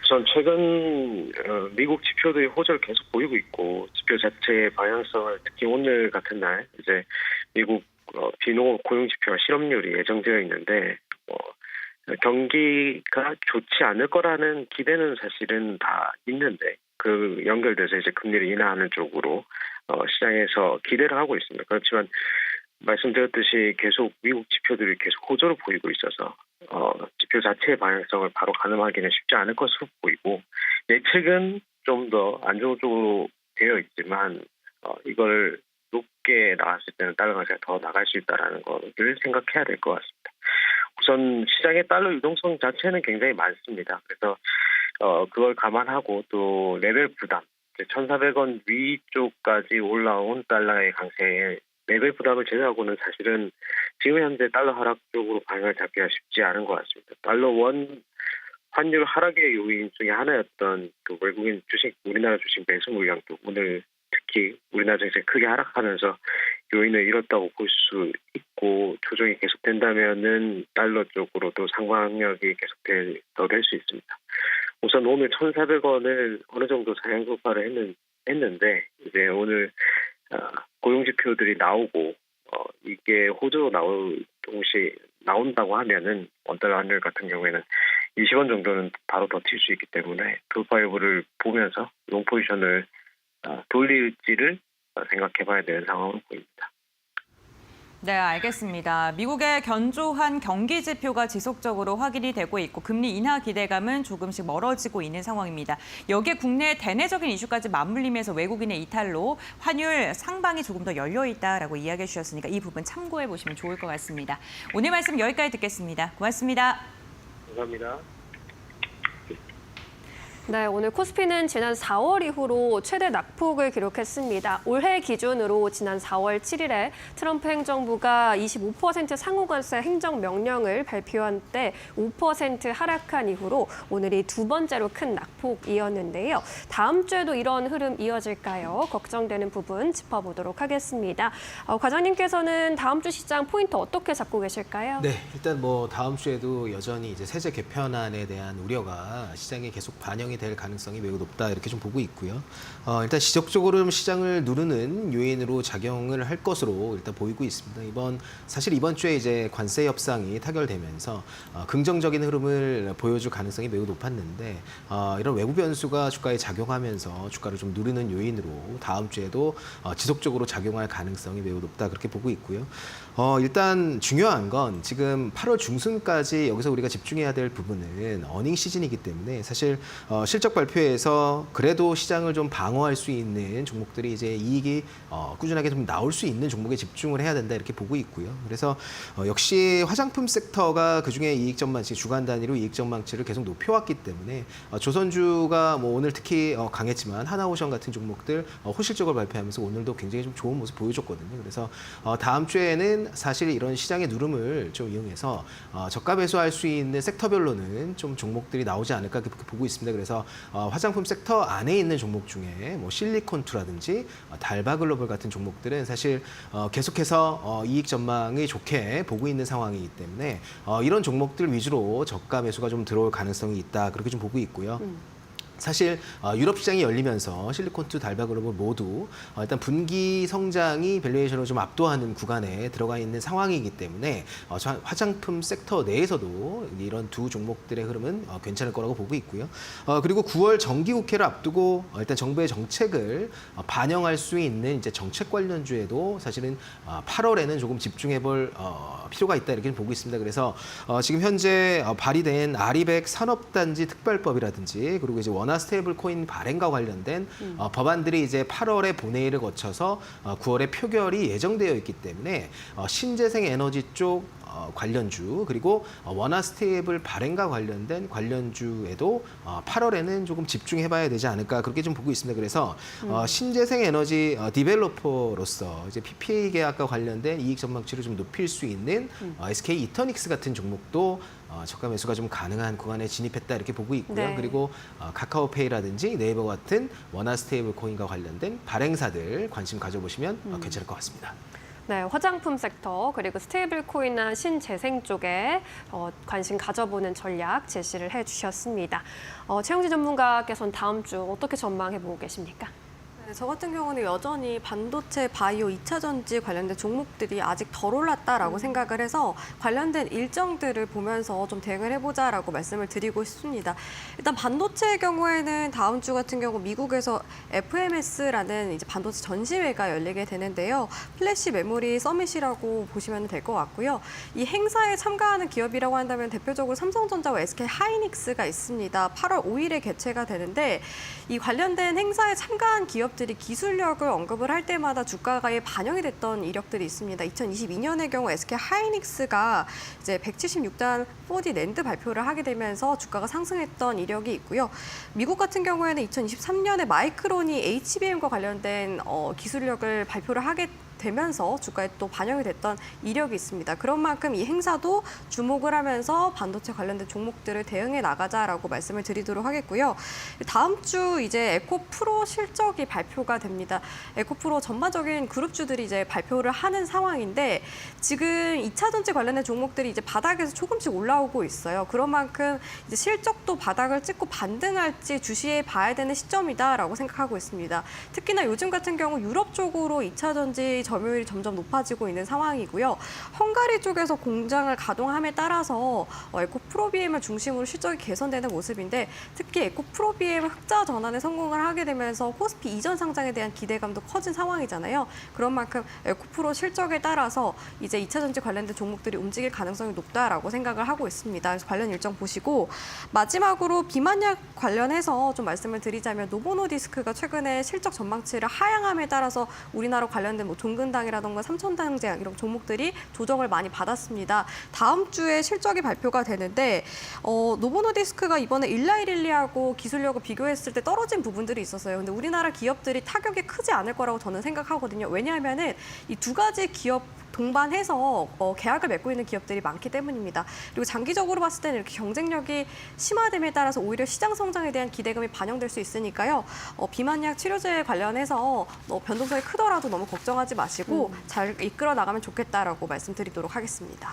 우선 최근 미국 지표들이 호조를 계속 보이고 있고 지표 자체의 방향성을 특히 오늘 같은 날 이제 미국 비농업 고용 지표와 실업률이 예정되어 있는데 경기가 좋지 않을 거라는 기대는 사실은 다 있는데 그 연결돼서 이제 금리를 인하하는 쪽으로 시장에서 기대를 하고 있습니다. 그렇지만 말씀드렸듯이 계속 미국 지표들이 계속 호조를 보이고 있어서 지표 자체의 방향성을 바로 가늠하기는 쉽지 않을 것으로 보이고 예측은 좀 더 안 좋은 쪽으로 되어 있지만 이걸 높게 나갔을 때는 달러 강세가 더 나갈 수 있다는 것을 생각해야 될 것 같습니다. 우선 시장의 달러 유동성 자체는 굉장히 많습니다. 그래서 그걸 감안하고 또 레벨 부담, 1,400원 위쪽까지 올라온 달러의 강세에 레벨 부담을 제외하고는 사실은 지금 현재 달러 하락 쪽으로 방향을 잡기가 쉽지 않은 것 같습니다. 달러 원 환율 하락의 요인 중에 하나였던 그 외국인 주식, 우리나라 주식 매수 물량도 오늘 특히 우리나라 증시 크게 하락하면서 요인을 잃었다고 볼 수 있고 조정이 계속된다면은 달러 쪽으로도 상방력이 더 될 수 있습니다. 우선 오늘 1,400원을 어느 정도 상향 돌파를 했는데 이제 오늘 고용 지표들이 나오고 이게 호조로 나온다고 하면은 원달러 환율 같은 경우에는 20원 정도는 바로 버틸 수 있기 때문에 돌파 여부를 보면서 롱 포지션을 돌릴지를 생각해봐야 되는 상황으로 보입니다. 네, 알겠습니다. 미국의 견조한 경기 지표가 지속적으로 확인이 되고 있고 금리 인하 기대감은 조금씩 멀어지고 있는 상황입니다. 여기에 국내 대내적인 이슈까지 맞물리면서 외국인의 이탈로 환율 상방이 조금 더 열려 있다라고 이야기해 주셨으니까 이 부분 참고해 보시면 좋을 것 같습니다. 오늘 말씀 여기까지 듣겠습니다. 고맙습니다. 감사합니다. 네, 오늘 코스피는 지난 4월 이후로 최대 낙폭을 기록했습니다. 올해 기준으로 지난 4월 7일에 트럼프 행정부가 25% 상호관세 행정명령을 발표한 때 5% 하락한 이후로 오늘이 두 번째로 큰 낙폭이었는데요. 다음 주에도 이런 흐름 이어질까요? 걱정되는 부분 짚어보도록 하겠습니다. 과장님께서는 다음 주 시장 포인트 어떻게 잡고 계실까요? 네, 일단 뭐 다음 주에도 여전히 이제 세제 개편안에 대한 우려가 시장에 계속 반영이 될 가능성이 매우 높다 이렇게 좀 보고 있고요. 일단 지속적으로 시장을 누르는 요인으로 작용을 할 것으로 일단 보이고 있습니다. 사실 이번 주에 이제 관세 협상이 타결되면서 긍정적인 흐름을 보여줄 가능성이 매우 높았는데 이런 외부 변수가 주가에 작용하면서 주가를 좀 누르는 요인으로 다음 주에도 지속적으로 작용할 가능성이 매우 높다 그렇게 보고 있고요. 일단 중요한 건 지금 8월 중순까지 여기서 우리가 집중해야 될 부분은 어닝 시즌이기 때문에 사실 실적 발표에서 그래도 시장을 좀 방어할 수 있는 종목들이 이제 이익이 꾸준하게 좀 나올 수 있는 종목에 집중을 해야 된다 이렇게 보고 있고요. 그래서 역시 화장품 섹터가 그중에 이익 전망치 주간 단위로 이익 전망치를 계속 높여왔기 때문에 조선주가 뭐 오늘 특히 강했지만 하나오션 같은 종목들 호실적으로 발표하면서 오늘도 굉장히 좀 좋은 모습 보여줬거든요. 그래서 다음 주에는 사실 이런 시장의 누름을 좀 이용해서 저가 매수할 수 있는 섹터별로는 좀 종목들이 나오지 않을까 그렇게 보고 있습니다. 그래서 화장품 섹터 안에 있는 종목 중에 뭐 실리콘투라든지 달바글로벌 같은 종목들은 사실 계속해서 이익 전망이 좋게 보고 있는 상황이기 때문에 이런 종목들 위주로 저가 매수가 좀 들어올 가능성이 있다 그렇게 좀 보고 있고요. 사실 유럽 시장이 열리면서 실리콘투, 달바글로벌 모두 일단 분기 성장이 밸류에이션을 좀 압도하는 구간에 들어가 있는 상황이기 때문에 화장품 섹터 내에서도 이런 두 종목들의 흐름은 괜찮을 거라고 보고 있고요. 그리고 9월 정기국회를 앞두고 일단 정부의 정책을 반영할 수 있는 이제 정책 관련주에도 사실은 8월에는 조금 집중해볼 필요가 있다 이렇게 보고 있습니다. 그래서 지금 현재 발의된 아리백 산업단지 특별법이라든지 그리고 이제 원화 스테이블 코인 발행과 관련된 법안들이 이제 8월에 본회의를 거쳐서 9월에 표결이 예정되어 있기 때문에 신재생 에너지 쪽 관련주 그리고 원화 스테이블 발행과 관련된 관련주에도 8월에는 조금 집중해봐야 되지 않을까 그렇게 좀 보고 있습니다. 그래서 신재생 에너지 디벨로퍼로서 이제 PPA 계약과 관련된 이익 전망치를 좀 높일 수 있는 SK 이터닉스 같은 종목도 저가 매수가 좀 가능한 구간에 진입했다 이렇게 보고 있고요. 네. 그리고 카카오페이라든지 네이버 같은 원화 스테이블 코인과 관련된 발행사들 관심 가져보시면 괜찮을 것 같습니다. 네, 화장품 섹터 그리고 스테이블 코인이나 신재생 쪽에 관심 가져보는 전략 제시를 해주셨습니다. 최영지 전문가께서는 다음 주 어떻게 전망해보고 계십니까? 네, 저 같은 경우는 여전히 반도체, 바이오, 2차 전지 관련된 종목들이 아직 덜 올랐다라고 생각을 해서 관련된 일정들을 보면서 좀 대응을 해보자라고 말씀을 드리고 싶습니다. 일단 반도체의 경우에는 다음 주 같은 경우 미국에서 FMS라는 이제 반도체 전시회가 열리게 되는데요. 플래시 메모리 서밋이라고 보시면 될 것 같고요. 이 행사에 참가하는 기업이라고 한다면 대표적으로 삼성전자와 SK 하이닉스가 있습니다. 8월 5일에 개최가 되는데 이 관련된 행사에 참가한 기업들이 기술력을 언급을 할 때마다 주가가에 반영이 됐던 이력들이 있습니다. 2022년의 경우 SK 하이닉스가 이제 176단 4D 낸드 발표를 하게 되면서 주가가 상승했던 이력이 있고요. 미국 같은 경우에는 2023년에 마이크론이 HBM과 관련된 기술력을 발표를 하게 되면서 주가에 또 반영이 됐던 이력이 있습니다. 그런 만큼 이 행사도 주목을 하면서 반도체 관련된 종목들을 대응해 나가자라고 말씀을 드리도록 하겠고요. 다음 주 이제 에코프로 실적이 발표가 됩니다. 에코프로 전반적인 그룹주들이 이제 발표를 하는 상황인데 지금 2차 전지 관련된 종목들이 이제 바닥에서 조금씩 올라오고 있어요. 그런 만큼 이제 실적도 바닥을 찍고 반등할지 주시해 봐야 되는 시점이다라고 생각하고 있습니다. 특히나 요즘 같은 경우 유럽 쪽으로 2차 전지 점유율이 점점 높아지고 있는 상황이고요. 헝가리 쪽에서 공장을 가동함에 따라서 에코프로비엠을 중심으로 실적이 개선되는 모습인데 특히 에코프로비엠 흑자 전환에 성공을 하게 되면서 코스피 이전 상장에 대한 기대감도 커진 상황이잖아요. 그런 만큼 에코프로 실적에 따라서 이제 2차 전지 관련된 종목들이 움직일 가능성이 높다라고 생각을 하고 있습니다. 그래서 관련 일정 보시고 마지막으로 비만약 관련해서 좀 말씀을 드리자면 노보노디스크가 최근에 실적 전망치를 하향함에 따라서 우리나라 관련된 뭐 종근당이라던가 삼천당제약 이런 종목들이 조정을 많이 받았습니다. 다음 주에 실적이 발표가 되는데 노보노디스크가 이번에 일라이릴리하고 기술력을 비교했을 때 떨어진 부분들이 있었어요. 근데 우리나라 기업들이 타격이 크지 않을 거라고 저는 생각하거든요. 왜냐하면은 이 두 가지 기업 동반해서 계약을 맺고 있는 기업들이 많기 때문입니다. 그리고 장기적으로 봤을 때는 이렇게 경쟁력이 심화됨에 따라서 오히려 시장 성장에 대한 기대감이 반영될 수 있으니까요. 비만약 치료제 관련해서 변동성이 크더라도 너무 걱정하지 마시고 잘 이끌어 나가면 좋겠다라고 말씀드리도록 하겠습니다.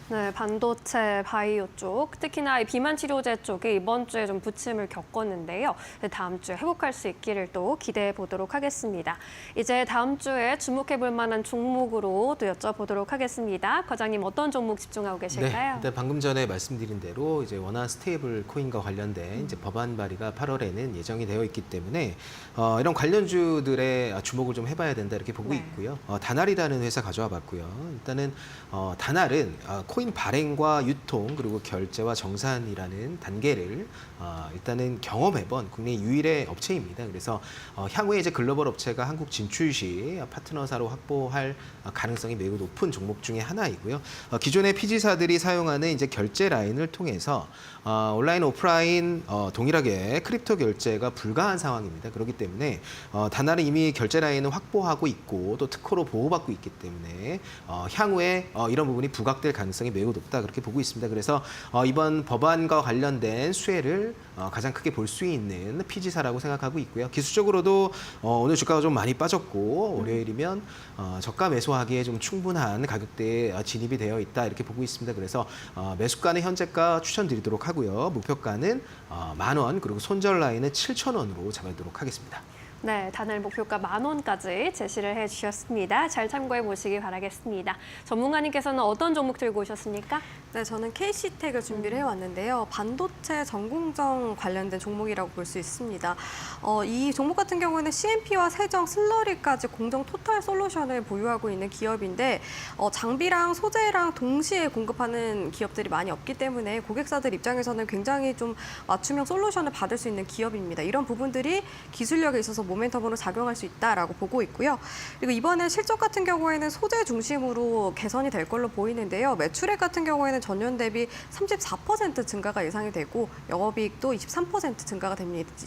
네, 반도체, 바이오 쪽, 특히나 이 비만 치료제 쪽이 이번 주에 좀 부침을 겪었는데요. 다음 주에 회복할 수 있기를 또 기대해 보도록 하겠습니다. 이제 다음 주에 주목해 볼 만한 종목으로 또 여쭤보도록 하겠습니다. 과장님 어떤 종목 집중하고 계실까요? 네, 일단 방금 전에 말씀드린 대로 이제 원화 스테이블 코인과 관련된 이제 법안 발의가 8월에는 예정이 되어 있기 때문에 이런 관련주들의 주목을 좀 해봐야 된다 이렇게 보고 있고요. 다날이라는 회사 가져와 봤고요. 일단은 다날은 코인 발행과 유통 그리고 결제와 정산이라는 단계를 일단은 경험해본 국내 유일의 업체입니다. 그래서 향후에 이제 글로벌 업체가 한국 진출 시 파트너사로 확보할 가능성이 매우 높은 종목 중에 하나이고요. 기존의 피지사들이 사용하는 이제 결제 라인을 통해서 온라인, 오프라인 동일하게 크립토 결제가 불가한 상황입니다. 그렇기 때문에 다날은 이미 결제 라인을 확보하고 있고 또 특허로 보호받고 있기 때문에 향후에 이런 부분이 부각될 가능성이 매우 높다 그렇게 보고 있습니다. 그래서 이번 법안과 관련된 수혜를 가장 크게 볼 수 있는 피지사라고 생각하고 있고요. 기술적으로도 오늘 주가가 좀 많이 빠졌고 월요일이면 저가 매수하기에 좀 충분한 가격대에 진입이 되어 있다 이렇게 보고 있습니다. 그래서 매수가는 현재가 추천드리도록 하고요. 목표가는 10,000원 그리고 손절 라인은 7,000원으로 잡아도록 하겠습니다. 네, 다날 목표가 10,000원까지 제시를 해주셨습니다. 잘 참고해 보시기 바라겠습니다. 전문가님께서는 어떤 종목 들고 오셨습니까? 네, 저는 KC텍을 준비를 해왔는데요. 반도체 전공정 관련된 종목이라고 볼 수 있습니다. 이 종목 같은 경우에는 CMP와 세정, 슬러리까지 공정 토탈 솔루션을 보유하고 있는 기업인데 장비랑 소재랑 동시에 공급하는 기업들이 많이 없기 때문에 고객사들 입장에서는 굉장히 좀 맞춤형 솔루션을 받을 수 있는 기업입니다. 이런 부분들이 기술력에 있어서 모멘텀으로 작용할 수 있다라고 보고 있고요. 그리고 이번에 실적 같은 경우에는 소재 중심으로 개선이 될 걸로 보이는데요. 매출액 같은 경우에는 전년 대비 34% 증가가 예상이 되고 영업이익도 23%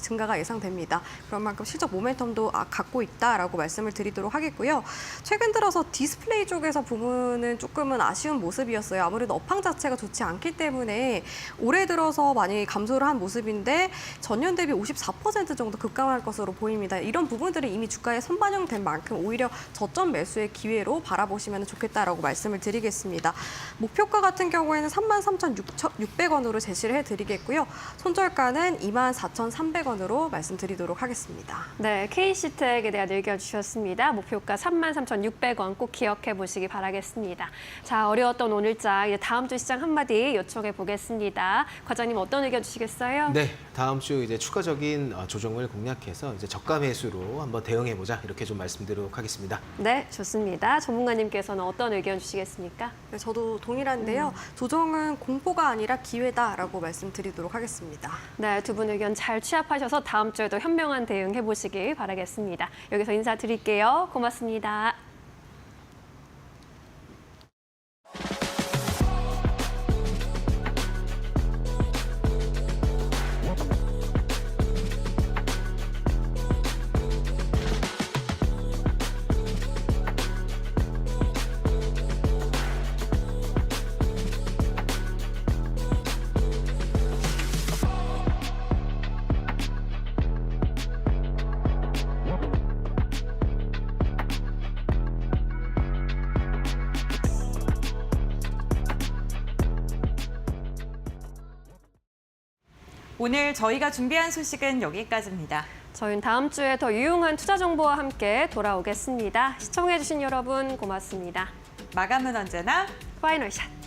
증가가 예상됩니다. 그런 만큼 실적 모멘텀도 갖고 있다라고 말씀을 드리도록 하겠고요. 최근 들어서 디스플레이 쪽에서 부분은 조금은 아쉬운 모습이었어요. 아무래도 업황 자체가 좋지 않기 때문에 올해 들어서 많이 감소를 한 모습인데 전년 대비 54% 정도 급감할 것으로 보입니다. 이런 부분들이 이미 주가에 선반영된 만큼 오히려 저점 매수의 기회로 바라보시면 좋겠다라고 말씀을 드리겠습니다. 목표가 같은 경우에는 33,600원으로 제시를 해드리겠고요. 손절가는 24,300원으로 말씀드리도록 하겠습니다. 네, KC텍에 대한 의견 주셨습니다. 목표가 33,600원 꼭 기억해 보시기 바라겠습니다. 자, 어려웠던 오늘장 이제 다음 주 시장 한마디 요청해 보겠습니다. 과장님 어떤 의견 주시겠어요? 네, 다음 주 이제 추가적인 조정을 공략해서 이제 저가 매수로 한번 대응해 보자 이렇게 좀 말씀드리도록 하겠습니다. 네, 좋습니다. 전문가님께서는 어떤 의견 주시겠습니까? 네, 저도 동일한데요. 조정은 공포가 아니라 기회다라고 말씀드리도록 하겠습니다. 네, 두 분 의견 잘 취합하셔서 다음 주에도 현명한 대응해 보시길 바라겠습니다. 여기서 인사드릴게요. 고맙습니다. 오늘 저희가 준비한 소식은 여기까지입니다. 저희는 다음 주에 더 유용한 투자 정보와 함께 돌아오겠습니다. 시청해주신 여러분 고맙습니다. 마감은 언제나 파이널 샷.